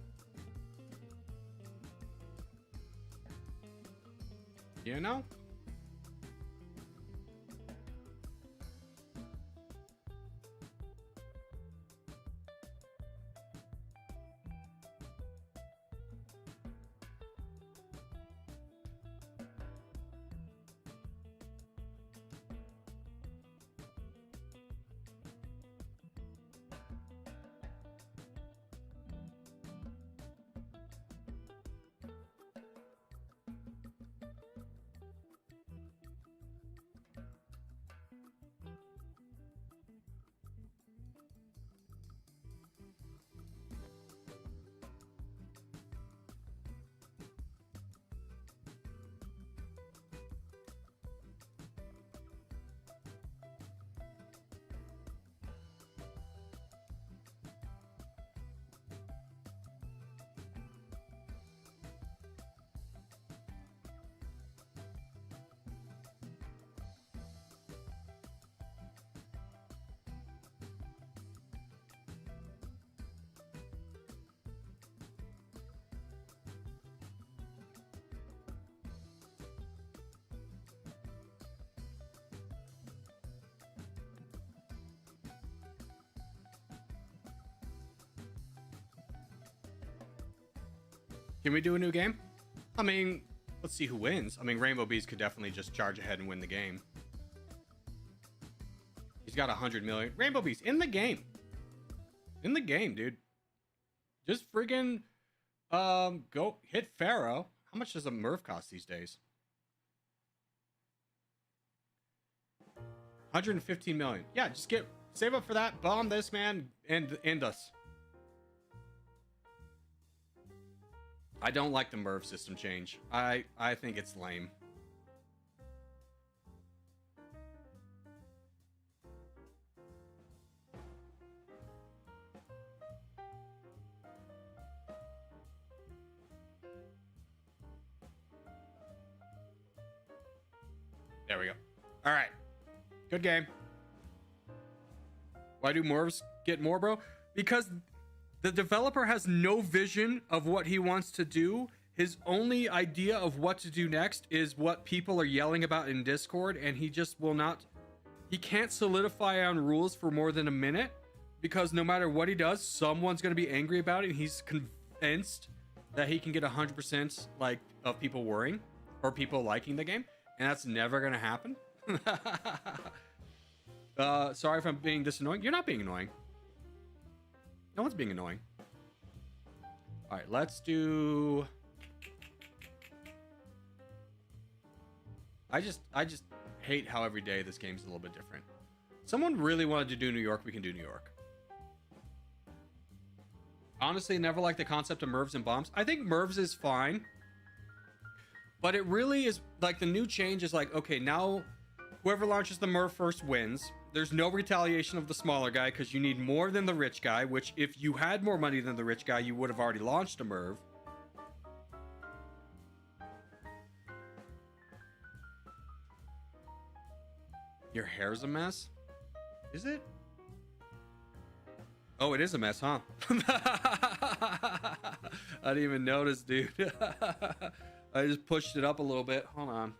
You know? Can we do a new game? I mean, let's see who wins. I mean, Rainbow Bees could definitely just charge ahead and win the game. He's got 100 million. Rainbow Bees in the game. In the game, dude. Just friggin' go hit Pharaoh. How much does a Merv cost these days? 115 million. Yeah, just save up for that. Bomb this, man, and end us. I don't like the Merv system change. I think it's lame. There we go. All right. Good game. Why do Mervs get more, bro? Because the developer has no vision of what he wants to do. His only idea of what to do next is what people are yelling about in Discord, and he just will not... He can't solidify on rules for more than a minute, because no matter what he does, someone's going to be angry about it, and he's convinced that he can get 100% like of people worrying or people liking the game, and that's never going to happen. Sorry if I'm being this annoying. You're not being annoying. No one's being annoying. All right, let's do... I just hate how every day this game's a little bit different. Someone really wanted to do New York, we can do New York. Honestly, never liked the concept of Mervs and bombs. I think Mervs is fine, but it really is like the new change is like, okay, now whoever launches the Merv first wins. There's no retaliation of the smaller guy because you need more than the rich guy, which if you had more money than the rich guy, you would have already launched a Merv. Your hair's a mess? Is it? Oh, it is a mess, huh? I didn't even notice, dude. I just pushed it up a little bit. Hold on.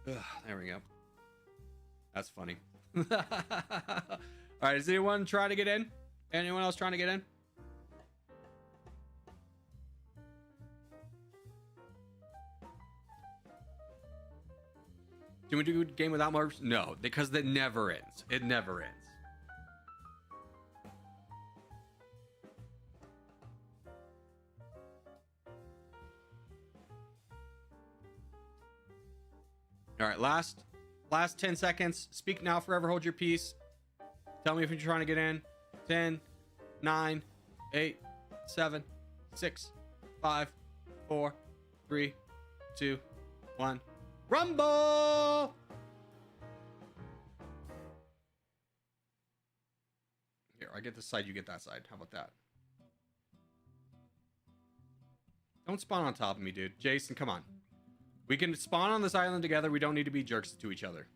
Ugh, there we go. That's funny. All right, is anyone trying to get in? Anyone else trying to get in? Can we do a game without Mervs? No, because it never ends. It never ends. All right, last 10 seconds. Speak now, forever hold your peace. Tell me if you're trying to get in. 10, 9, 8, 7, 6, 5, 4, 3, 2, 1. Rumble! Here, I get this side, you get that side. How about that? Don't spawn on top of me, dude. Jason, come on. We can spawn on this island together. We don't need to be jerks to each other.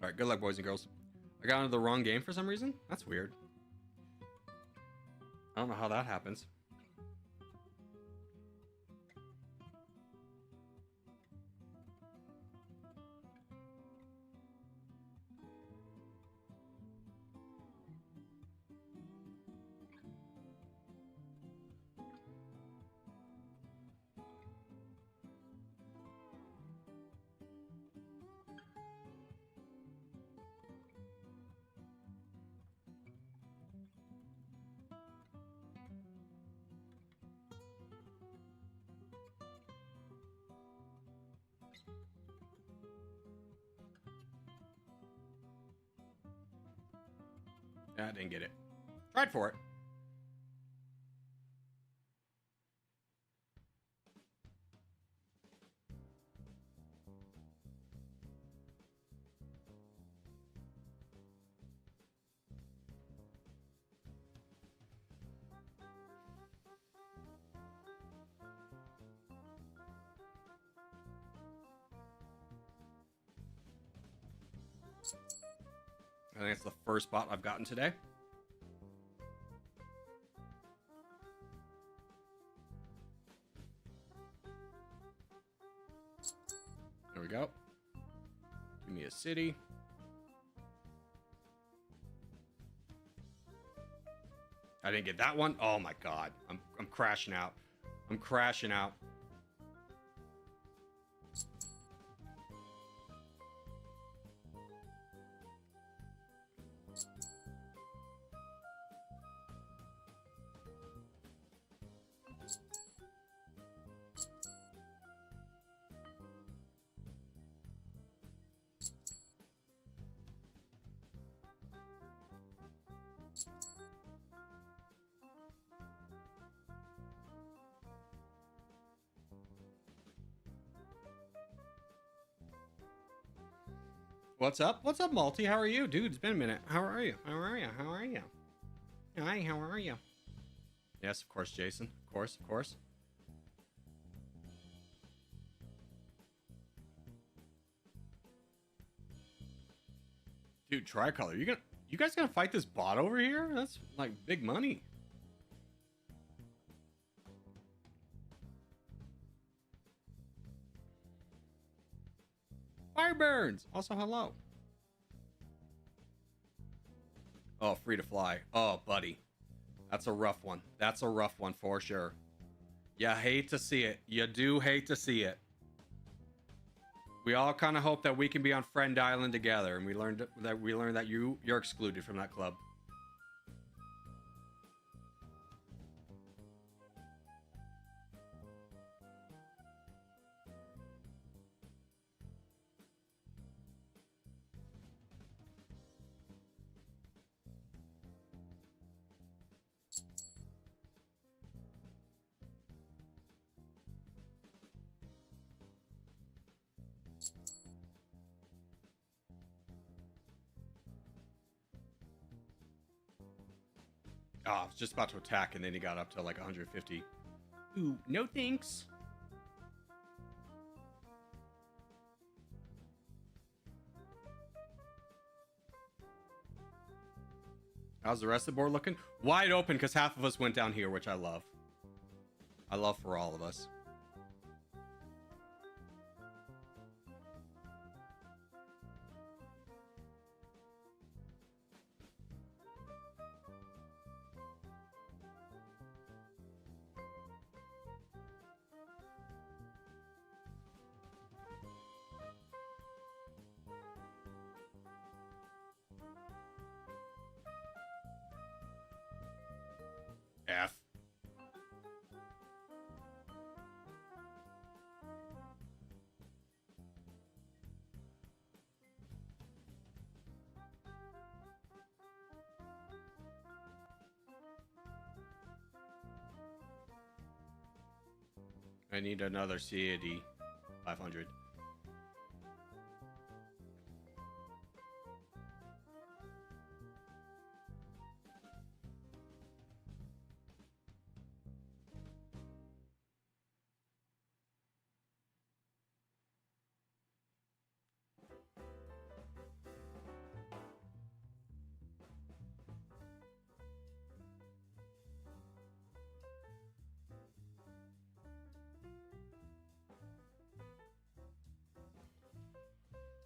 All right, good luck, boys and girls. I got into the wrong game for some reason. That's weird. I don't know how that happens. I didn't get it. Tried for it. I think it's the first bot I've gotten today. There we go. Give me a city. I didn't get that one. Oh my god. I'm crashing out. I'm crashing out. What's up? What's up, Malty? How are you? Dude, it's been a minute. How are you? How are you? How are you? Hi, how are you? Yes, of course, Jason. Of course, of course. Dude, Tricolor, you guys gonna fight this bot over here? That's like big money. Fireburns! Also, hello. Oh, free to fly. Oh, buddy. That's a rough one. That's a rough one for sure. You hate to see it. You do hate to see it. We all kind of hope that we can be on Friend Island together, and we learned that you're excluded from that club. Oh, I was just about to attack, and then he got up to like 150. Ooh, no thanks. How's the rest of the board looking? Wide open, because half of us went down here, which I love. I love for all of us. F. I need another CAD 500.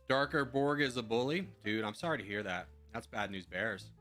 Darker Borg is a bully? Dude, I'm sorry to hear that. That's bad news bears.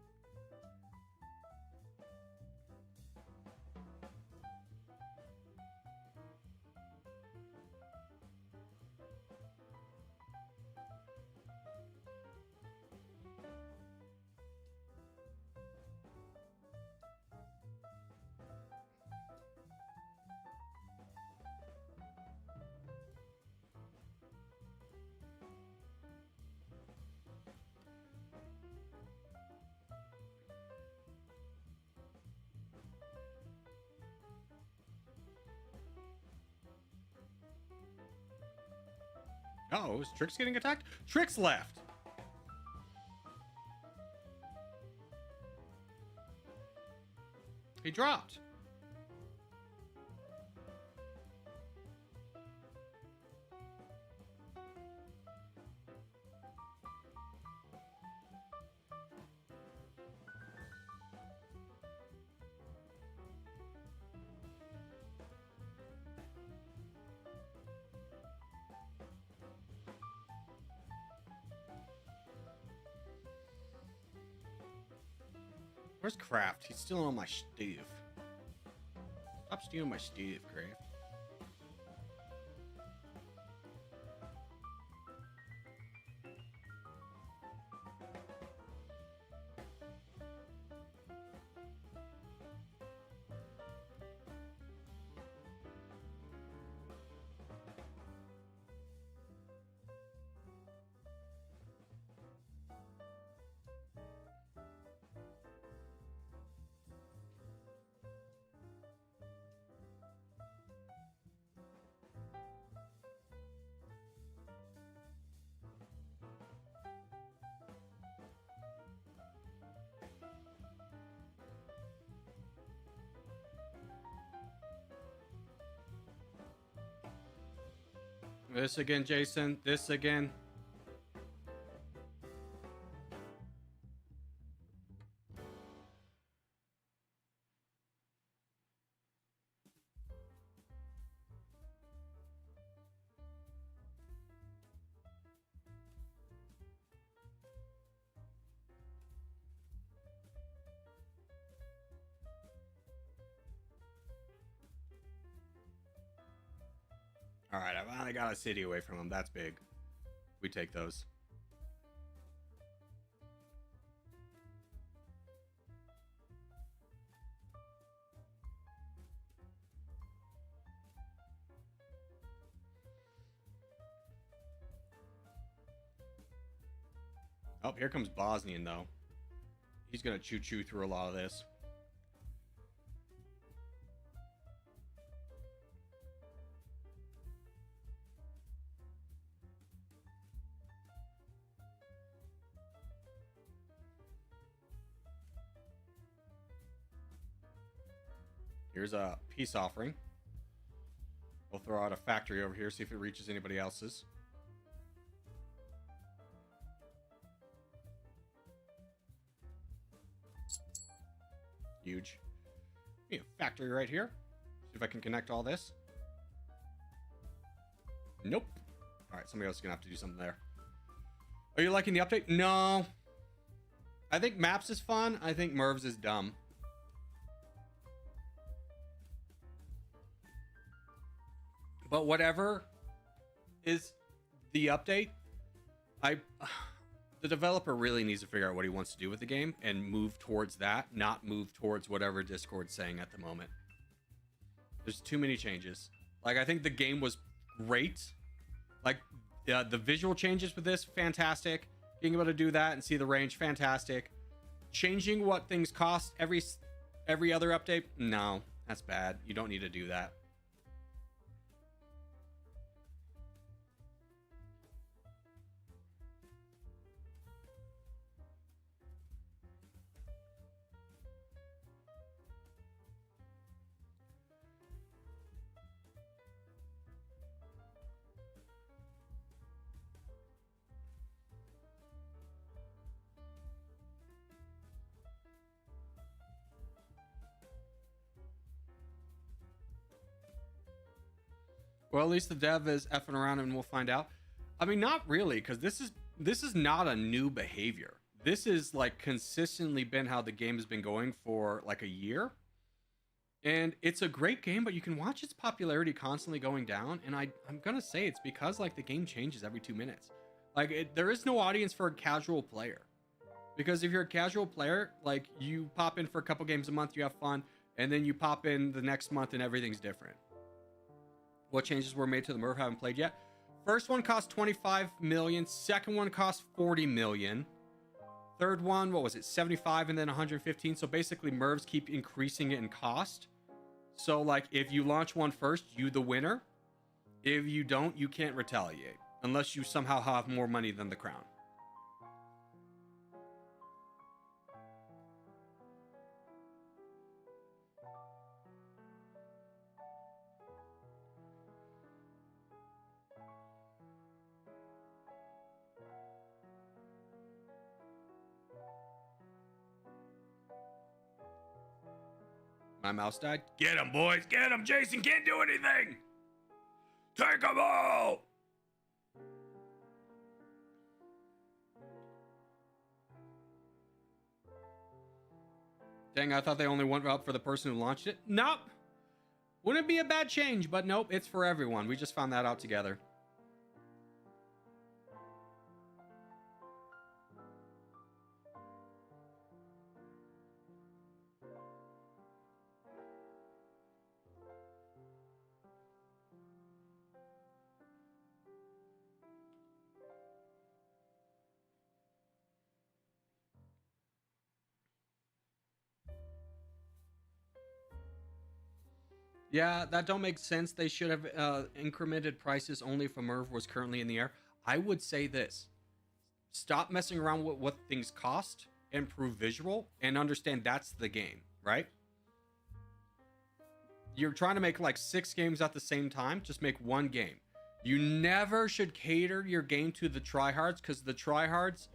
Oh, is Trix getting attacked? Trix left. He dropped. Where's Kraft? He's stealing all my stuff. Stop stealing my stuff, Kraft. This again, Jason. This again. All right, I finally got a city away from him. That's big. We take those. Oh, here comes Bosnian, though. He's going to choo-choo through a lot of this. Here's a peace offering. We'll throw out a factory over here, see if it reaches anybody else's. Huge. A factory right here. See if I can connect all this. Nope. All right, somebody else is gonna have to do something there. Are you liking the update? No. I think Maps is fun. I think Mervs is dumb. But whatever is the update, the developer really needs to figure out what he wants to do with the game and move towards that, not move towards whatever Discord's saying at the moment. There's too many changes. Like, I think the game was great. Like, the visual changes with this, fantastic. Being able to do that and see the range, fantastic. Changing what things cost every other update, no, that's bad. You don't need to do that. Well, at least the dev is effing around and we'll find out. I mean, not really, because this is not a new behavior. This is like consistently been how the game has been going for like a year. And it's a great game, but you can watch its popularity constantly going down. And I'm going to say it's because like the game changes every 2 minutes. Like there is no audience for a casual player. Because if you're a casual player, like you pop in for a couple games a month, you have fun. And then you pop in the next month and everything's different. What changes were made to the Merv? Haven't played yet. First one cost 25 million. Second one cost 40 million. Third one, what was it? 75 and then 115. So basically Mervs keep increasing it in cost. So like if you launch one first, you the winner. If you don't, you can't retaliate unless you somehow have more money than the crown. My mouse died. Get him, boys. Get him. Jason can't do anything. Take them all. Dang, I thought they only went up for the person who launched it. Nope. Wouldn't be a bad change, but nope, it's for everyone. We just found that out together. Yeah, that don't make sense. They should have incremented prices only if a Merv was currently in the air. I would say this. Stop messing around with what things cost, improve visual, and understand that's the game, right? You're trying to make like 6 games at the same time. Just make one game. You never should cater your game to the tryhards because the tryhards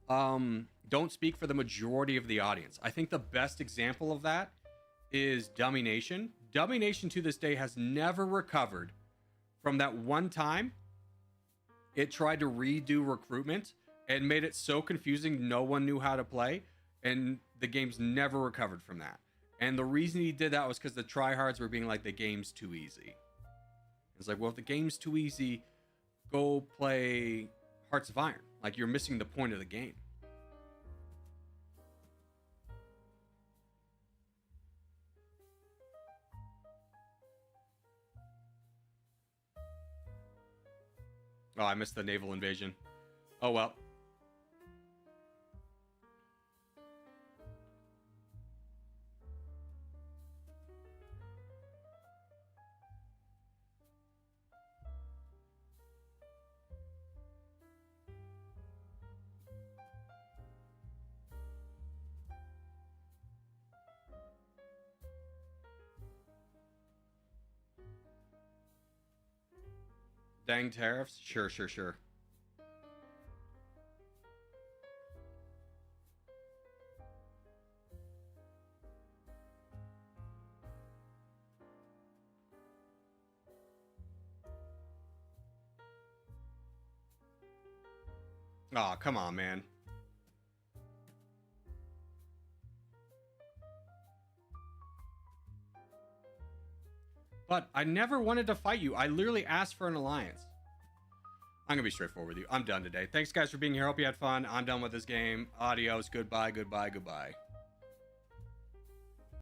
don't speak for the majority of the audience. I think the best example of that is Dummy Nation. Dummy Nation to this day has never recovered from that one time it tried to redo recruitment and made it so confusing no one knew how to play, and the game's never recovered from that. And the reason he did that was because the tryhards were being like, the game's too easy. It's like, well, if the game's too easy, go play Hearts of Iron. Like, you're missing the point of the game. Oh, I missed the naval invasion. Oh, well. Dang tariffs? Sure, sure, sure. Aw, come on, man. But I never wanted to fight you. I literally asked for an alliance. I'm gonna be straightforward with you. I'm done today. Thanks, guys, for being here. Hope you had fun. I'm done with this game. Adios. Goodbye, goodbye, goodbye.